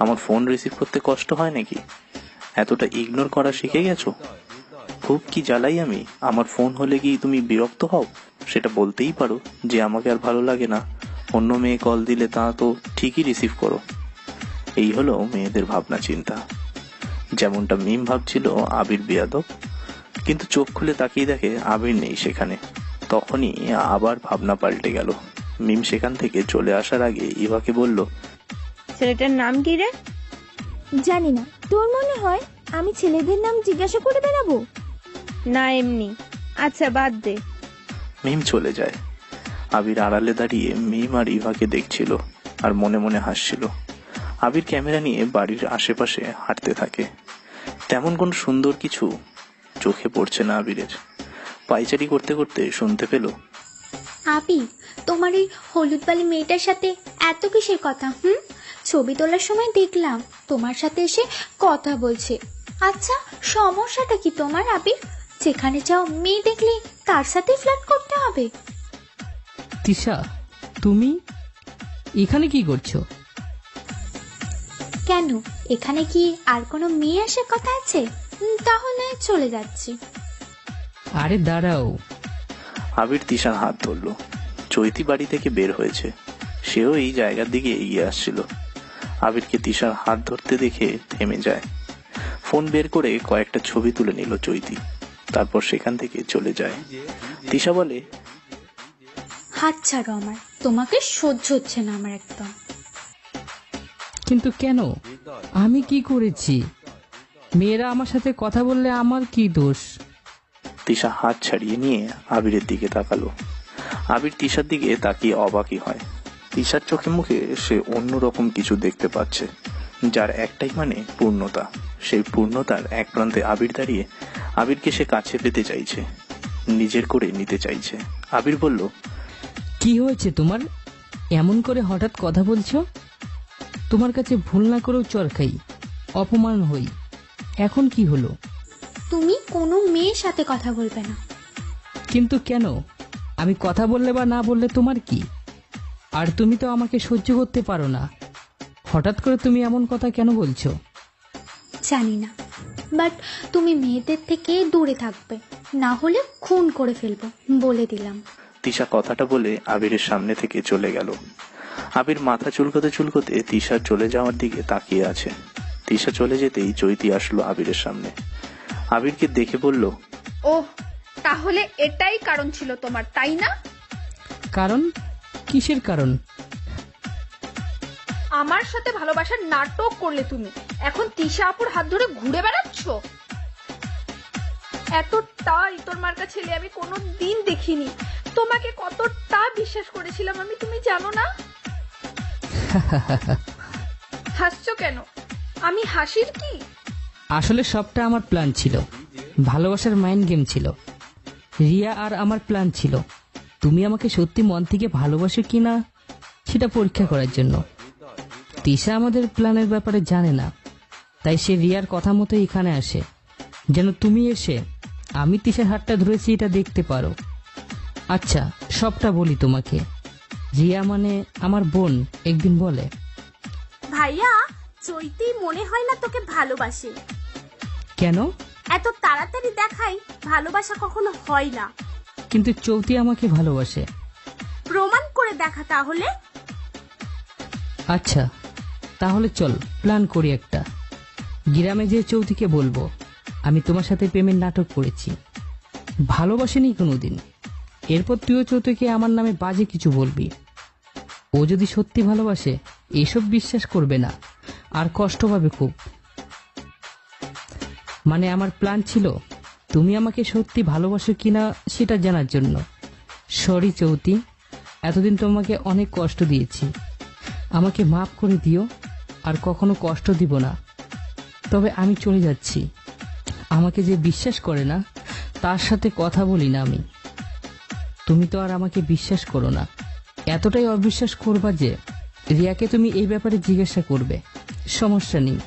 আমার ফোন রিসিভ করতে কষ্ট হয় নাকি? এতটা ইগনোর করা শিখে গেছো? খুব কি জ্বালাই আমি? আমার ফোন হলে কি তুমি বিরক্ত হও? সেটা বলতেই পারো যে আমাকে আর ভালো লাগে না। অন্য মেয়ে কল দিলে তা তো ঠিকই রিসিভ করো। এই হলো মেয়েদের ভাবনা চিন্তা। যেমনটা মিম ভাবছিল আবির বেয়াদব, কিন্তু চোখ খুলে তাকিয়ে দেখে আবির নেই সেখানে। তখনই আবার ভাবনা পাল্টে গেল। মিম সেখান থেকে চলে আসার আগে ইভাকে বলল, ছেলেটার নাম কি রে? জানি না, তোর মনে হয় আমি ছেলেদের নাম জিজ্ঞাসা করে বেড়াবো? না, এমনি। আচ্ছা, বাদ দে। মিম চলে যায়। আবির আড়ালে দাঁড়িয়ে মিম আর ইভাকে দেখছিল আর মনে মনে হাসছিল। আবির ক্যামেরা নিয়ে বাড়ির আশেপাশে হাঁটতে থাকে। তেমন কোন সুন্দর কিছু চোখে পড়ছে না আবিরের। পাইচারি করতে করতে শুনতে পেল, আবির, তোমার এই হলুদ বালি মেয়েটার সাথে এত কিসের কথা? ছবি তোলার সময় দেখলাম তোমার সাথে এসে কথা বলছে। আচ্ছা, সমস্যাটা কি তোমার আবির? যেখানে যাও মেয়ে দেখলে তার সাথে ফ্লার্ট করতে হবে? তিশা, তুমি এখানে কি করছো? কেন, এখানে কি আর কোনো মেয়ে আসার কথা আছে? তাহলে চলে যাচ্ছি। আরে দাঁড়াও। আবির তিশার হাত ধরলো। চৈতি বাড়ি থেকে বের হয়েছে। সেও এই জায়গার দিকে এগিয়ে আসছিল। আবিরকে তিশার হাত ধরতে দেখে থেমে যায়। ফোন বের করে কয়েকটা ছবি তুলে নিল চৈতি। তারপর সেখান থেকে চলে যায়। তিশা বলে, হাত ছাড়ো আমার, তোমাকে সহ্য হচ্ছে না আমার একদম। কিন্তু কেন? আমি কি করেছি? মেয়েরা আমার সাথে কথা বললে আমার কি দোষ? তিশা হাত ছাড়িয়ে নিয়ে আবিরের দিকে তাকালো। আবির তিশার দিকে তাকিয়ে অবাকই হয়। তিশার চোখে মুখে সে অন্যরকম কিছু দেখতে পাচ্ছে, যার একটাই মানে পূর্ণতা। সেই পূর্ণতার এক প্রান্তে আবির দাঁড়িয়ে আবিরকে সে কাছে পেতে চাইছে, নিজের করে নিতে চাইছে। আবির বলল, কি হয়েছে তোমার? এমন করে হঠাৎ কথা বলছো? তোমার কাছে ভুল না করেও চর খাই, অপমান হই, এখন কি হলো? তুমি কোনো মেয়ের সাথে কথা বলবে না। কিন্তু কেন? আমি কথা বললে বা না বললে তোমার কি? আর তুমি তো আমাকে সহ্য করতে পারো না, হঠাৎ করে তুমি এমন কথা কেন বলছো? জানি না, বাট তুমি মেয়েদের থেকে দূরে থাকবে, না হলে খুন করে ফেলবো, বলে দিলাম। তিশা কথাটা বলে আবিরের সামনে থেকে চলে গেল। আবির মাথা চুলকোতে চুলকোতে তিশার চলে যাওয়ার দিকে তাকিয়ে আছে। তিশা চলে যেতেই চৈতি আসলো আবিরের সামনে। আবিরকে দেখে বলল, ওহ, তাহলে এটাই কারণ ছিল তোমার, তাই না? কারণ? কিসের কারণ? আমার সাথে ভালোবাসার নাটক করলে তুমি, এখন তিশা আপুর হাত ধরে ঘুরে বেড়াচ্ছ। এতটাই তোর মার্কা ছেলে আমি কোনো দিন দেখিনি। তোমাকে কতটা বিশ্বাস করেছিলাম আমি, তুমি জানো না? হাসছো কেন? আমি হাসির কি? আসলে সবটা আমার প্ল্যান ছিল, ভালোবাসার মাইন্ড গেম ছিল। রিয়া আর আমার প্ল্যান ছিল তুমি আমাকে সত্যি মন থেকে ভালোবাসো কিনা সেটা পরীক্ষা করার জন্য। তিশা আমাদের প্ল্যানের ব্যাপারে জানে না, তাই সে রিয়ার কথা মতো এখানে আসে, যেন তুমি এসে আমি তিশার হাতটা ধরেছি এটা দেখতে পারো। আচ্ছা, সবটা বলি তোমাকে। রিয়া মানে আমার বোন একদিন বলে, ভাইয়া, চৈতি মনে হয় না তোকে ভালোবাসে। কেন? এত তাড়াতাড়ি দেখাই ভালোবাসা কখনো হয় না। কিন্তু চৌতি আমাকে ভালোবাসে। প্রমাণ করে দেখা তাহলে। আচ্ছা, তাহলে চল প্ল্যান করি একটা। গ্রামে যে চৌতিকে বলবো আমি তোমার সাথে প্রেমের নাটক করেছি, ভালোবাসিনি কোনোদিন। এরপর তুইও চৌতিকে আমার নামে বাজে কিছু বলবি। ও যদি সত্যি ভালোবাসে এসব বিশ্বাস করবে না, আর কষ্ট পাবে খুব। মানে আমার প্ল্যান ছিল তুমি আমাকে সত্যি ভালোবাসো কিনা সেটা জানার জন্য। সরি চৌতি, এতদিন তোমাকে অনেক কষ্ট দিয়েছি, আমাকে মাফ করে দিও, আর কখনো কষ্ট দিব না। তবে আমি চলে যাচ্ছি। আমাকে যে বিশ্বাস করে না তার সাথে কথা বলি না আমি। তুমি তো আর আমাকে বিশ্বাস করো না, এতটাই অবিশ্বাস করবা যে রিয়াকে তুমি এই ব্যাপারে জিজ্ঞাসা করবে। সমস্যা নেই,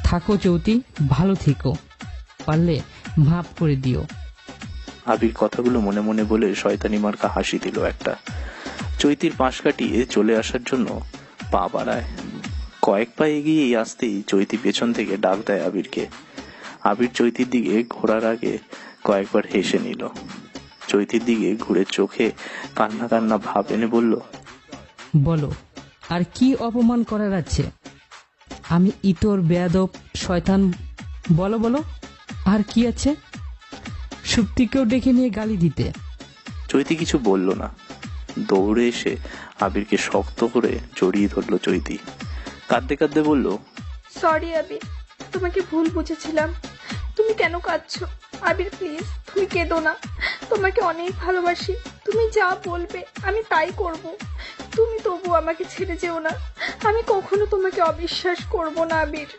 থাকো চৌতি, ভালো থেকো, পারলে মাফ করে দিও। আবির কথাগুলো মনে মনে বলে শয়তানি মার্কা হাসি দিল একটা। চৈতির পাশ কাটিয়ে চলে আসার জন্য পা বাড়ায়। কয়েক পা এগিয়ে আসতেই চৈতি পেছন থেকে ডাক দেয় আবিরকে। আবির চৈতির দিকে ঘোরার আগে কয়েকবার হেসে নিল। চৈতির দিকে ঘুরে চোখে কান্না কান্না ভাব এনে বলল, বলো, আর কি অপমান করার আছে? আমি ইতর বেয়াদব শয়তান, বলো বলো, আর কি আছে? সুপ্তিকেও ডেকে নিয়ে গালি দিতে। চৈতি কিছু বলল না। দৌড়ে এসে আবিরকে শক্ত করে জড়িয়ে ধরলো চৈতি। কাঁদতে কাঁদতে বলল, সরি আবির, তোমাকে ভুল বুঝেছিলাম। তুমি কেন কাঁদছো? আবির প্লিজ, তুমি কেঁদো না। তোমাকে অনেক ভালোবাসি, তুমি যা বলবে আমি তাই করব। তুমি তবু আমাকে ছেড়ে যেও না, আমি কখনো তোমাকে অবিশ্বাস করব না আবির।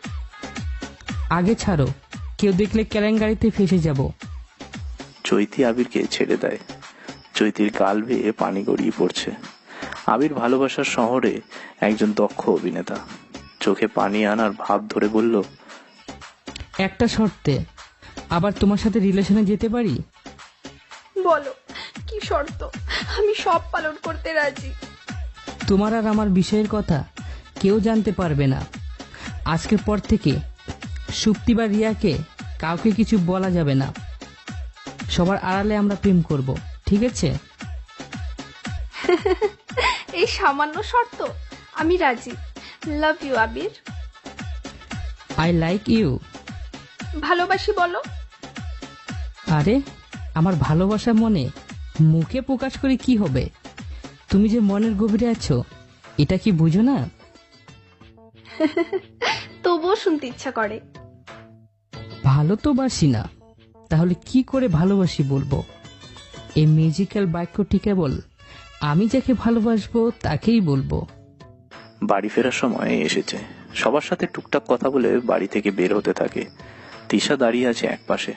আগে ছাড়ো, কেউ দেখলে কেলেঙ্কারিতে ফেসে যাব। চৈতি আবিরকে ছেড়ে দেয়। চৈতির গাল বেয়ে পানি গড়িয়ে পড়ছে। আবির ভালোবাসার শহরে একজন দক্ষ অভিনেতা। চোখে পানি আনার ভাব ধরে বলল, একটা শর্তে, আবার তোমার সাথে রিলেশনে যেতে পারি? বলো কি শর্ত? আমি সব পালন করতে রাজি। তোমার আর আমার বিষয়ের কথা কেউ জানতে পারবে না। আজকের পর থেকে সুপ্তি বা রিয়াকে কাউকে কিছু বলা যাবে না। সবার আড়ালে আমরা প্রেম করব, ঠিক আছে? এই সামান্য শর্ত? আমি রাজি। Love you Abir. I like you. ভালোবাসি বলো। আরে, আমার ভালোবাসা মনে মুখে প্রকাশ করে কি হবে? তুমি যে মনের গভীরে আছো এটা কি বুঝো না? তবুও শুনতে ইচ্ছা করে। ভালো তো বাসি না, তাহলে কি করে ভালোবাসি বলবো? এই মিউজিক্যাল বাক্যটি কেবল আমি যাকে ভালোবাসবো তাকেই বলবো। বাড়ি ফেরার সময় এসেছে। সবার সাথে টুকটাক কথা বলে বাড়ি থেকে বের হতে থাকে। তিশা দাঁড়িয়ে আছে এক পাশে।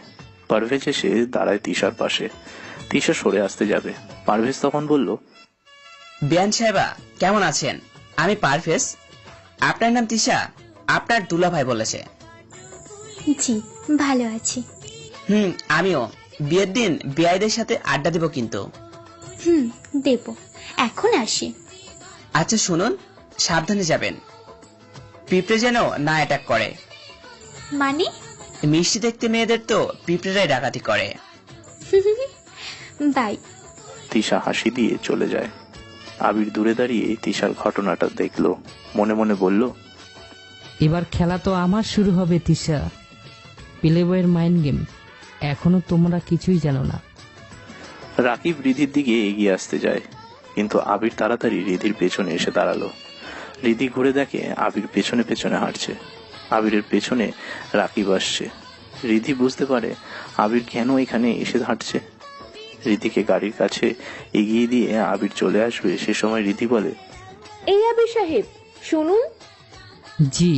পারভেজ এসে দাঁড়ায় তিশার পাশে। তিশা সরে আসতে যাবে, পারভেজ তখন বলল, বিয়ান সাহেবা কেমন আছেন? আমি পারভেজ। আপনার নাম তিশা? আপনার দুলাভাই বলেছে। জি, ভালো আছি। আমিও। বিয়ের দিন বিআইদের সাথে আড্ডা দেব কিন্তু। দেব, এখন আসি। আচ্ছা শুনুন, সাবধানে যাবেন, পিঁপড়ে যেন না অ্যাটাক করে। মানে? মিষ্টি দেখতে মেয়েদের তো পিঁপড়েরাই ডাকাতি করে। বাই। তিশা হাসি দিয়ে চলে যায়। আবির দূরে দাঁড়িয়ে তিশার ঘটনাটা দেখলো, মনে মনে বলল, এবার খেলা তো আমার শুরু হবে তিশা। প্লে বয়ের মাইন্ড গেম এখনো তোমরা কিছুই জানো না। রাকিব রিধির দিকে এগিয়ে আসতে যায়, কিন্তু আবির তাড়াতাড়ি রিধির পেছনে এসে দাঁড়ালো। রিধি ঘুরে দেখে আবির পেছনে পেছনে হাঁটছে। আবিরের পেছনে রাকিব আসছে। রিধি বুঝতে পারে আবির কেন এখানে এসে হাঁটছে। রিধিকে গাড়ির কাছে এগিয়ে দিয়ে আবির চলে আসবে, সে সময় রিধি বলে, এই আবির সাহেব শুনুন। জি।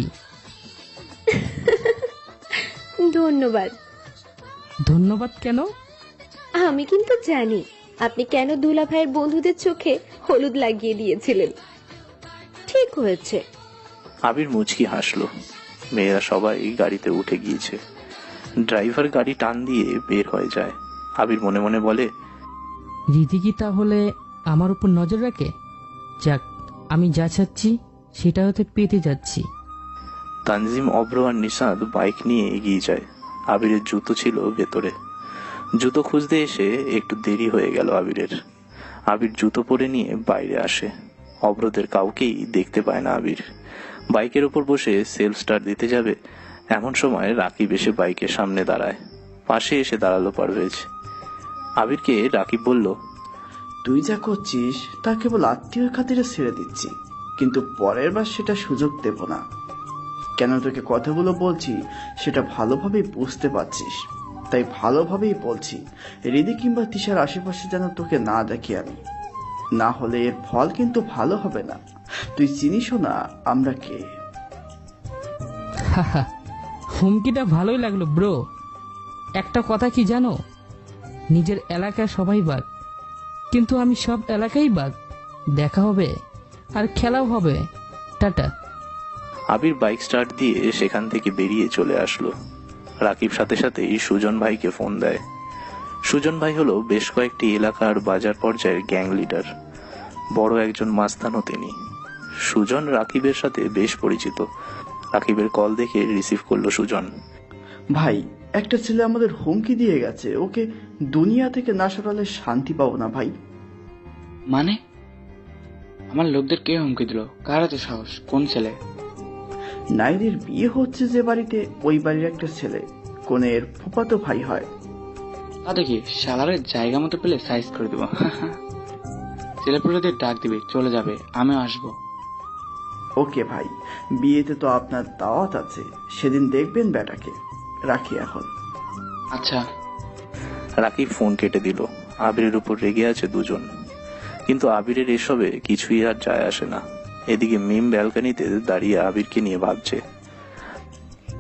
ধন্যবাদ। ধন্যবাদ কেন? আমি কিন্তু জানি আপনি কেন দুলা ভাইয়ের বন্ধুদের চোখে হলুদ লাগিয়ে দিয়েছিলেন। ঠিক হয়েছে। আবির মুচকি হাসলো। মেয়েরা সবাই গাড়িতে উঠে গিয়েছে। ড্রাইভার গাড়ি টান দিয়ে বের হয়ে যায়। আবির মনে মনে বলে, রীতি কি তাহলে আমার উপর নজর রাখে? যাক, আমি যা চাচ্ছি সেটা হতে পেতে যাচ্ছি। তানজিম, অব্র আর নিশাদ বাইক নিয়ে এগিয়ে যায়। আবিরের জুতো ছিল ভেতরে। জুতো খুঁজতে এসে একটু দেরি হয়ে গেল আবিরের। আবির জুতো পরে নিয়ে বাইরে আসে। অব্রদের কাউকেই দেখতে পায় না আবির। বাইকের উপর বসে সেলফ স্টার্ট দিতে যাবে, এমন সময় রাকিব এসে বাইকের সামনে দাঁড়ায়। পাশে এসে দাঁড়ালো পারভেজ। আবিরকে রাকিব বলল, তুই যা করছিস তা কেবল আত্মীয় খাতিরে ছেড়ে দিচ্ছি, কিন্তু পরের বার সেটা সুযোগ দেব না। কেন তোকে কথাগুলো বলছি সেটা ভালোভাবেই বুঝতে পারছিস, তাই ভালোভাবেই বলছি, রিদি কিংবা তিশার আশেপাশে যেন তোকে না দেখি আমি, না হলে এর ফল কিন্তু ভালো হবে না। তুই চিনিসও না আমরা কে। হুমকিটা ভালোই লাগলো ব্রো। একটা কথা কি জানো, নিজের এলাকায় সবাই বাঘ, কিন্তু আমি সব এলাকায় বাঘ। দেখা হবে আর খেলাও হবে। টাটা। আবির বাইক স্টার্ট দিয়ে সেখান থেকে বেরিয়ে চলে আসলো। রাকিব সাথে সাথেই সুজন ভাইকে ফোন দেয়। সুজন ভাই হলো বেশ কয়েকটি এলাকার বাজার পর্যায়ের গ্যাং লিডার, বড় একজন মাস্তানও তিনি। সুজন রাকিবের সাথে বেশ পরিচিত। রাকিবের কল দেখে রিসিভ করলো সুজন। ভাই, একটা ছেলে আমাদের হুমকি দিয়ে গেছে, ওকে দুনিয়া থেকে না সরালে শান্তি পাবো না ভাই। মানে? আমার লোকদের কে হুমকি দিল? কার এত সাহস? কোন ছেলে? নাইরের বিয়ে হচ্ছে যে বাড়িতে, ওই বাড়ির একটা ছেলে, কোনের ফুফাতো ভাই হয়। তা দেখি শালারের জায়গা মতো পেলে সাইজ করে দেবো। ছেলেপুলেদের ডাক দিবে, চলে যাবে, আমিও আসবো। ওকে ভাই, বিয়েতে তো আপনার দাওয়াত আছে, সেদিন দেখবেন বেটাকে। রাখি এখন। আচ্ছা। রাকিব ফোন কেটে দিল। আবিরের উপর রেগে আছে দুজন, কিন্তু আবিরের এসবে কিছুই আর যায় আসে না। এদিকে মিম ব্যালকনিতে দাঁড়িয়ে আবিরকে নিয়ে ভাবছে,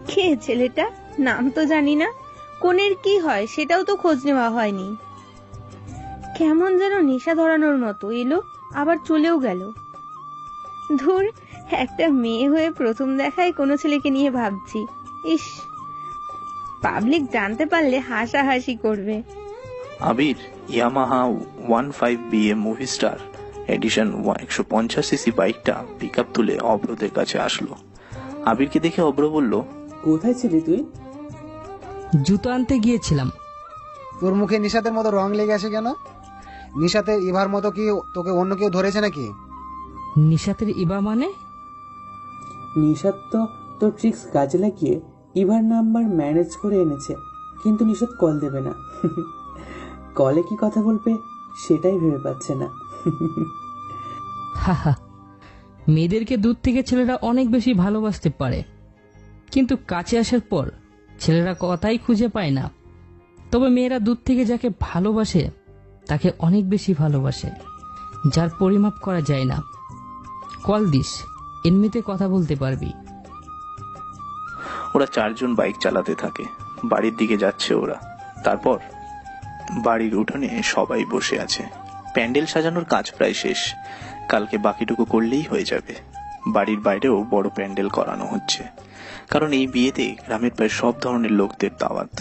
কে ছেলেটা? নাম তো জানি না, কোনের কি হয় সেটাও তো খোঁজ নেওয়া হয়নি। কেমন যেন নেশা ধরানোর মতো এলো, আবার চলেও গেল। ধুর, একটা মেয়ে হয়ে প্রথম দেখায় কোনো ছেলেকে নিয়ে ভাবছি। ইস, পাবলিক জানতে পারলে হাসাহাসি করবে। Abir Yamaha 15BM movie star edition 150cc বাইকটা পিক আপ তুলে অব্রদের কাছে আসলো। আবিরকে দেখে অব্র বলল, কোথায় ছিলি তুই? জুতো আনতে গিয়েছিলাম। তোর মুখে নিশাতের মতো রং লেগে আছে কেন? নিশাতের ইভার মতো কি তোকে অন্য কেউ ধরেছে নাকি? নিশাতের ইবা মানে? নিশাত তো তোর ট্রিক্স কাজে লাগিয়ে ইভার নাম্বার ম্যানেজ করে এনেছে, কিন্তু নিশাত কল দেবে না। কলে কি কথা বলবে সেটাই ভেবে পাচ্ছে না। হাহা, মেয়েদেরকে দূর থেকে ছেলেরা অনেক বেশি ভালোবাসতে পারে, কিন্তু কাছে আসার পর ছেলেরা কথাই খুঁজে পায় না। তবে মেয়েরা দূর থেকে যাকে ভালোবাসে তাকে অনেক বেশি ভালোবাসে, যার পরিমাপ করা যায় না। কল দিস, এমনিতে কথা বলতে পারবি। ওরা চারজন বাইক চালাতে থাকে। বাড়ির দিকে যাচ্ছে ওরা। তারপর বাড়ির উঠোনে সবাই বসে আছে। প্যান্ডেল সাজানোর কাজ প্রায় শেষ, কালকে বাকিটুকু করলেই হয়ে যাবে। বাড়ির বাইরেও বড় প্যান্ডেল করানো হচ্ছে। কারণ এই বিয়েতে গ্রামের প্রায় সব ধরনের লোকদের দাওয়াত,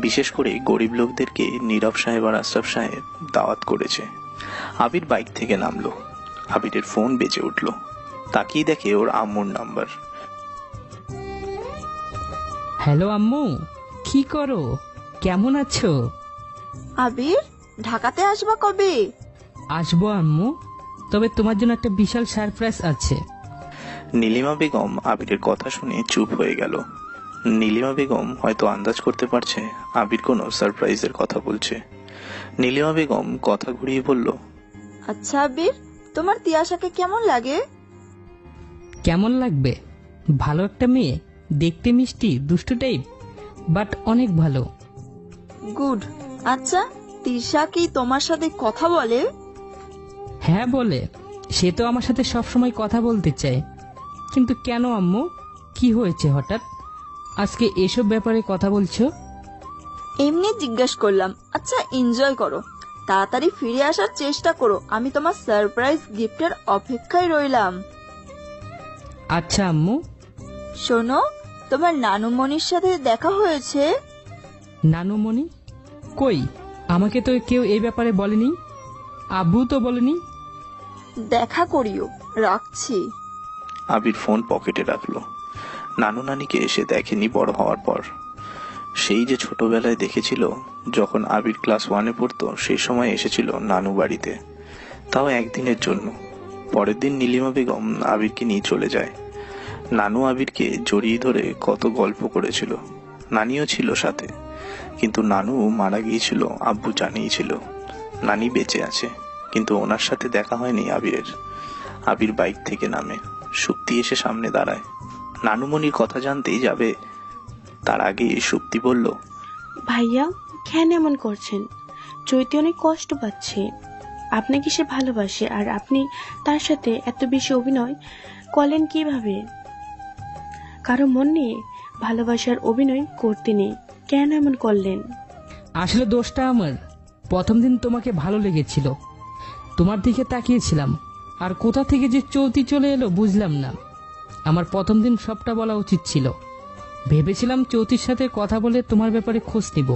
বিশেষ করে গরিব লোকদেরকে নীরব সাহেব আর আশরাফ সাহেব দাওয়াত করেছে। আবির বাইক থেকে নামলো। আবিরের ফোন বেজে উঠল। তাকিয়ে দেখে ওর আম্মুর নাম্বার। হ্যালো আম্মু, কি করো, কেমন আছো? আবির, ঢাকাতে আসবা কবে? আসবো আম্মু, তবে তোমার জন্য একটা বিশাল সারপ্রাইজ আছে। নীলিমা বেগম আবিরের কথা শুনে চুপ হয়ে গেল। নীলিমা বেগম হয়তো আন্দাজ করতে পারছে আবির কোনো সারপ্রাইজের কথা বলছে। নীলিমা বেগম কথা ঘুরিয়ে বলল, আচ্ছা আবির, তোমার তিয়াশাকে কেমন লাগে? কেমন লাগবে? ভালো একটা মেয়ে, দেখতে মিষ্টি, দুষ্টু টাইপ, বাট অনেক ভালো। গুড। আচ্ছা, তিশা কি তোমার সাথে কথা বলে? হ্যাঁ বলে, সে তো আমার সাথে সবসময় কথা বলতে চায়। কিন্তু কেন আম্মু, কি হয়েছে হঠাৎ আজকে এসব ব্যাপারে কথা বলছো? এমনি জিজ্ঞেস করলাম। আচ্ছা, এনজয় করো, তাড়াতাড়ি ফিরে আসার চেষ্টা করো। আমি তোমার সারপ্রাইজ গিফটের অপেক্ষায় রইলাম। আচ্ছা আম্মু। শোনো, তোমার নানুমণির সাথে দেখা হয়েছে? নানুমণি? কই, আমাকে তো কেউ এই ব্যাপারে বলেনি, আব্বু তো বলেনি। দেখা করিও, রাখছি। আবির ফোন পকেটে রাখলো। নানু নানিকে এসে দেখেনি বড় হওয়ার পর। সেই যে ছোটবেলায় দেখেছিল যখন আবির ক্লাস 1-এ পড়তো, সেই সময় এসেছিল নানু বাড়িতে, তাও একদিনের জন্য। পরের দিন নীলিমা বেগম আবিরকে নিয়ে চলে যায়। নানু আবিরকে জড়িয়ে ধরে কত গল্প করেছিল। নানিও ছিল সাথে, কিন্তু নানু মারা গিয়েছিল, আব্বু জানিয়েছিল। নানি বেঁচে আছে, কিন্তু ওনার সাথে দেখা হয়নি আবিরের। আবির বাইক থেকে নামে। সুপ্তি এসে সামনে দাঁড়ায়। নানুমণির কথা জানতেই যাবে, তার আগে সুপ্তি বলল, ভাইয়া কেন এমন করছেন? চৈতি অনেক কষ্ট পাচ্ছে। আপনাকে সে ভালোবাসে, আর আপনি তার সাথে এত বেশি অভিনয় করলেন কিভাবে? কারো মন নিয়ে ভালোবাসার অভিনয় করতে নেই, কেন এমন করলেন? আসলে দোষটা আমার। প্রথম দিন তোমাকে ভালো লেগেছিল, তোমার দিকে তাকিয়েছিলাম, আর কোথা থেকে যে চৌতি চলে এলো বুঝলাম না। আমার প্রথম দিন সবটা বলা উচিত ছিল। ভেবেছিলাম চৌতির সাথে কথা বলে তোমার ব্যাপারে খোঁজ নিব,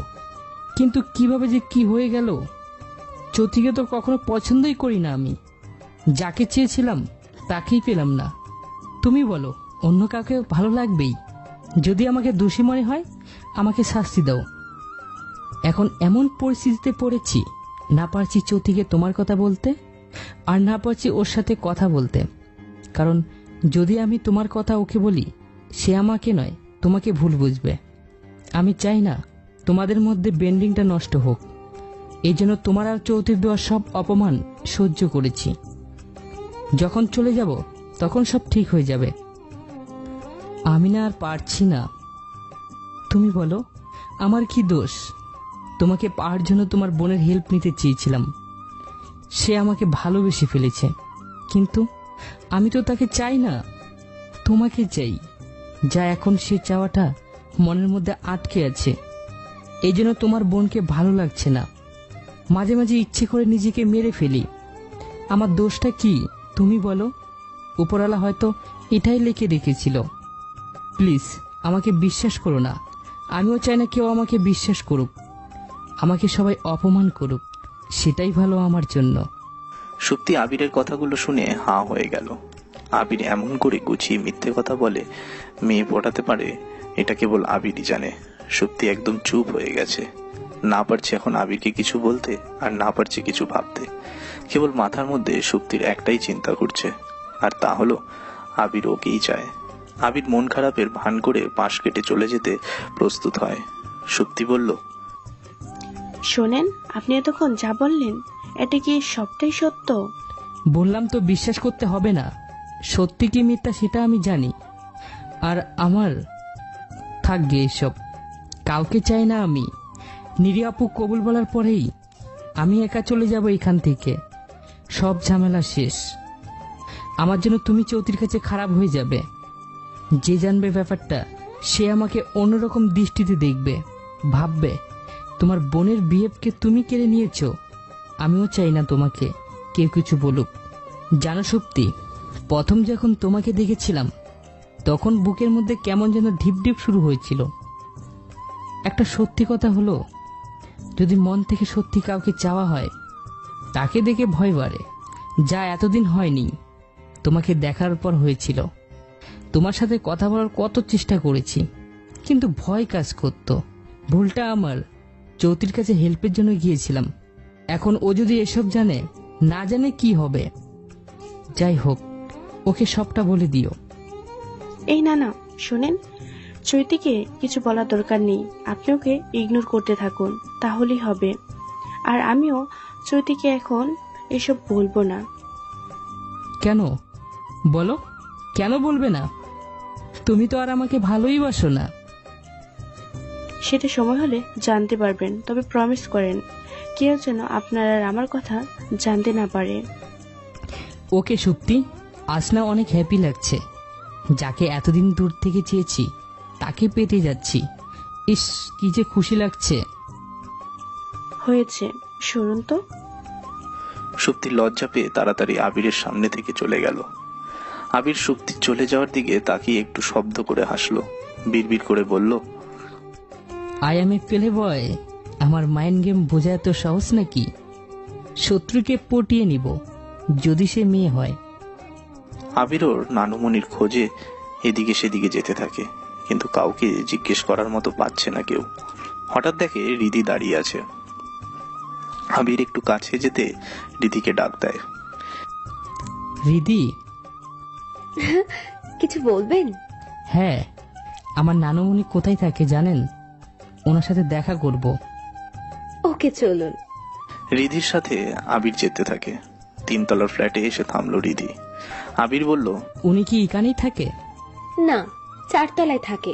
কিন্তু কিভাবে যে কি হয়ে গেল। চৌতিকে তো কখনো পছন্দই করি না আমি। যাকে চেয়েছিলাম তাকেই পেলাম না। তুমি বলো, অন্য কাউকে ভালো লাগবেই? যদি আমাকে দোষী মনে হয়, আমাকে শাস্তি দাও। এখন এমন পরিস্থিতিতে পড়েছি, না পারছি চৌতিকে তোমার কথা বলতে, আর না পারছি ওর সাথে কথা বলতে। কারণ যদি আমি তোমার কথা ওকে বলি, সে আমাকে নয় তোমাকে ভুল বুঝবে। আমি চাই না তোমাদের মধ্যে বেন্ডিংটা নষ্ট হোক। এই জন্য তোমার আর চৌতির দেওয়া সব অপমান সহ্য করেছি। যখন চলে যাব তখন সব ঠিক হয়ে যাবে। আমি না আর পারছি না। তুমি বলো, আমার কি দোষ? তোমাকে পাওয়ার জন্য তোমার বোনের হেল্প নিতে চেয়েছিলাম। সে আমাকে ভালোবেসে ফেলেছে, কিন্তু আমি তো তাকে চাই না, তোমাকে চাই। যা এখন সে চাওয়াটা মনের মধ্যে আটকে আছে। এই জন্য তোমার বোনকে ভালো লাগছে না। মাঝে মাঝে ইচ্ছে করে নিজেকে মেরে ফেলি। আমার দোষটা কি তুমি বলো? উপরওয়ালা হয়তো এটাই লিখে রেখেছিল। প্লিজ আমাকে বিশ্বাস করো না। আমিও চাই না কেউ আমাকে বিশ্বাস করুক, আমাকে সবাই অপমান করুক, সেটাই ভালো আমার জন্য। সুপ্তি আবিরের কথাগুলো শুনে হাঁ হয়ে গেল। আবির এমন করে গুছিয়ে মিথ্যে কথা বলে মেয়ে পটাতে পারে, এটা কেবল আবিরই জানে। সুপ্তি একদম চুপ হয়ে গেছে। না পারছে এখন আবিরকে কিছু বলতে, আর না পারছে কিছু ভাবতে। কেবল মাথার মধ্যে সুপ্তির একটাই চিন্তা ঘুরছে, আর তা হলো আবির ওকেই চায়। আবির মন খারাপের ভান করে পাশ কেটে চলে যেতে প্রস্তুত হয়। সুপ্তি বলল, শোনেন, আপনি এতক্ষণ যা বললেন, এটা কি সবটাই সত্য? বললাম তো বিশ্বাস করতে হবে না। সত্যি কি মিথ্যা সেটা আমি জানি। আর আমার থাকবে এসব, কাউকে চাই না আমি। নিরি আপু কবুল বলার পরেই আমি একা চলে যাব এখান থেকে। সব ঝামেলা শেষ। আমার জন্য তুমি চৌতির কাছে খারাপ হয়ে যাবে। যে জানবে ব্যাপারটা, সে আমাকে অন্যরকম দৃষ্টিতে দেখবে, ভাববে তোমার বোনের বিহেভকে তুমি কেড়ে নিয়েছ। আমিও চাই না তোমাকে কেউ কিছু বলুক। জানো সুপ্তি, প্রথম যখন তোমাকে দেখেছিলাম তখন বুকের মধ্যে কেমন যেন ঢিপ ঢিপ শুরু হয়েছিল। একটা সত্যি কথা হলো, যদি মন থেকে সত্যি কাউকে চাওয়া হয়, তাকে দেখে ভয় বাড়ে, যা এতদিন হয়নি। তোমাকে দেখার পর হয়েছিল। তোমার সাথে কথা বলার কত চেষ্টা করেছি, কিন্তু ভয় কাজ করতো। ভুলটা আমার। চৌতির কাছে হেল্পের জন্য গিয়েছিলাম। এখন ও যদি এসব জানে, না জানে কি হবে। যাই হোক, ওকে সবটা বলে দিও। এই না না, শোনেন, চৈতিকে কিছু বলার দরকার নেই। আপনি ওকে ইগনোর করতে থাকুন, তাহলেই হবে। আর আমিও চৈতিকে এখন এসব বলবো না। কেন বলো, কেন বলবে না? তুমি তো আর আমাকে ভালোই বাসো না। সেটা সময় হলে জানতে পারবেন, তবে প্রমিস করেন কেউ যেন আপনার আর আমার কথা জানতে না পারে। ওকে সত্যি, আজ না অনেক হ্যাপি লাগছে। যাকে এতদিন দূর থেকে চেয়েছি, তাকে পেতে যাচ্ছি। ইস, কি যে খুশি লাগছে। হয়েছে, শুনুন তো। সুপ্তি লজ্জা পেয়ে তাড়াতাড়ি আবিরের সামনে থেকে চলে গেল। আবির সুপ্তির চলে যাওয়ার দিকে তাকিয়ে একটু শব্দ করে হাসলো, বিড়বিড় করে বলল, আই এম এ প্লে বয়। আমার মাইন্ড গেম বোঝা এত সহজ নাকি? শত্রুকে পটিয়ে নিব, যদি সে মেয়ে হয়। আবির ওর নানুমণির খোঁজে এদিকে সেদিকে যেতে থাকে, কিন্তু কাউকে জিজ্ঞেস করার মতো পাচ্ছে না কেউ। হঠাৎ দেখে রিদি দাঁড়িয়ে আছে। আবির একটু কাছে যেতে রিদিকে ডাক দেয়। রিদি, কিছু বলবেন? হ্যাঁ, আমার নানুমণি কোথায় থাকে জানেন? ওনার সাথে দেখা করব। ওকে, চলুন। রিদির সাথে আবির যেতে থাকে। 3 তলার ফ্ল্যাটে এসে থামলো রিদি। আবির বলল, উনি কি এখানেই থাকে? না, 4 তলায় থাকে।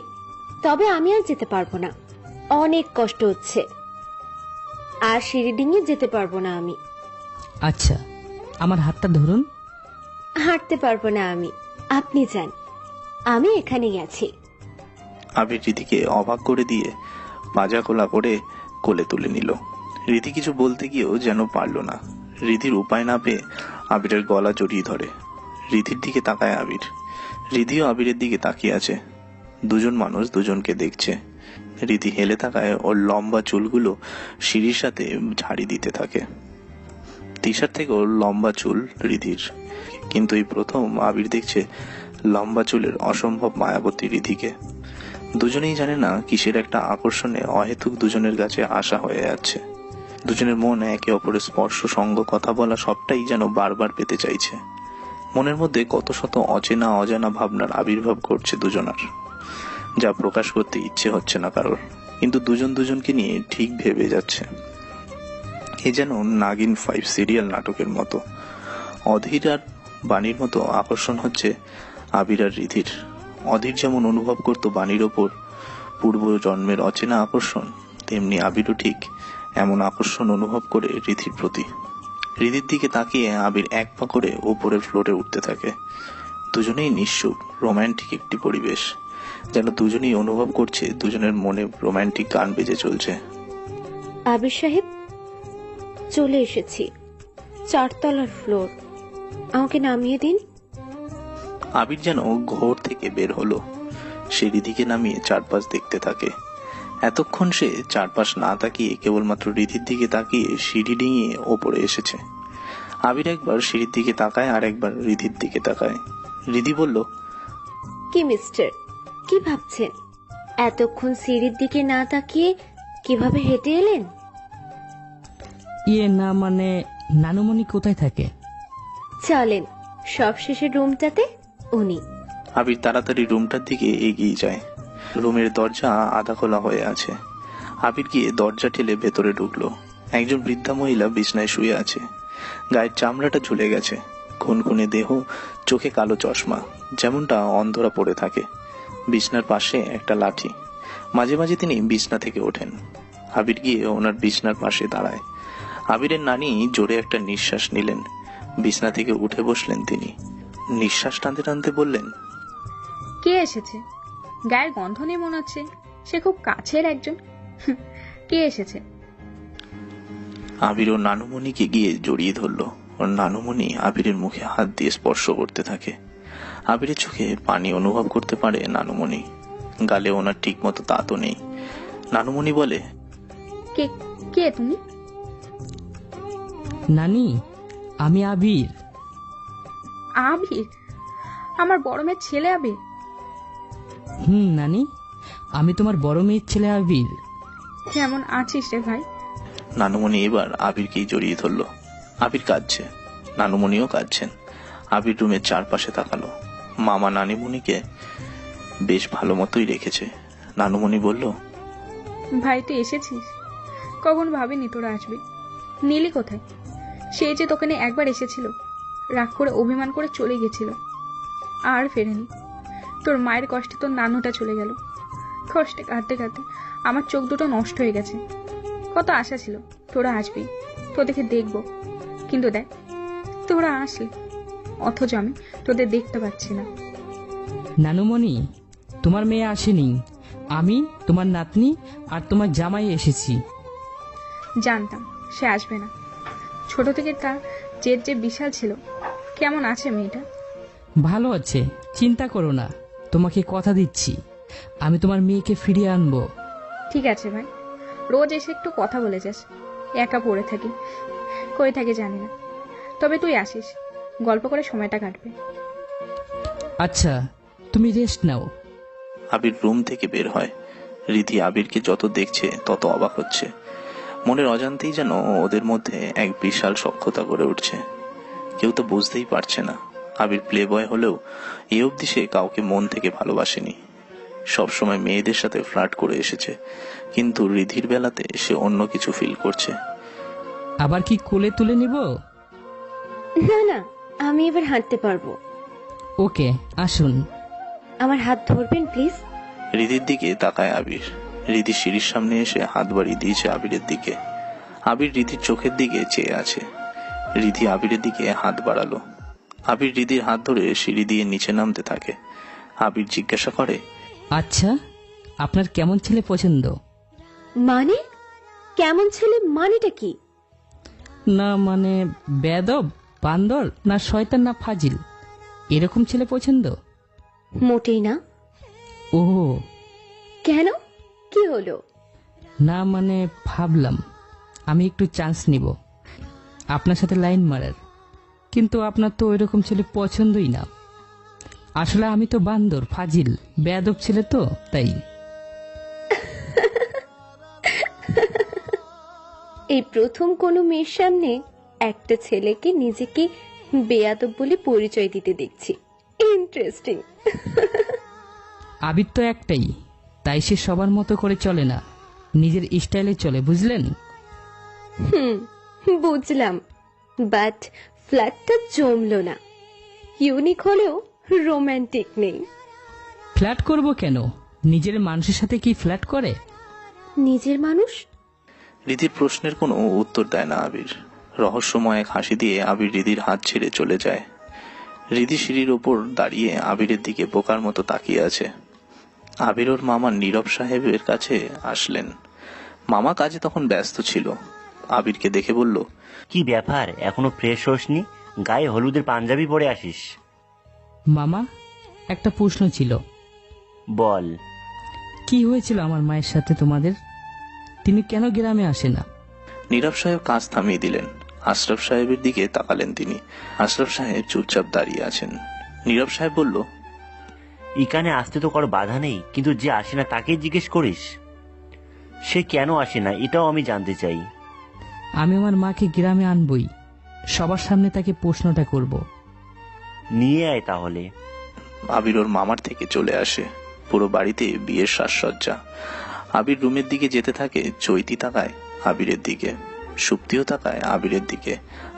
তবে আমি আর যেতে পারবো না, অনেক কষ্ট হচ্ছে। আর সিঁড়ি ডিঙিয়ে যেতে পারবো না আমি। আচ্ছা, আমার হাতটা ধরুন। হাঁটতে পারবো না আমি, আপনি যান, আমি এখানেই আছি। আবির রিদিকে অবাক করে দিয়ে পাজা কোলা করে কোলে তুলে নিল। রিদি কিছু বলতে গিয়েও যেন পারল না। রিদির উপায় না পেয়ে আবিরের গলা জড়িয়ে ধরে। রিদির দিকে তাকায় আবির। রিদিও আবিরের দিকে তাকিয়ে আছে। দুজন মানুষ দুজনকে দেখছে। রিদি হেলে তাকায়, ওর লম্বা চুলগুলো সিঁড়ির সাথে ঝাড়ি দিতে থাকে। তিশার থেকে ওর লম্বা চুল রিদির, কিন্তু এই প্রথম আবির দেখছে লম্বা চুলের অসম্ভব মায়াবতী রিদিকে। দুজনেই জানে না কিসের একটা আকর্ষণে অহেতুক দুজনের কাছে আশা হয়ে যাচ্ছে। দুজনের মন একে অপরের স্পর্শ, সঙ্গ, কথা বলা সবটাই যেন বারবার পেতে চাইছে। মনের মধ্যে কত শত অচেনা অজানা ভাবনার আবির্ভাব ঘটছে দুজনার, যা প্রকাশ করতে ইচ্ছে হচ্ছে না কারোর, কিন্তু দুজন দুজনকে নিয়ে ঠিক ভেবে যাচ্ছে। এ যেন নাগিন 5 সিরিয়াল নাটকের মতো। অধীর আর বাণীর মতো আকর্ষণ হচ্ছে আবির আর রিধির। অধীর যেমন অনুভব করতো বাণীর ওপর পূর্ব জন্মের অচেনা আকর্ষণ, তেমনি আবিরও ঠিক এমন আকর্ষণ অনুভব করে রিধির প্রতি। রিধির দিকে তাকিয়ে আবির এক পা করে ওপরের ফ্লোরে উঠতে থাকে। দুজনেই নিঃসুপ, রোমান্টিক একটি পরিবেশ, যেন দুজনেই অনুভব করছে দুজনের মনে রোমান্টিক গান বেজে চলছে। আবির সাহেব, চলে এসেছি, 4 তলার ফ্লোর, আমাকে নামিয়ে দিন। আবির যেন ঘোর থেকে বের হলো। সে রিধিকে নামিয়ে চারপাশ দেখতে থাকে। এতক্ষণ সে চারপাশ না তাকিয়ে কেবলমাত্র রিধির দিকে তাকিয়ে সিঁড়ি ডিঙিয়ে ওপরে এসেছে। আবির একবার সিঁড়ির দিকে তাকায়, আর একবার রিধির দিকে তাকায়। রিধি বলল, কি মিস্টার, কি ভাবছেন? এতক্ষণ সিঁড়ির দিকে না তাকিয়ে কিভাবে হেঁটে এলেন? ইয়ে না, মানে নানুমণি কোথায় থাকে? চলেন, সবশেষে রুমটাতে উনি। আবির তাড়াতাড়ি রুমটার দিকে এগিয়ে যায়। রুমের দরজা আধা খোলা হয়ে আছে। আবির গিয়ে দরজা ঠেলে ভেতরে ঢুকলো। একজন বৃদ্ধা মহিলা বিছনায় শুয়ে আছে। গায়ের চামড়াটা ঝুলে গেছে, খুনখুনে দেহ, চোখে কালো চশমা, যেমনটা অন্ধরা পড়ে থাকে। বিছনার পাশে একটা লাঠি। মাঝে মাঝে তিনি বিছনা থেকে ওঠেন। আবির গিয়ে ওনার বিছনার পাশে দাঁড়ায়। আবিরের নানি জোরে একটা নিঃশ্বাস নিলেন। বিছনা থেকে উঠে বসলেন তিনি। নিঃশ্বাস টানতে টানতে বললেন, কে এসেছে? গায়ের গন্ধ নেই মনে হচ্ছে, সে খুব কাছের একজন। কে এসেছে? আবির ও নানুমণিকে গিয়ে জড়িয়ে ধরলো। ওর নানুমণি আবিরের মুখে হাত দিয়ে স্পর্শ করতে থাকে। আবিরের চোখে পানি অনুভব করতে পারে নানুমণি। গালে ওনার ঠিক মতো দাঁতও নেই। নানুমণি বলে, কে কে তুমি? নানি, আমি আবির। আবির? আমার বড় মেয়ের ছেলে আবির? নানি, আমি তোমার বড় মেয়ের ছেলে আবির। কেমন আছিস রে ভাই? নানুমণি এবার আবিরকেই জড়িয়ে ধরল। আবির কাঁদছে, নানুমণিও কাঁদছেন। আবির রুমের চারপাশে তাকালো। মামা নানিমণিকে বেশ ভালো মতোই রেখেছে। নানুমণি বলল, ভাই তুই এসেছিস? কখন ভাবিনি তোরা আসবি। নীলি কোথায়? সে যে তোকে নিয়ে একবার এসেছিল, রাগ করে অভিমান করে চলে গেছিল, আর ফেরেনি। তোর মায়ের কষ্টে তোর নানুটা চলে গেল। কষ্টে কাঁদতে কাঁদতে আমার চোখ দুটো নষ্ট হয়ে গেছে। কত আশা ছিল তোরা আসবি, তোদেরকে দেখবো, কিন্তু দেখ তোরা আসলে, অথচ আমি তোদের দেখতে পাচ্ছি না। নানুমণি, তোমার মেয়ে আসেনি, আমি, তোমার নাতনি আর তোমার জামাই এসেছি। জানতাম সে আসবে না। ছোট থেকে তার জেদ যে বিশাল ছিল। কেমন আছে মেয়েটা? ভালো আছে, চিন্তা করো না। তোমাকে কথা দিচ্ছি, আমি তোমার মেয়েকে ফিরিয়ে আনবো। ঠিক আছে ভাই, রোজ এসে একটু কথা বলে যাস। একা পড়ে থাকি, কই থাকে জানি না। তবে তুই আসিস, গল্প করে সময়টা কাটবে। আচ্ছা, তুমি রেস্ট নাও। আবির রুম থেকে বের হয়। রীতি আবিরকে যত দেখছে তত অবাক হচ্ছে। মনের অজান্তেই যেন ওদের মধ্যে এক বিশাল সখ্যতা গড়ে উঠছে। কেউ তো বুঝতেই পারছে না। আবির প্লে বয় হলেও এ অবধি সে কাউকে মন থেকে ভালোবাসেনি। সবসময় মেয়েদের সাথে ফ্লার্ট করে এসেছে, কিন্তু রিধির বেলাতে সে অন্য কিছু ফিল করছে। আবার কি কোলে তুলে নিব? না না, আমি এবার হাঁটতে পারবো। ওকে, আসুন। আমার হাত ধরবেন প্লিজ? রিধির দিকে তাকায় আবির। রিধি সিঁড়ির সামনে এসে হাত বাড়িয়ে দিয়েছে আবিরের দিকে। আবির রিধির চোখের দিকে চেয়ে আছে। রিধি আবিরের দিকে হাত বাড়ালো। আবির রিধির হাত ধরে সিঁড়ি দিয়ে নিচে নামতে থাকে। আবির জিজ্ঞাসা করে, আচ্ছা, আপনার কেমন ছেলে পছন্দ? মানে কেমন ছেলে মানেটা কি? না মানে বেয়াদব, বান্দর, না শয়তান, না ফাজিল, এরকম ছেলে পছন্দ? মোটেই না। ও কেন, কি হলো? না মানে ভাবলাম আমি একটু চান্স নিব আপনার সাথে লাইন মারার, কিন্তু আপনার তো ওইরকম ছেলে পছন্দই না। আসলে আমি তো বান্দর, ফাজিল, বেয়াদব ছেলে, তো তাই। এই প্রথম কোনো মেয়ের সামনে একটা ছেলেকে নিজেকে বেয়াদব বলে পরিচয় দিতে দেখছি। ইন্টারেস্টিং। আবির তো একটাই, তাই সে সবার মতো করে চলে না, নিজের স্টাইলে চলে, বুঝলেন? বুঝলাম, বাট ফ্ল্যাটটা জমলো না। ইউনিক হলেও রোমান্টিক নেই। ফ্ল্যাট করব কেন? নিজের মানুষের সাথে কি ফ্ল্যাট করে? নিজের মানুষ? রিধির প্রশ্নের কোনো উত্তর দেয় না আবির। রহস্যময় এক হাসি দিয়ে আবির রিধির হাত ছেড়ে চলে যায়। রিধি সিঁড়ির ওপর দাঁড়িয়ে আবিরের দিকে বোকার মতো তাকিয়ে আছে। আবির ওর মামা নীরব সাহেবের কাছে আসলেন। মামা কাজে তখন ব্যস্ত ছিল। আবিরকে দেখে বলল, কি ব্যাপার, এখনো ফ্রেশ হসনি? গায়ে হলুদের পাঞ্জাবি পরে আসিস? মামা, একটা প্রশ্ন ছিল। বল। কি হয়েছিল আমার মায়ের সাথে তোমাদের? তিনি কেন গ্রামে আসে না? নীরব সাহেব কাজ থামিয়ে দিলেন। আশরাফ সাহেবের দিকে তাকালেন তিনি। আশরাফ সাহেব চুপচাপ দাঁড়িয়ে আছেন। নীরব সাহেব বলল, এখানে আসতে তো কারো বাধা নেই, কিন্তু যে আসে না তাকে জিজ্ঞেস করিস? সে কেন আসে না এটাও আমি জানতে চাই। আমি আমার মাকে গ্রামে আনবই, সবার সামনে তাকে প্রশ্নটা করব। নিয়ে আয় তাহলে। আবির ওর মামার থেকে চলে আসে। পুরো বাড়িতে বিয়ের সাজসজ্জা। আবির রুমের দিকে যেতে থাকে। চৈতি তাকায় আবিরের দিকে, সুপ্তিও তাকায় আবিরের দিকে।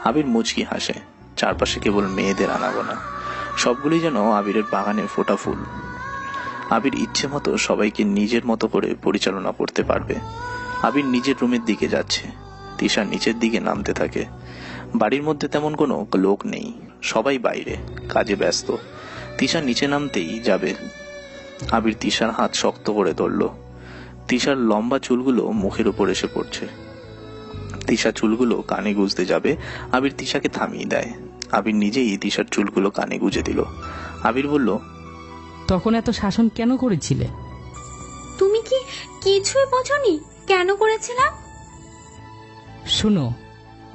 আবির মুচকি হাসে। চারপাশে কেবল মেয়েদের আনাগোনা, সবগুলি যেন আবিরের বাগানে ফোটা ফুল। আবির ইচ্ছে মতো সবাইকে নিজের মতো করে পরিচালনা করতে পারবে। আবির নিজের রুমের দিকে যাচ্ছে। তিশা নিচের দিকে নামতে থাকে। বাড়ির মধ্যে তেমন কোনো লোক নেই, সবাই বাইরে কাজে ব্যস্ত। তিশা নিচে নামতেই যাবে। আবির তিশার হাত শক্ত করে ধরল। তিশার লম্বা চুলগুলো মুখের উপর এসে পড়ছে। তিশা চুলগুলো কানে গুজতে যাবে, আবির তিশাকে থামিয়ে দেয়। আবির নিজেই তিশার চুলগুলো কানে গুজে দিল। আবির বলল, তখন এত শাসন কেন করেছিলে? তুমি কি কিছুই বোঝনি কেন করেছিলাম? শুনো,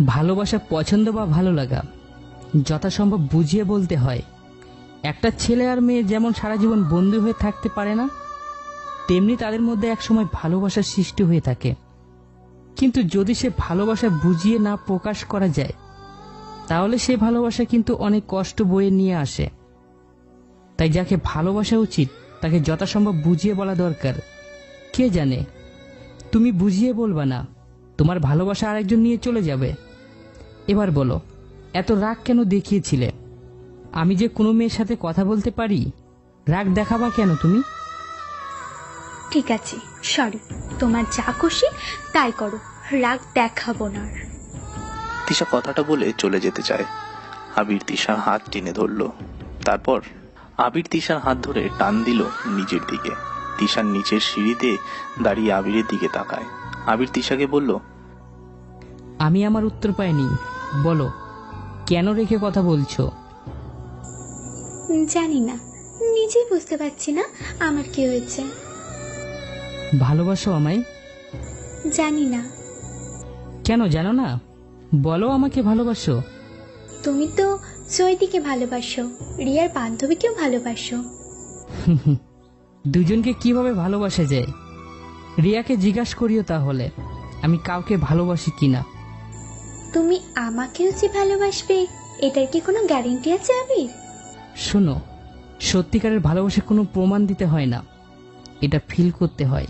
ভালোবাসা পছন্দ বা ভালো লাগা যথাসম্ভব বুঝিয়ে বলতে হয়। একটা ছেলে আর মেয়ে যেমন সারা জীবন বন্ধু হয়ে থাকতে পারে না, তেমনি তাদের মধ্যে একসময় ভালোবাসার সৃষ্টি হয়ে থাকে। কিন্তু যদি সে ভালোবাসা বুঝিয়ে না প্রকাশ করা যায়, তাহলে সে ভালোবাসা কিন্তু অনেক কষ্ট বয়ে নিয়ে আসে। তাই যাকে ভালোবাসা উচিত তাকে যথাসম্ভব বুঝিয়ে বলা দরকার। কে জানে, তুমি বুঝিয়ে বলবা না, তোমার ভালোবাসা আরেকজন নিয়ে চলে যাবে। এবার বলো, এত রাগ কেন দেখিয়েছিলে? আমি যে কোনো মেয়ের সাথে কথা বলতে পারি, রাগ দেখাবা কেন তুমি? ঠিক আছে, সরি, তোমার যা খুশি তাই করো, রাগ দেখাবো না। তিশা কথাটা বলে চলে যেতে চায়। আবির তিশার হাত টেনে ধরল। তারপর আবির তিশার হাত ধরে টান দিল নিচের দিকে। তিশার নিচের সিঁড়িতে দাঁড়িয়ে আবিরের দিকে তাকায়। আবির তিশাকে বলল, আমি আমার উত্তর পাইনি, বলো কেন রেখে কথা বলছো? জানি না, নিজেই বুঝতে পারছি না আমার কি হয়েছে। ভালোবাসো আমায়? জানি না। কেন জানো না? বলো আমাকে ভালোবাসো। তুমি তো চৈতিকে ভালোবাসো, রিয়ার বান্ধবীকেও ভালোবাসো। দুজনকে কিভাবে ভালোবাসা যায়? রিয়াকে জিজ্ঞাসা করিও তাহলে আমি কাউকে ভালোবাসি কিনা। তুমি আমাকেও যে ভালোবাসবে এটার কি কোনো গ্যারান্টি আছে আবির? শোনো, সত্যিকারের ভালোবাসা কোনো প্রমাণ দিতে হয় না, এটা ফিল করতে হয়।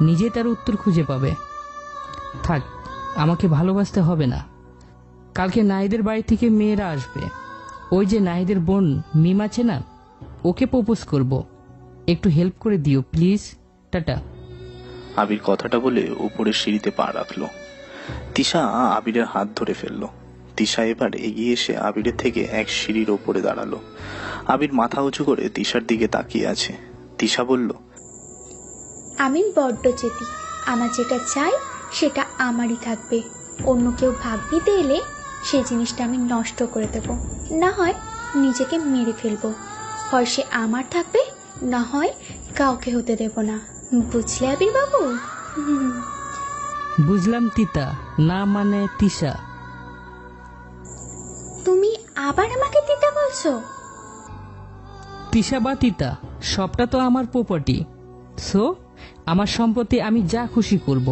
নিজে তার উত্তর খুঁজে পাবে। থাক, আমাকে ভালোবাসতে হবে না। কালকে নাহিদের বাড়ি থেকে মেয়েরা আসবে। ওই যে নাহিদের বোন মিম আছে না, ওকে প্রপোজ করব, একটু হেল্প করে দিও প্লিজ। টাটা। আবির কথাটা বলে উপরের সিঁড়িতে পা রাখলো। তিশা আবিরের হাত ধরে ফেললো। তিশা এবার এগিয়ে এসে আবিরের থেকে এক সিঁড়ির ওপরে দাঁড়ালো। আবির মাথা উঁচু করে তিশার দিকে তাকিয়ে আছে। তিশা বলল, আমি বড্ড চেতি, আমার যেটা চাই সেটা আমারই থাকবে। অন্য কেউ ভাগ নিতে এলে সেই জিনিসটা আমি নষ্ট করে দেব, না হয় নিজেকে মেরে ফেলবো। হয় সে আমার থাকবে, না হয় কাউকে হতে দেব না। বুঝলে আবির বাবু? বুঝলাম তিতা, না মানে তিশা। তুমি আবার আমাকে তিতা বলছো? তিশা বা তিতা সবটা তো আমার প্রপার্টি, সো আমার সম্পত্তি আমি যা খুশি করব।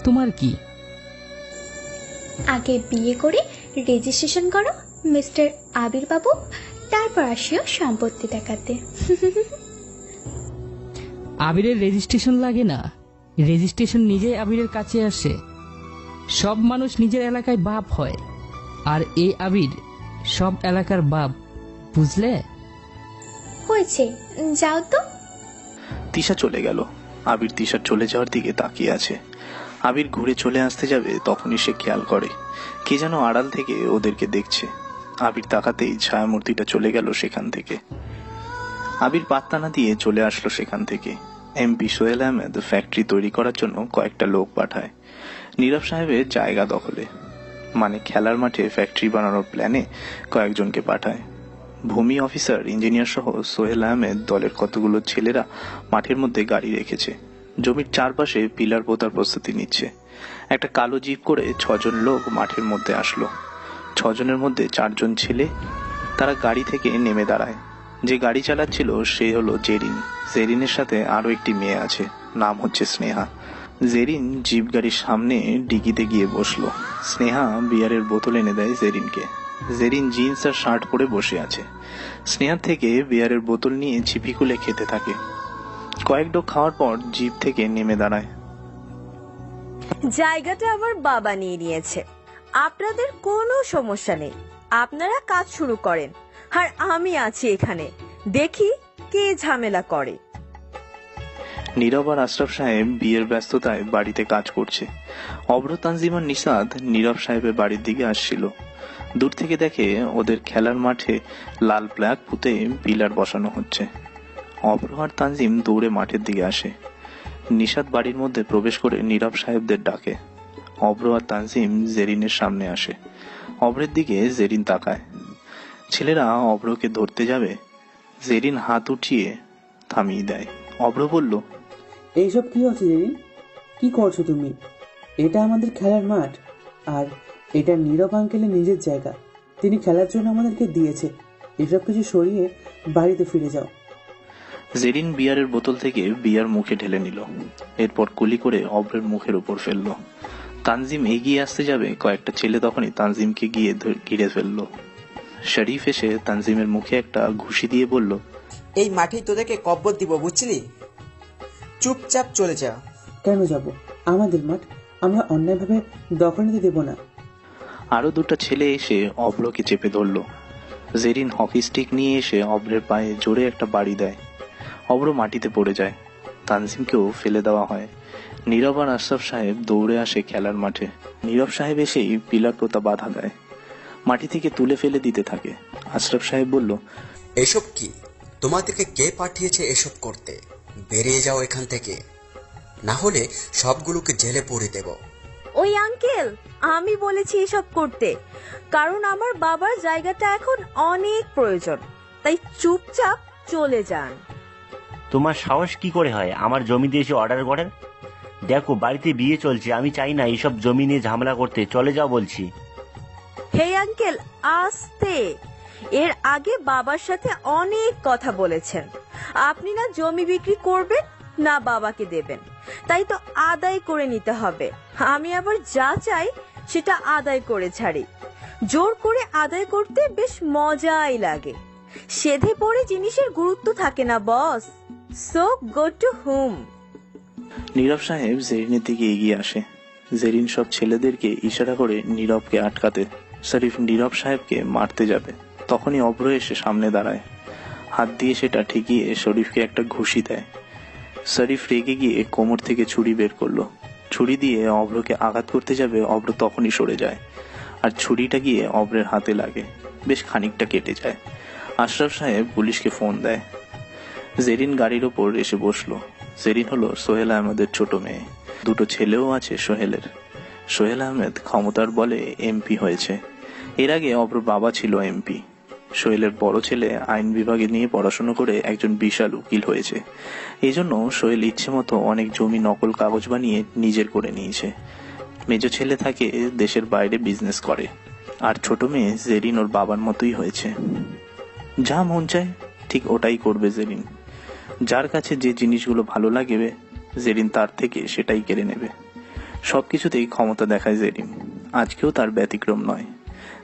তোমার কি? আগে বিয়ে করে রেজিস্ট্রেশন করো মিস্টার আবির বাবু, তারপর আসিও সম্পত্তি দেখাতে। আবিরের রেজিস্ট্রেশন লাগে না, রেজিস্ট্রেশন নিজেই আবিরের কাছে আসে। সব মানুষ নিজের এলাকায় বাপ হয়, আর এই আবির সব এলাকার বাপ, বুঝলে? হয়েছে, যাও তো। তিশা চলে গেল। আবির তিশার চলে যাওয়ার দিকে তাকিয়ে আছে। আবির ঘুরে চলে আসতে যাবে, তখনই সে খেয়াল করে কে যেন আড়াল থেকে ওদেরকে দেখছে। আবির তাকাতেই ছায়ামূর্তিটা চলে গেল সেখান থেকে। আবির পাত্তা না দিয়ে চলে আসলো সেখান থেকে। এমপি সোহেল আহমেদ ফ্যাক্টরি তৈরি করার জন্য কয়েকটা লোক পাঠায় নীরব সাহেবের জায়গা দখলে, মানে খেলার মাঠে ফ্যাক্টরি বানানোর প্ল্যানে কয়েকজনকে পাঠায়। ভূমি অফিসার, ইঞ্জিনিয়ার সহ সোহেল আহমেদ দলের কতগুলো ছেলেরা মাঠের মধ্যে গাড়ি রেখেছে। জমির চারপাশে পিলার পোতার প্রস্তুতি নিচ্ছে। একটা কালো জিপ করে 6 জন লোক মাঠের মধ্যে আসলো। 6 জনের মধ্যে 4 জন ছেলে। তারা গাড়ি থেকে নেমে দাঁড়ায়। যে গাড়ি চালাচ্ছিল সে হলো জেরিন। জেরিনের সাথে আরো একটি মেয়ে আছে, নাম হচ্ছে স্নেহা। জেরিন জিপ গাড়ির সামনে ডিকিতে গিয়ে বসলো। স্নেহা বিয়ারের বোতল এনে দেয় জেরিনকে। জেরিন জিন্স আর শার্ট পরে বসে আছে। স্নেহার থেকে বিয়ারের বোতল নিয়ে চিপি খুলে খেতে থাকে। কয়েক ডোক খাওয়ার পর জিপ থেকে নেমে দাঁড়ায়। জায়গাটা আমার বাবা নিয়ে নিয়েছে, আপনাদের কোনো সমস্যা নেই, আপনারা কাজ শুরু করেন, আর আমি আছি এখানে, দেখি কে ঝামেলা করে। নীরব আর আশরাফ সাহেব বিয়ের ব্যস্ততায় বাড়িতে কাজ করছে। অব্র, তানজিম আর নিশাদ নীরব সাহেবের বাড়ির দিকে আসছিল। দূর থেকে দেখে ওদের খেলার মাঠে লাল ব্ল্যাক পুঁতে পিলার বসানো হচ্ছে। অব্র আর তানজিম দৌড়ে মাঠের দিকে আসে। নিশাদ বাড়ির মধ্যে প্রবেশ করে নীরব সাহেবদের ডাকে। অব্র আর তানজিম জেরিনের সামনে আসে। অব্রের দিকে জেরিন তাকায়। ছেলেরা অব্রকে ধরতে যাবে, জেরিন হাত উঠিয়ে থামিয়ে দেয়। অভ্র বলল, এইসব কি হচ্ছে জেরিন? কি করছো তুমি? এটা আমাদের খেলার মাঠ, আর এটা নীরব আঙ্কেলের নিজের জায়গা। তিনি খেলার জন্য আমাদেরকে দিয়েছে। এসব কিছু সরিয়ে বাড়িতে ফিরে যাও। জেরিন বিয়ারের বোতল থেকে বিয়ার মুখে ঢেলে নিল, এরপর কুলি করে অভ্রের মুখের উপর ফেলল। তানজিম এগিয়ে আসতে যাবে, কয়েকটা ছেলে তখনই তানজিমকে গিয়ে ঘিরে ফেলল। শরীফ এসে তানজিমের মুখে একটা ঘুষি দিয়ে বলল, এই মাঠেই তোদেরকে কব্বর দিব, বুঝলি? চুপচাপ চলে যা। কেন যাব? আমাদের মাঠ, আমরা অন্যায়ভাবে দখল নিতে দেব না। আরো দুটো ছেলে এসে অভ্রকে চেপে ধরল। জেরিন হকি স্টিক নিয়ে এসে অভ্রের পায়ে জোরে একটা বাড়ি দেয়। অভ্র মাটিতে পড়ে যায়। তানজিমকেও ফেলে দেওয়া হয়। নীরব আর আশরাফ সাহেব দৌড়ে আসে খেলার মাঠে। নীরব সাহেব এসেই পিলার পোতা বাধা দেয়, মাটি থেকে তুলে ফেলে দিতে থাকে। আশরাফ সাহেব বলল, এসব কি? তোমাদেরকে কে পাঠিয়েছে এসব করতে? বেরিয়ে যাও এখান থেকে, না হলে সবগুলোকে জেলে পুরে দেব। ওই আঙ্কেল, আমি বলেছি এসব করতে, কারণ আমার বাবার জায়গাটা এখন অনেক প্রয়োজন, তাই চুপচাপ চলে যান। তোমার সাহস কি করে হয় আমার জমি দিয়ে এসে অর্ডার করেন? দেখো, বাড়িতে বিয়ে চলছে, আমি চাই না এইসব জমি নিয়ে ঝামেলা করতে। চলে যাও বলছি। হে আঙ্কেল, আস্তে। এর আগে বাবার সাথে অনেক কথা বলেছেন। আপনি না জমি বিক্রি করবেন না বাবাকে দেবেন, তাই তো আদায় করে নিতে হবে। আমি আবার যা চাই সেটা আদায় করে ছাড়ি। জোর করে আদায় করতে বেশ মজাই লাগে। সেধে পড়ে জিনিসের গুরুত্ব থাকে না boss. So go to home. Nirob সাহেব জেরিনের দিকে এগিয়ে আসে। জেরিন সব ছেলেদেরকে ইশারা করে নীরবকে আটকাতে শরীফ নীরব সাহেবকে মারতে যাবে, তখনই অভ্র এসে সামনে দাঁড়ায়। হাত দিয়ে সেটা ঠেকিয়ে শরীফকে একটা ঘুষি দেয়। শরীফ রেগে গিয়ে কোমর থেকে ছুরি বের করলো। ছুরি দিয়ে অভ্রকে আঘাত করতে যাবে, অভ্র তখনই সরে যায়, আর ছুরিটা গিয়ে অভ্রের হাতে লাগে, বেশ খানিকটা কেটে যায়। আশরাফ সাহেব পুলিশকে ফোন দেয়। জেরিন গাড়ির ওপর এসে বসলো। জেরিন হলো সোহেল আহমেদের ছোট মেয়ে। দুটো ছেলেও আছে সোহেলের। সোহেল আহমেদ ক্ষমতার বলে এমপি হয়েছে। এর আগে অভ্র বাবা ছিল এমপি। সোহেলের বড় ছেলে আইন বিভাগে নিয়ে পড়াশোনা করে একজন বিশাল উকিল হয়েছে। এই জন্য সোহেল ইচ্ছে মতো অনেক জমি নকল কাগজ বানিয়ে নিজের করে নিয়েছে। মেজ ছেলে থাকে দেশের বাইরে বিজনেস করে, আর ছোট মেয়ে জেরিন ওর বাবার মতোই হয়েছে। যা মন চায় ঠিক ওটাই করবে জেরিন। যার কাছে যে জিনিসগুলো ভালো লাগবে জেরিন তার থেকে সেটাই কেড়ে নেবে। সবকিছুতেই ক্ষমতা দেখায় জেরিন। আজকেও তার ব্যতিক্রম নয়।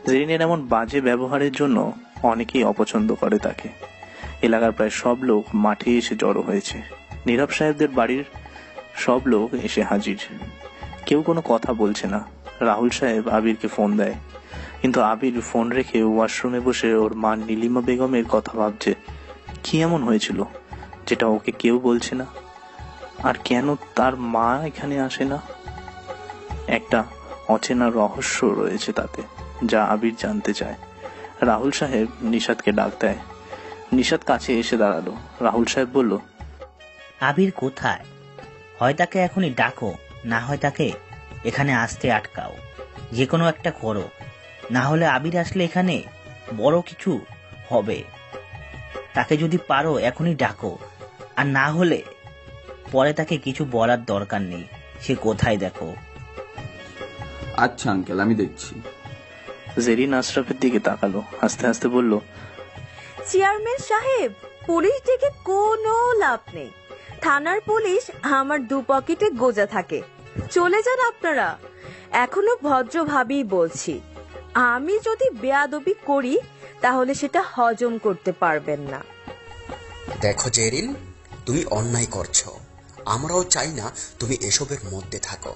জেরিনের এমন বাজে ব্যবহারের জন্য অনেকেই অপছন্দ করে তাকে। এলাকার প্রায় সব লোক মাঠে এসে জড়ো হয়েছে। নীরব সাহেবদের বাড়ির সব লোক এসে হাজির। কেউ কোনো কথা বলছে না। রাহুল সাহেব আবিরকে ফোন দেয়, কিন্তু আবির ফোন রেখে ওয়াশরুমে বসে ওর মা নীলিমা বেগমের কথা ভাবছে। কি এমন হয়েছিল যেটা ওকে কেউ বলছে না? আর কেন তার মা এখানে আসে না? একটা অচেনা রহস্য রয়েছে তাতে, যা আবির জানতে চায়। রাহুল সাহেব নিশাদকে ডাক দেয়। নিশাদ কাছে এসে দাঁড়ালো। রাহুল সাহেব বলল, আবির কোথায়? হয় তাকে এখনই ডাকো, না হয় তাকে এখানে আসতে আটকাও। যে কোনো একটা করো, না হলে আবির আসলে এখানে বড় কিছু হবে। তাকে যদি পারো এখনই ডাকো, আর না হলে পরে তাকে কিছু বলার দরকার নেই। সে কোথায় দেখো। আচ্ছা আঙ্কেল, আমি দেখছি। জেরিন আশরাফের দিকে তাকালো, হাসতে হাসতে বলল, চেয়ারম্যান সাহেব, পুলিশ ডেকে কোনো লাভ নেই। থানার পুলিশ আমার দু পকেটে গোজা থাকে। চলে যান আপনারা। এখনো ভদ্রভাবেই বলছি, আমি যদি বেয়াদবি করি তাহলে সেটা হজম করতে পারবেন না। দেখো জেরিন, তুমি অন্যায় করছো। আমরাও চাই না তুমি এসবের মধ্যে থাকো।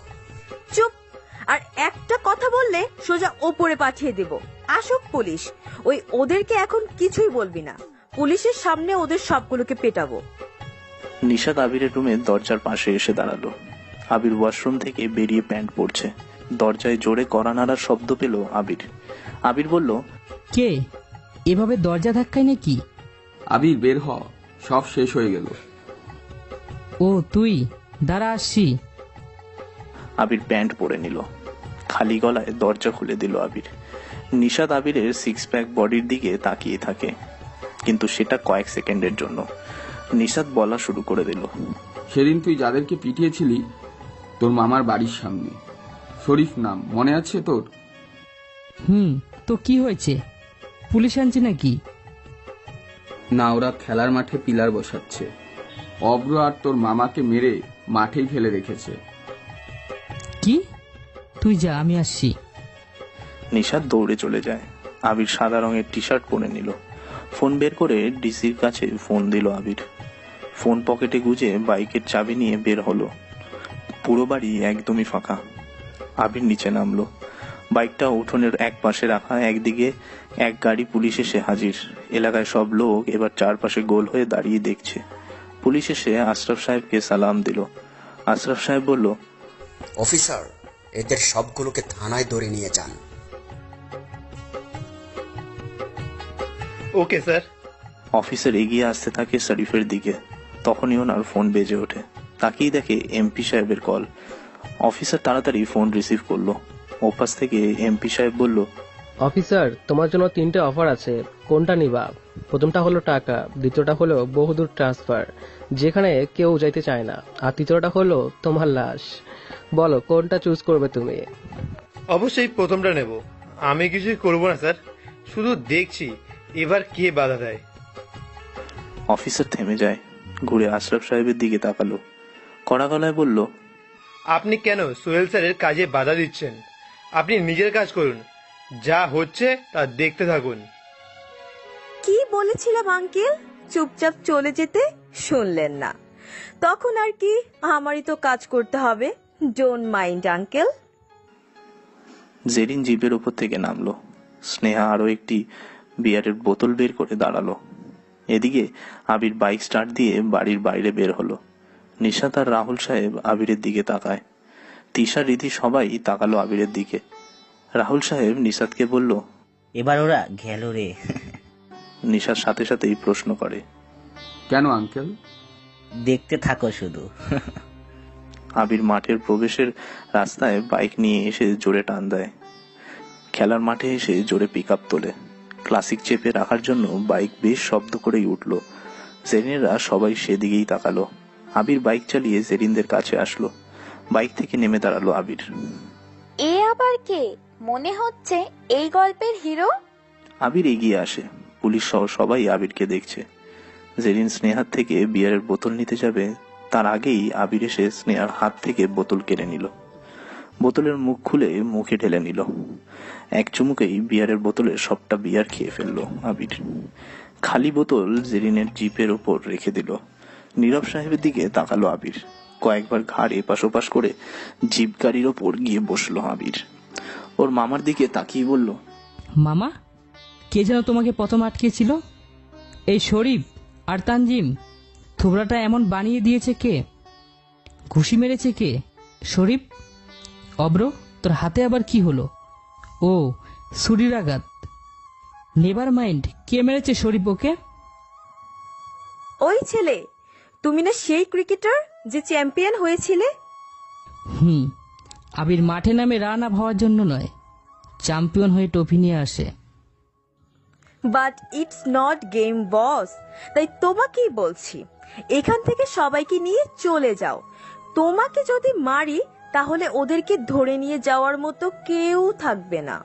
চুপ! আর একটা কথা বললে সোজা ওপরে পাঠিয়ে দেব। আসুক পুলিশ, ওদেরকে এখন কিছুই বলবি না। পুলিশের সামনে ওদের সবগুলোকে পেটাবো। নিশাদ আবিরের রুমের দরজার পাশে এসে দাঁড়ালো। আবির ওয়াশরুম থেকে বেরিয়ে প্যান্ট পরছে। দরজায় জোরে কড়া নাড়ার শব্দ পেল আবির। আবির বলল, কে এভাবে দরজা ধাক্কায় নাকি? আবির বের হ, সব শেষ হয়ে গেল। ও তুই দাঁড়া, আসছি। আবির প্যান্ট পরে নিল। খালি গলায় দরজা খুলে দিল আবির। নিশাদ আবিরের সিক্স প্যাক বডির দিকে তাকিয়ে থাকে। কিন্তু সেটা কয়েক সেকেন্ডের জন্য। নিশাত বলা শুরু করে দিল, সেদিন তুই যাদেরকে পিটিয়েছিলি তোর মামার বাড়ির সামনে, শরীফ নাম, মনে আছে তোর? তো কি হয়েছে? পুলিশ আনছে নাকি? না, ওরা খেলার মাঠে পিলার বসাচ্ছে। অব্র আর তোর মামাকে মেরে মাঠেই ফেলে রেখেছে। কি? তুই যা, আমি আসছি। নিশাত দৌড়ে চলে যায়। আবির সাদা রঙের টি শার্ট পরে নিল। ফোন বের করে ডিসির কাছে ফোন দিল আবির। ফোন পকেটে গুজে বাইকের চাবি নিয়ে বের হলো। পুরো বাড়ি একদমই ফাঁকা। আবির নিচে নামলো। বাইকটা উঠোনের এক পাশে রাখা। একদিকে এক গাড়ি পুলিশ এসে হাজির। এলাকায় সব লোক এবার চারপাশে গোল হয়ে দাঁড়িয়ে দেখছে। পুলিশ এসে আশরাফ সাহেবকে সালাম দিল। আশরাফ সাহেব বলল, অফিসার, এদের সবগুলোকে থানায় ধরে নিয়ে যান। Okay sir. অফিসার এগিয়ে আসতে থাকে শরীফের দিকে। তখনই ওনার ফোন বেজে ওঠে। তাকিয়ে দেখে এমপি সাহেবের কল। অফিসার তাড়াতাড়ি ফোন রিসিভ করলো। ওপাশ থেকে এমপি সাহেব বলল, অফিসার, তোমার জন্য 3টে অফার আছে, কোনটা নিবা? প্রথমটা হলো টাকা, দ্বিতীয়টা হলো বহুদূর ট্রান্সফার, যেখানে কেউ যাইতে চায় না, আর তৃতীয়টা হলো তোমার লাশ। বলো কোনটা চুজ করবে তুমি? অবশ্যই প্রথমটা নেব। আমি কিছুই করব না স্যার, শুধু দেখছি এবার কে বাধা দেয়। অফিসার থেমে যায়, ঘুরে আশরাফ সাহেবের দিকে তাকালো, কড়া গলায় বলল, আপনি কেন সোহেল স্যারের কাজে বাধা দিচ্ছেন? আপনি নিজের কাজ করুন, যা হচ্ছে তা দেখতে থাকুন। কি বলেছিলাম আঙ্কেল, চুপচাপ চলে যেতে? শুনলেন না। তখন আর কি, আমারই তো কাজ করতে হবে। Don't mind uncle. জেরিন জিপের উপর থেকে নামলো। স্নেহা আরো একটি বিয়ারের বোতল বের করে দাঁড়ালো। এদিকে আবির বাইক স্টার্ট দিয়ে বাড়ির বাইরে বের হলো। নিশাত আর রাহুল সাহেব আবিরের দিকে তাকায়। তিশা, রীতি সবাই তাকালো আবিরের দিকে। রাহুল সাহেব নিশাতকে বলল, এবার ওরা গেল রে। নিশার সাথে সাথেই প্রশ্ন করে, কেন আঙ্কেল? দেখতে থাকো শুধু। আবির মাঠের প্রবেশের রাস্তায় বাইক নিয়ে এসে জোরে টান দেয়। খেলার মাঠে এসে জোরে পিক আপ তোলে। ক্লাসিক চেপে রাখার জন্য বাইক বেশ শব্দ করেই উঠল। জেরিনরা সবাই সেদিকেই তাকালো। আবির বাইক চালিয়ে জেরিনদের কাছে আসলো। বাইক থেকে নেমে দাঁড়ালো আবির। এ আবার কে? মনে হচ্ছে এই গল্পের হিরো। আবির এগিয়ে আসে। পুলিশ সহ সবাই আবিরকে দেখছে। জেরিন স্নেহার থেকে বিয়ারের বোতল নিতে যাবে, তার আগেই আবির এসে স্নেহার হাত থেকে বোতল কেড়ে নিল। বোতলের মুখ খুলে মুখে ঢেলে নিল। এক চুমুকেই বিয়ারের বোতলের সবটা বিয়ার খেয়ে ফেললো আবির। খালি বোতল জেরিনের জিপের ওপর রেখে দিল। নীরব সাহেবের দিকে তাকালো আবির। কয়েকবার ঘাড় এপাশ ওপাশ করে জিপ গাড়ির ওপর গিয়ে বসলো আবির। ওর মামার দিকে তাকিয়ে বলল, মামা, কে যেন তোমাকে প্রথম আটকেছিল? এই শরীফ আর তানজিম? থুবড়াটা এমন বানিয়ে দিয়েছে কে? ঘুষি মেরেছে কে? শরীফ? অব্র, তোর হাতে আবার কি হলো? ও, ছুরির আঘাত। নেভার মাইন্ড, কে মেরেছে শরীফ ওকে? ওই ছেলে। তুমি না সেই ক্রিকেটার যে চ্যাম্পিয়ন হয়েছিলে? আবির মাঠে নামে রান আপ হওয়ার জন্য নয়, চ্যাম্পিয়ন হয়ে ট্রফি নিয়ে আসে। বাট ইটস নট গেম বস। তাই তোমাকেই বলছি, এখান থেকে সবাইকে নিয়ে চলে যাও। তোমাকে যদি মারি তাহলে ওদেরকে ধরে নিয়ে যাওয়ার মতো কেউ থাকবে না।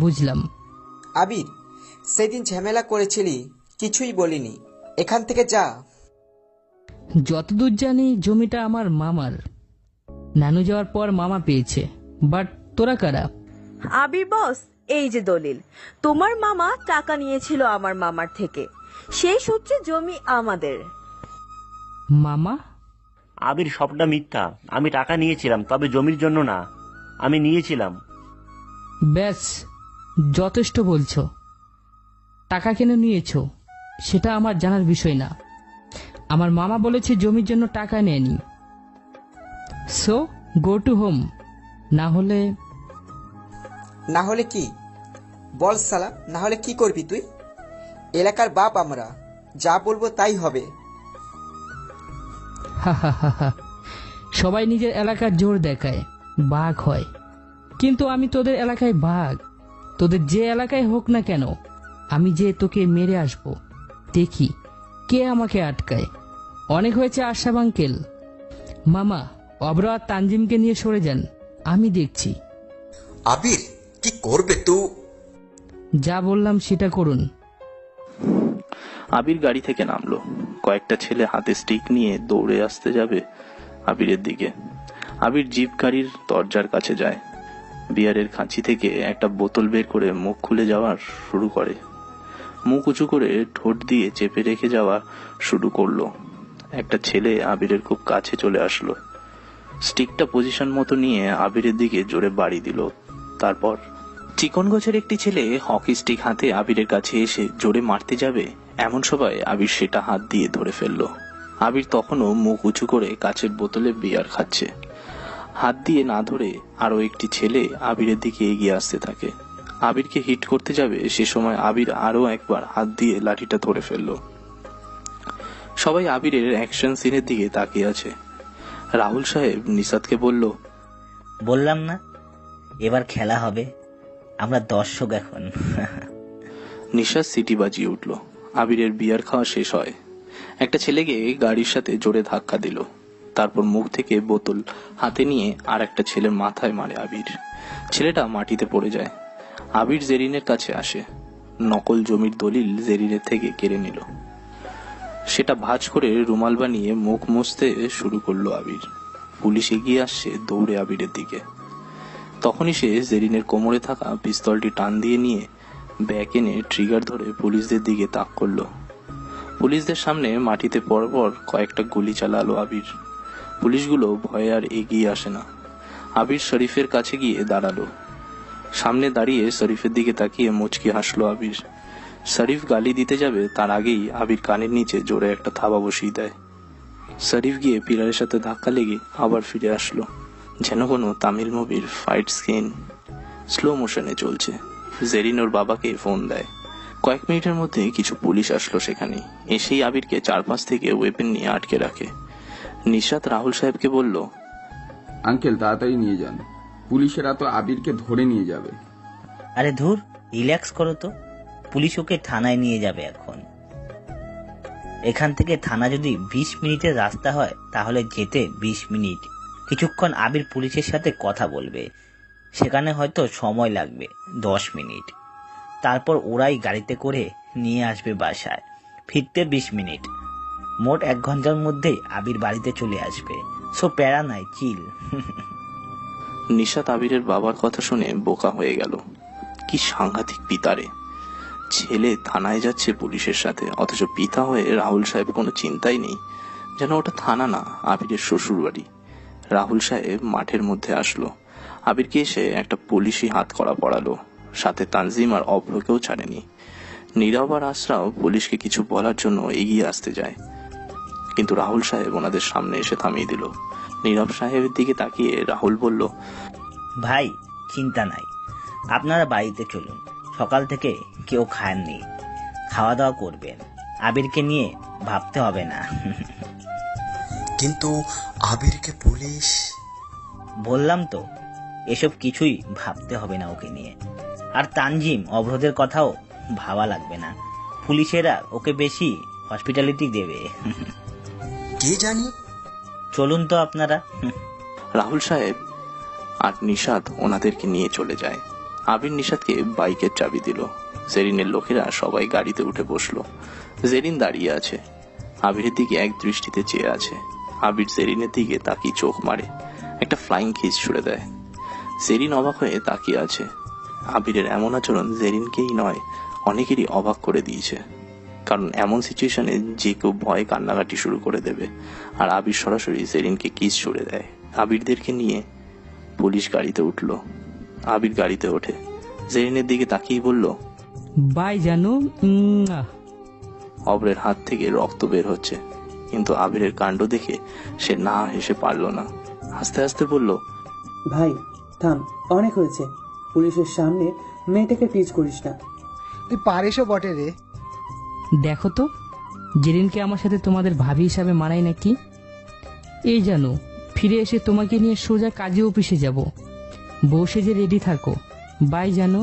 বুঝলাম। আবির, সেদিন ঝামেলা করেছিলি, কিছুই বলিনি, এখান থেকে যা। যতদূর জানি জমিটা আমার মামার। নানু যাওয়ার পর মামা পেয়েছে। বাট তোরা কারা? আবির বস, এই যে দলিল। তোমার মামা টাকা নিয়েছিল আমার মামার থেকে, সেই সূত্রে জমি আমাদের। মামা? আবির, সবটা মিথ্যা। আমি টাকা নিয়েছিলাম, তবে জমির জন্য না। আমি নিয়েছিলাম। ব্যাস, যথেষ্ট বলছো। টাকা কেন নিয়েছো সেটা আমার জানার বিষয় না। আমার মামা বলেছে জমির জন্য টাকা নেয়নি। So go to home. না হলে কি বল সালা? না হলে কি করবি তুই? এলাকার বাপ আমরা, যা বলবো তাই হবে। সবাই নিজের এলাকার জোর দেখায়, বাঘ হয়। কিন্তু আমি তোদের এলাকায় বাঘ। তোদের যে এলাকায় হোক না কেন, আমি যে তোকে মেরে আসবো, দেখি কে আমাকে আটকায়। অনেক হয়েছে আশরাফ আঙ্কেল। মামা, অব্র আর তানজিমকে নিয়ে সরে যান, আমি দেখছি। আবির, কি করবে তুই? যা বললাম সেটা করুন। আবির গাড়ি থেকে নামলো। কয়েকটা ছেলে হাতে স্টিক নিয়ে দৌড়ে আসতে যাবে আবিরের দিকে। আবির জিপ গাড়ির দরজার কাছে যায়। বিয়ারের খাঁচি থেকে একটা বোতল বের করে মুখ খুলে যাওয়ার শুরু করে। মুখ উঁচু করে ঠোঁট দিয়ে চেপে রেখে যাওয়া শুরু করলো। একটা ছেলে আবিরের খুব কাছে চলে আসলো। স্টিকটা পজিশন মতো নিয়ে আবিরের দিকে জোরে বাড়ি দিল। তারপর চিকন গোছের একটি ছেলে হকি স্টিক হাতে আবিরের কাছে এসে জোরে মারতে যাবে, এমন সময় আবির সেটা হাত দিয়ে ধরে ফেললো। আবির তখনও মুখ উঁচু করে কাচের বোতলে বিয়ার খাচ্ছে। হাত দিয়ে না ধরে আরো একটি ছেলে আবিরের দিকে এগিয়ে আসতে থাকে। আবিরকে হিট করতে যাবে, সে সময় আবির আরো একবার হাত দিয়ে লাঠিটা ধরে ফেললো। সবাই আবিরের অ্যাকশন সিনের দিকে তাকিয়ে আছে। রাহুল সাহেব নিশাদকে বলল, বললাম না এবার খেলা হবে, আমরা দর্শক এখন। নিশাদ সিটি বাজিয়ে উঠল। আবিরের বিয়ার খাওয়া শেষ হয়। একটা ছেলেকে গাড়ির সাথে জোরে ধাক্কা দিল। তারপর মুখ থেকে বোতল হাতে নিয়ে আর একটা ছেলের মাথায় মারে আবির। ছেলেটা মাটিতে পড়ে যায়। আবির জেরিনের কাছে আসে। নকল জমির দলিল জেরিনের থেকে কেড়ে নিল। সেটা ভাঁজ করে রুমাল বানিয়ে মুখ মুছতে শুরু করলো আবির। পুলিশ এগিয়ে আসছে দৌড়ে আবিরের দিকে। তখনই সে জেরিনের কোমরে থাকা পিস্তলটি টান দিয়ে নিয়ে ব্যাক এনে ট্রিগার ধরে পুলিশদের দিকে তাক করলো। পুলিশদের সামনে মাটিতে পরপর কয়েকটা গুলি চালালো আবির। পুলিশগুলো ভয়ে আর এগিয়ে আসে না। আবির শরীফের কাছে গিয়ে দাঁড়ালো। সামনে দাঁড়িয়ে শরীফের দিকে তাকিয়ে মুচকি হাসলো আবির। শরীফ গালি দিতে যাবে তার আগেই আবির কানের নিচে জোরে একটা থাবা বসিয়ে দেয়। শরীফ গিয়ে পিলারের সাথে ধাক্কা লেগে আবার ফিরে আসলো, যেন কোনো তামিল মুভির ফাইট সিন স্লো মোশনে চলছে। জেরিন ওর বাবাকে ফোন দেয়। কয়েক মিনিটের মধ্যে কিছু পুলিশ আসলো সেখানে। এসেই আবিরকে চারপাশ থেকে ওয়েপেন নিয়ে আটকে রাখে। নিশাত রাহুল সাহেবকে বলল, আঙ্কেল তাড়াতাড়ি নিয়ে যান, পুলিশেরা তো আবিরকে ধরে নিয়ে যাবে। আরে ধুর, রিল্যাক্স করো তো, পুলিশ ওকে থানায় নিয়ে যাবে এখন। এখান থেকে থানা যদি 20 মিনিটের রাস্তা হয় তাহলে যেতে 20 মিনিট। কিছুক্ষণ আবির পুলিশের সাথে কথা বলবে, সেখানে হয়তো সময় লাগবে 10 মিনিট। তারপর ওরাই গাড়িতে করে নিয়ে আসবে বাসায়, ফিরতে 20 মিনিট। মোট 1 ঘন্টার মধ্যেই আবির বাড়িতে চলে আসবে। সো প্যারা নাই, চিল। নিশাত আবিরের বাবার কথা শুনে বোকা হয়ে গেল। কি সাংঘাতিক পিতারে! ছেলে থানায় যাচ্ছে পুলিশের সাথে, অথচ পিতা হয়ে রাহুল সাহেব কোনো চিন্তাই নেই, যেন ওটা থানা না, আবিরের শ্বশুর বাড়ি। রাহুল সাহেব মাঠের মধ্যে আসলো। আবিরকে এসে একটা পুলিশি হাত করা পড়ালো, সাথে তানজিম আর অভ্রকেও ছাড়েনি। নীরব আর আশরাফ পুলিশকে কিছু বলার জন্য এগিয়ে আসতে যায়, কিন্তু রাহুল সাহেব ওনাদের সামনে এসে থামিয়ে দিল। নীরব সাহেবের দিকে তাকিয়ে রাহুল বলল, ভাই চিন্তা নাই, আপনারা বাড়িতে চলুন, সকাল থেকে কেউ খাননি, খাওয়া দাওয়া করবেন, আবিরকে নিয়ে ভাবতে হবে না। কিন্তু আবিরকে পুলিশ, বললাম তো এসব কিছুই ভাবতে হবে না ওকে নিয়ে। আর তানজিম অবরোধের কথাও ভাবা লাগবে না, পুলিশেরা ওকে বেশি হসপিটালিটি দেবে। কে জানি, চলুন তো আপনারা। রাহুল সাহেব আর নিশাত ওনাদেরকে নিয়ে চলে যায়। আবির নিশাতকে বাইকের চাবি দিল। জেরিনের লোকেরা সবাই গাড়িতে উঠে বসলো। জেরিন দাঁড়িয়ে আছে, আবিরের দিকে এক দৃষ্টিতে চেয়ে আছে। আবির জেরিনের দিকে তাকিয়ে চোখ মারে, একটা ফ্লাইং কিস ছুড়ে দেয়। জেরিন অবাক হয়ে তাকিয়ে আছে। আবিরের এমন আচরণ জেরিনকেই নয়, অনেকেরই অবাক করে দিয়েছে। কারণ এমন সিচুয়েশনে যে কেউ ভয়ে কান্নাকাটি শুরু করে দেবে, আর আবির সরাসরি জেরিনকে কিস ছুড়ে দেয়। আবিরদেরকে নিয়ে পুলিশ গাড়িতে উঠলো। আবির গাড়িতে ওঠে, জেরিনের দিকে তাকিয়ে বলল, বাই জানু। অব্রের হাত থেকে রক্ত বের হচ্ছে, কিন্তু আবিরের কাণ্ড দেখে সে না হেসে পারল না। হাসতে হাসতে বলল, ভাই থাম, অনেক হয়েছে, পুলিশের সামনে মেয়েটাকে টিজ করিস না। তুই পারিসও বটে রে। দেখো তো জেরিনকে আমার সাথে তোমাদের ভাবি হিসাবে মানাই নাকি। এই জানো, ফিরে এসে তোমাকে নিয়ে সোজা কাজী অফিসে যাব, বউ সেজে রেডি থাকো। বাই জানো।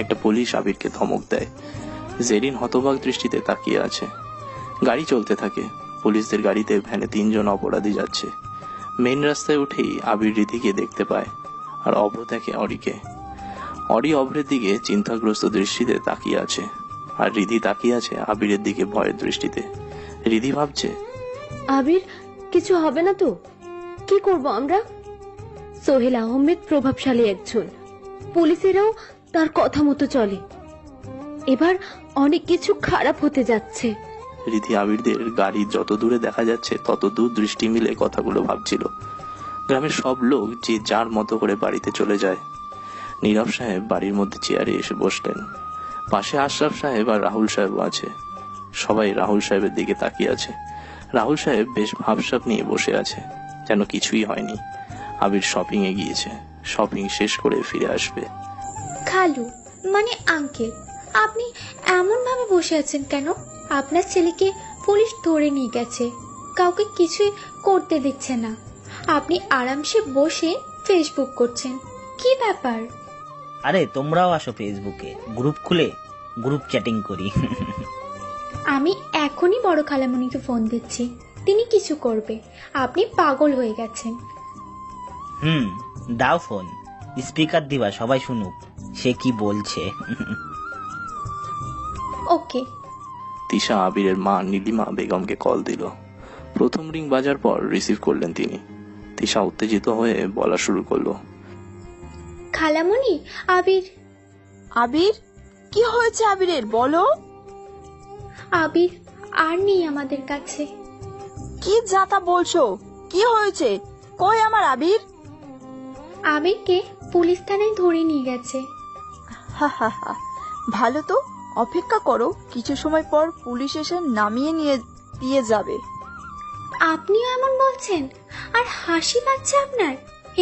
একটা পুলিশ আবিরকে ধমক দেয়। জেরিন হতবাক দৃষ্টিতে তাকিয়ে আছে। গাড়ি চলতে থাকে। পুলিশদের গাড়িতে ভ্যানে 3 জন অপরাধী যাচ্ছে। মেইন রাস্তায় উঠেই আবির রিধিকে দেখতে পায়, আর অভ্র দেখে অরিকে। অরি অভ্রের দিকে চিন্তাগ্রস্ত দৃষ্টিতে তাকিয়ে আছে, আর রিধি তাকিয়ে আছে আবিরের দিকে ভয়ের দৃষ্টিতে। রিধি ভাবছে, আবির কিছু হবে না তো? কি করব আমরা? সোহেল আহমেদ প্রভাবশালী একজন, পুলিশেরাও তার কথা মতো চলে। এবার অনেক কিছু খারাপ হতে যাচ্ছে। রিধি আবিরদের গাড়ি যত দূরে দেখা যাচ্ছে তত দূর দৃষ্টি মিলে কথাগুলো ভাবছিল। গ্রামের সব লোক যে যার মতো করে বাড়িতে চলে যায়। নীরব সাহেব বাড়ির মধ্যে চেয়ারে এসে বসলেন। পাশে আশরাফ সাহেব আর রাহুল সাহেবও আছে। সবাই রাহুল সাহেবের দিকে তাকিয়ে আছে। রাহুল সাহেব বেশ ভাবসাব নিয়ে বসে আছে, যেন কিছুই হয়নি। আবির শপিং এ গিয়েছে, শপিং শেষ করে ফিরে আসবে। খালু মানে আঙ্কেল, আপনি এমন ভাবে বসে আছেন কেন? আপনার ছেলেকে পুলিশ ধরে নিয়ে গেছে, কাউকে কিছুই করতে দিচ্ছে না, আপনি আরামসে বসে ফেসবুক করছেন, কি ব্যাপার? আরে তোমরাও আসো ফেসবুকে, গ্রুপ খুলে গ্রুপ চ্যাটিং করি। আমি এখনই বড় খালামণিকে ফোন দিচ্ছি, তিনি কিছু করবে। আপনি পাগল হয়ে গেছেন। দাও ফোন, স্পিকার দিবা, সবাই শুনুক সে কি বলছে। ওকে। তিশা আবিরের মা নীলিমা বেগমকে কল দিল। প্রথম রিং বাজার পর রিসিভ করলেন তিনি। তিশা উত্তেজিত হয়ে বলা শুরু করলো, খালামণি, আবির। আবির? কি হয়েছে আবিরের, বলো। আবির আর নেই আমাদের কাছে। কি যাতা বলছো? কি হয়েছে? কই আমার আবির? আবিরকে পুলিশ থানায় ধরে নিয়ে গেছে। হা হা হা, ভালো তো, অপেক্ষা করো, কিছু সময় পর পুলিশ এসে নামিয়ে নিয়ে দিয়ে যাবে। আপনিও এমন বলছেন, আর হাসি পাচ্ছে আপনার।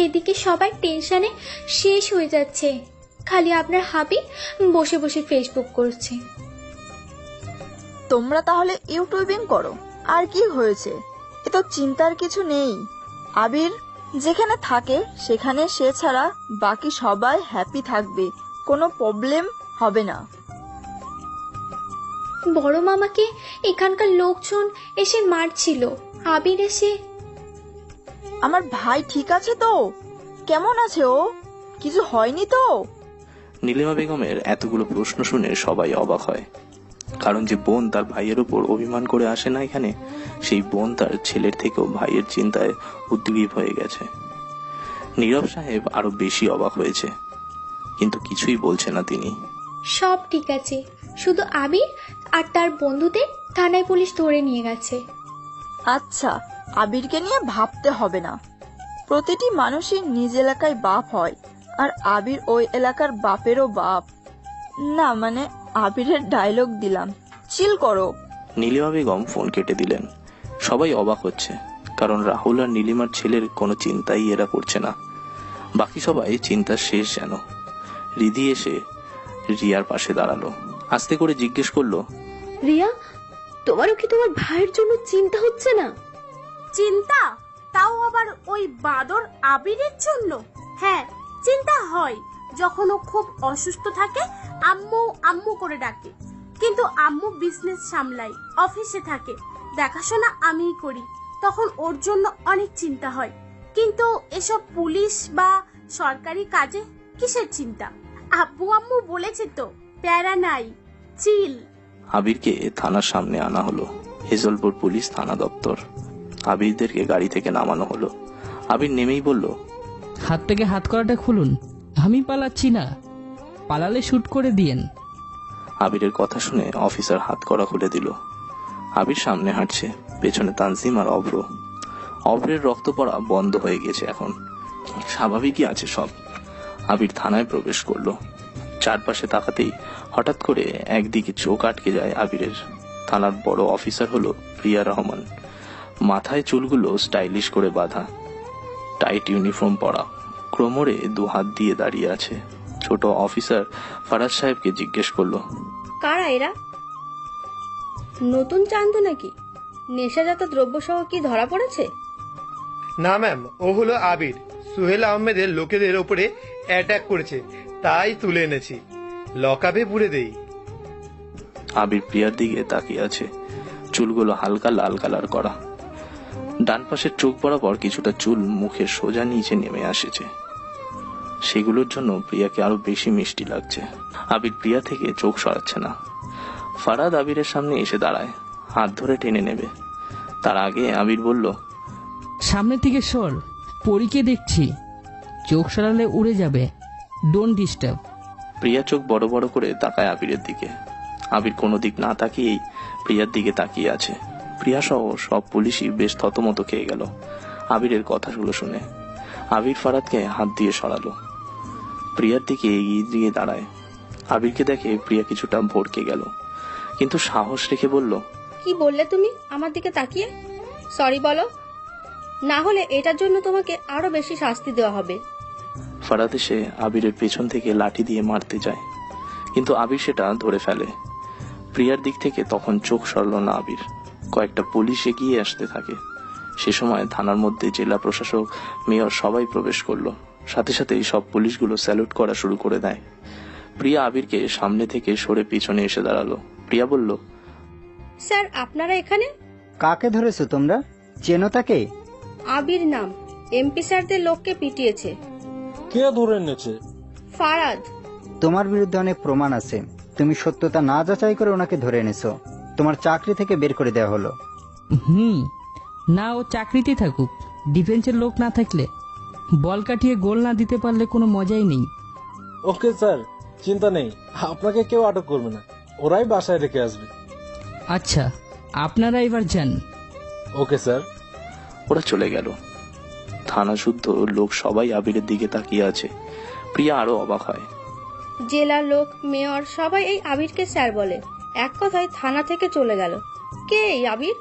এদিকে সবাই টেনশনে শেষ হয়ে যাচ্ছে, খালি আপনার হাবি বসে বসে ফেসবুক করছে। তোমরা তাহলে ইউটিউবিং করো, আর কি হয়েছে? এ তো চিন্তার কিছু নেই। আবির যেখানে থাকে সেখানে সে ছাড়া বাকি সবাই হ্যাপি থাকবে, কোনো প্রবলেম হবে না। বড় মামাকে এখানকার লোকজন এসে মারছিল, আবির এসে। আমার ভাই ঠিক আছে তো? কেমন আছে ও? কিছু হয়নি তো? নীলিমা বেগমের এতগুলো প্রশ্ন শুনে সবাই অবাক হয়। কারণ যে বোন তার ভাইয়ের উপর অভিমান করে আসে না এখানে, সেই বোন তার ছেলের থেকেও ভাইয়ের চিন্তায় উদ্গ্রীব হয়ে গেছে। নীরব সাহেব আরো বেশি অবাক হয়েছে, কিন্তু কিছুই বলছে না তিনি। সব ঠিক আছে, শুধু আবির আর তার বন্ধুদের থানায় পুলিশ ধরে নিয়ে গেছে। আচ্ছা, আবিরকে নিয়ে ভাবতে হবে না। প্রতিটি মানুষই নিজ এলাকায় বাপ হয়, আর আবির ওই এলাকার বাপেরও বাপ। না মানে আবিরের ডায়লগ দিলাম, চিল করো। নীলিমা বেগম ফোন কেটে দিলেন। সবাই অবাক হচ্ছে, কারণ রাহুল আর নীলিমার ছেলের কোনো চিন্তাই এরা করছে না। বাকি সবাই চিন্তা শেষ যেন। রিধি এসে রিয়ার পাশে দাঁড়ালো, আস্তে করে জিজ্ঞেস করলো, রিয়া, তোমারও কি তোমার ভাইয়ের জন্য চিন্তা হচ্ছে না? চিন্তা? তাও আবার ওই বাদর আবিরের জন্য? হ্যাঁ, চিন্তা হয়। যখন ও খুব অসুস্থ থাকে আম্মু আম্মু করে ডাকে, কিন্তু আম্মু বিজনেস সামলাই, অফিসে থাকে, দেখাশোনা আমিই করি, তখন ওর জন্য অনেক চিন্তা হয়। কিন্তু এসব পুলিশ বা সরকারি কাজে কিসের চিন্তা? আব্বু আম্মু বলেছে তো, প্যারা নাই, চিল। আবিরকে থানার সামনে আনা হলো। হেজলপুর পুলিশ থানা দপ্তর। আবিরদেরকে গাড়ি থেকে নামানো হলো। আবির নেমেই বলল, হাত থেকে হাত করাটা খুলুন, আমি পালাচ্ছি না, পালালে শুট করে দিয়েন। আবিরের কথা শুনে অফিসার হাত করা খুলে দিল। আবির সামনে হাঁটছে, পেছনে তানজিম আর অভ্র। অভ্রের রক্ত পড়া বন্ধ হয়ে গেছে, এখন স্বাভাবিকই আছে সব। আবির থানায় প্রবেশ করলো। চারপাশে তাকাতেই হঠাৎ করে একদিকে চোখ আটকে যায় আবিরের। থানার বড় অফিসার হলো প্রিয়া রহমান। মাথায় চুলগুলো স্টাইলিশ করে বাঁধা, টাইট ইউনিফর্ম পরা, কোমরে 2 হাত দিয়ে দাঁড়িয়ে আছে। ছোট অফিসার ফারাজ সাহেবকে জিজ্ঞেস করলো, কারা এরা? নতুন চান্দ নাকি? নেশাজাত দ্রব্য সহ কি ধরা পড়েছে? না ম্যাম, ও হলো আবির। সোহেল আহমেদের লোকেদের ওপরে অ্যাটাক করেছে, তাই তুলে এনেছি। লকআপে পুরে দেই। আবির প্রিয়ার দিকে তাকিয়ে আছে, চুলগুলো হালকা লাল কালার করা, ডান পাশের চোখ বরাবর কিছুটা চুল মুখের সোজা নিচে নেমে আসেছে। সেগুলোর জন্য প্রিয়াকে আরো বেশি মিষ্টি লাগছে। আবির প্রিয়া থেকে চোখ সরাচ্ছে না। ফারাদ আবিরের সামনে এসে দাঁড়ায়, হাত ধরে টেনে নেবে। তার আগে আবির বলল, সামনে থেকে সর, পরীকে দেখছি, চোখ সরালে উড়ে যাবে, ডোন্ট ডিস্টার্ব। প্রিয়া চোখ বড় বড় করে তাকায় আবিরের দিকে। আবির কোনো দিক না তাকিয়েই প্রিয়ার দিকে তাকিয়ে আছে। প্রিয়া সহ সব পুলিশই বেশ থতমত খেয়ে গেল আবিরের কথাগুলো শুনে। আবির ফারাদকে হাত দিয়ে সরালো, প্রিয়ার দিকে এগিয়ে দিয়ে দাঁড়ায়। আবিরকে দেখে প্রিয়া কিছুটা ভড়কে গেল, কিন্তু সাহস রেখে বলল, কি বললে তুমি আমার দিকে তাকিয়ে? সরি বলো, না হলে এটার জন্য তোমাকে আরো বেশি শাস্তি দেওয়া হবে। ফারাদ এসে আবিরের পেছন থেকে লাঠি দিয়ে মারতে যায়, কিন্তু আবির সেটা ধরে ফেলে। প্রিয়ার দিক থেকে তখন চোখ সরল না আবির। কয়েকটা পুলিশ এগিয়ে আসতে থাকে। সে সময় থানার মধ্যে জেলা প্রশাসক, মেয়র সবাই প্রবেশ করলো। সাথে সাথেই সব পুলিশগুলো স্যালুট করা শুরু করে দেয়। প্রিয়া আবিরকে সামনে থেকে সরে পিছনে এসে দাঁড়ালো। প্রিয়া বলল, স্যার আপনারা এখানে? কাকে ধরেছো তোমরা? চেনো তাকে? আবির নাম, এমপি স্যারদের লোককে পিটিয়েছে। কে ধরে এনেছে? ফারাদ। তোমার বিরুদ্ধে অনেক প্রমাণ আছে, তুমি সত্যতা না যাচাই করে ওনাকে ধরে এনেছো। তোমার চাকরি থেকে বের করে দেওয়া হলো। না, ও চাকরিতে থাকুক, ডিফেন্সের লোক না থাকলে, বল কাটিয়ে গোল না দিতে পারলে কোনো মজাই নেই। ওকে স্যার, চিন্তা নেই, আপনাকে কেউ আটক করবে না, ওরাই বাসায় রেখে আসবে। আচ্ছা, আপনারা এবার যান। Okay sir. ওরা চলে গেল। থানা শুদ্ধ লোক সবাই আবিরের দিকে তাকিয়ে আছে। প্রিয়া আরো অবাক হয়। জেলার লোক, মেয়র সবাই এই আবিরকে স্যার বলে। এক কথায় থানা থেকে চলে গেল। কে এই আবির?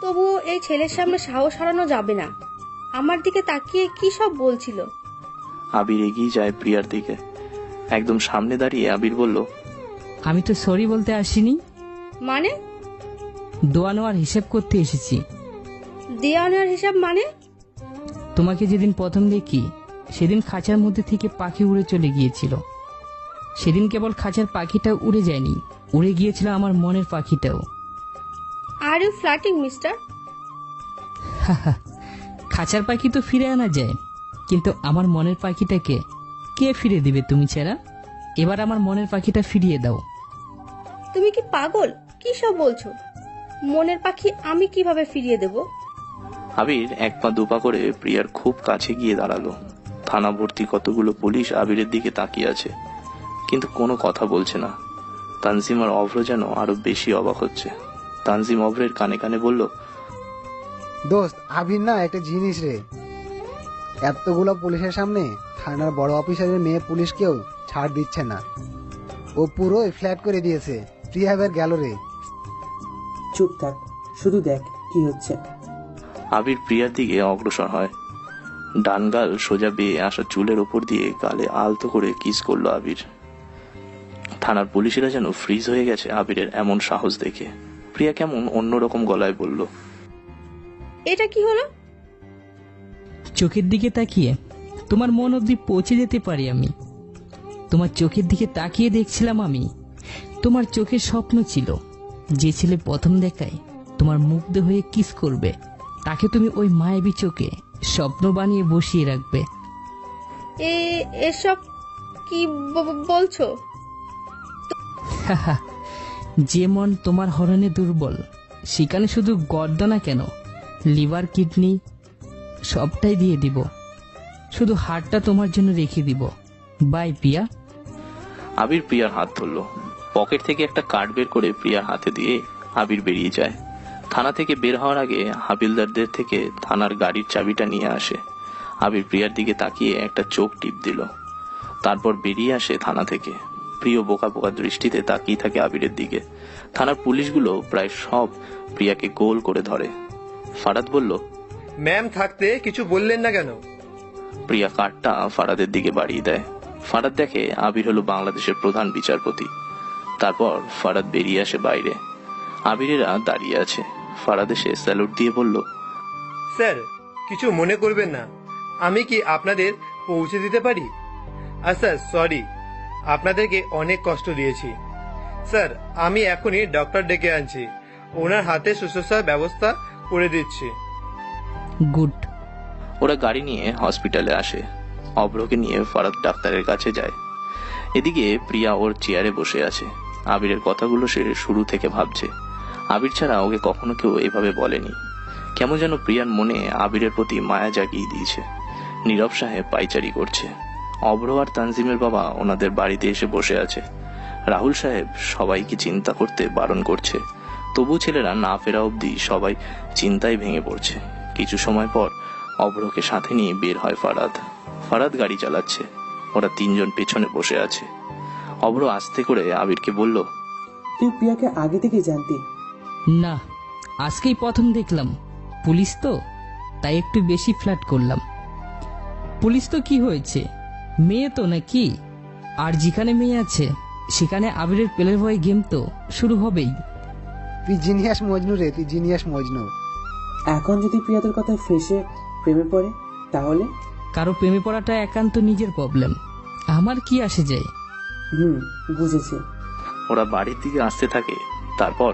তবুও এই ছেলের সামনে সাহস হারানো যাবে না। আমার দিকে তাকিয়ে কি সব বলছিল। আবির এগিয়ে যায় প্রিয়ার দিকে। একদম সামনে দাঁড়িয়ে আবির বলল, আমি তো সরি বলতে আসিনি। মানে? দোয়া নেওয়ার হিসেব করতে এসেছি। দেওয়া নেওয়ার হিসাব মানে? তোমাকে যেদিন প্রথম দেখি সেদিন খাঁচার মধ্যে থেকে পাখি উড়ে চলে গিয়েছিল। সেদিন কেবল খাঁচার পাখিটা উড়ে যায়নি, উড়ে গিয়েছিল আমার মনের পাখিটাও। Are you flirting mister? খাঁচার পাখি তো ফিরে আনা যায়, কিন্তু আমার মনের পাখিটাকে কে ফিরে দিবে তুমি ছাড়া? এবার আমার মনের পাখিটা ফিরিয়ে দাও। তুমি কি পাগল? কি সব বলছো? মনের পাখি আমি কিভাবে ফিরিয়ে দেব? আবির এক পা দুপা করে প্রিয়ার খুব কাছে গিয়ে দাঁড়ালো। থানা ভর্তি কতগুলো পুলিশ আবিরের দিকে তাকিয়ে আছে, কিন্তু কোনো কথা বলছে না। তানজিম আর অভ্র যেন আরো বেশি অবাক হচ্ছে। তানজিম অভ্রের কানে কানে বলল, দোস্ত, আবির না একটা জিনিস রে। এতগুলো পুলিশের সামনে থানার বড় অফিসারের মেয়ে পুলিশকেও ছাড় দিচ্ছে না। ও পুরো ফ্ল্যাট করে দিয়েছে। প্রিয়া এবার গেল রে। চুপ থাক, শুধু দেখ কি হচ্ছে। আবির প্রিয়ার দিকে অগ্রসর হয়। ডান গাল সোজা বেয়ে আসা চুলের ওপর দিয়ে গালে আলতো করে কিস করলো আবির। থানার পুলিশেরা যেন ফ্রিজ হয়ে গেছে আবিরের এমন সাহস দেখে। প্রিয়া কেমন অন্যরকম গলায় বলল, এটা কি হলো? চোখের দিকে তাকিয়ে তোমার মন অবধি পৌঁছে যেতে পারি আমি। তোমার চোখের দিকে তাকিয়ে দেখছিলাম আমি। তোমার চোখের স্বপ্ন ছিল যে ছেলে প্রথম দেখায় তোমার মুগ্ধ হয়ে কিস করবে, তাকে তুমি ওই মায়াবী চোখে স্বপ্ন বানিয়ে বসিয়ে রাখবে। এসব কি বলছো? যে মন তোমার হরণে দুর্বল, সেখানে শুধু গর্দনা কেন, লিভার, কিডনি সবটাই দিয়ে দিব। শুধু হাড়টা তোমার জন্য রেখে দিব। বাই প্রিয়া। আবির প্রিয়ার হাত ধরল। পকেট থেকে একটা কার্ড বের করে প্রিয়ার হাতে দিয়ে আবির বেরিয়ে যায়। থানা থেকে বের হওয়ার আগে হাবিলদারদের থেকে থানার গাড়ির চাবিটা নিয়ে আসে। আবির প্রিয়ার দিকে তাকিয়ে একটা চোখ টিপ দিল, তারপর বেরিয়ে আসে থানা থেকে। প্রিয় বোকা বোকা দৃষ্টিতে তাকিয়ে থাকে আবিরের দিকে। থানার পুলিশগুলো প্রায় সব প্রিয়াকে গোল করে ধরে। ফারাদ বলল, ম্যাম থাকতে কিছু বললেন না কেন? প্রিয়া কার্ডটা ফারাদের দিকে বাড়িয়ে দেয়। ফারাদ দেখে আবির হলো বাংলাদেশের প্রধান বিচারপতি। তারপর ফারাদ বেরিয়ে আসে বাইরে। আবিরেরা দাঁড়িয়ে আছে। ফারাদ এসে স্যালুট দিয়ে বলল, স্যার কিছু মনে করবেন না, আমি কি আপনাদের পৌঁছে দিতে পারি? আচ্ছা সরি, আপনাদেরকে অনেক কষ্ট দিয়েছি। স্যার, আমি এখনই ডক্টর ডেকে আনছি, ওনার হাতে শুশ্রূষার ব্যবস্থা করে দিচ্ছি। গুড। ওরা গাড়ি নিয়ে হসপিটালে আসে। অভ্রকে নিয়ে ফারাদ ডাক্তারের কাছে যায়। এদিকে প্রিয়া ওর চেয়ারে বসে আছে। আবিরের কথাগুলো সে শুরু থেকে ভাবছে। আবির ছাড়া ওকে কখনো কেউ এভাবে বলেনি। কেমন যেন প্রিয়ার মনে আবিরের প্রতি মায়া জাগিয়ে দিয়েছে। নীরব সাহেব পাইচারি করছে। অভ্র আর তানজিমের বাবা ওনাদের বাড়িতে এসে বসে আছে। রাহুল সাহেব সবাইকে চিন্তা করতে বারণ করছে। তবু ছেলেরা না ফেরা অবধি সবাই চিন্তায় ভেঙে পড়ছে। কিছু সময় পর অভ্রকে সাথে নিয়ে বের হয় ফারাদ। ফারাদ গাড়ি চালাচ্ছে, ওরা তিনজন পেছনে বসে আছে। অভ্র আস্তে করে আবিরকে বলল, তুই প্রিয়াকে আগে থেকে জানতি? না, আজকেই প্রথম দেখলাম। পুলিশ তো, তাই একটু বেশি ফ্ল্যাট করলাম। পুলিশ তো কি হয়েছে, মেয়ে তো নাকি? আর যেখানে মেয়ে আছে সেখানে আবিরের প্লে বয় গেম তো শুরু হবেই। তুই জিনিয়াস মজনু রে, তুই জিনিয়াস মজনু। এখন যদি প্রিয়া তোর কথায় ফেসে প্রেমে পড়ে তাহলে? কারো প্রেমে পড়াটা একান্ত নিজের প্রবলেম, আমার কি আসে যায়। বুঝেছি। ওরা বাড়ির দিকে আসতে থাকে। তারপর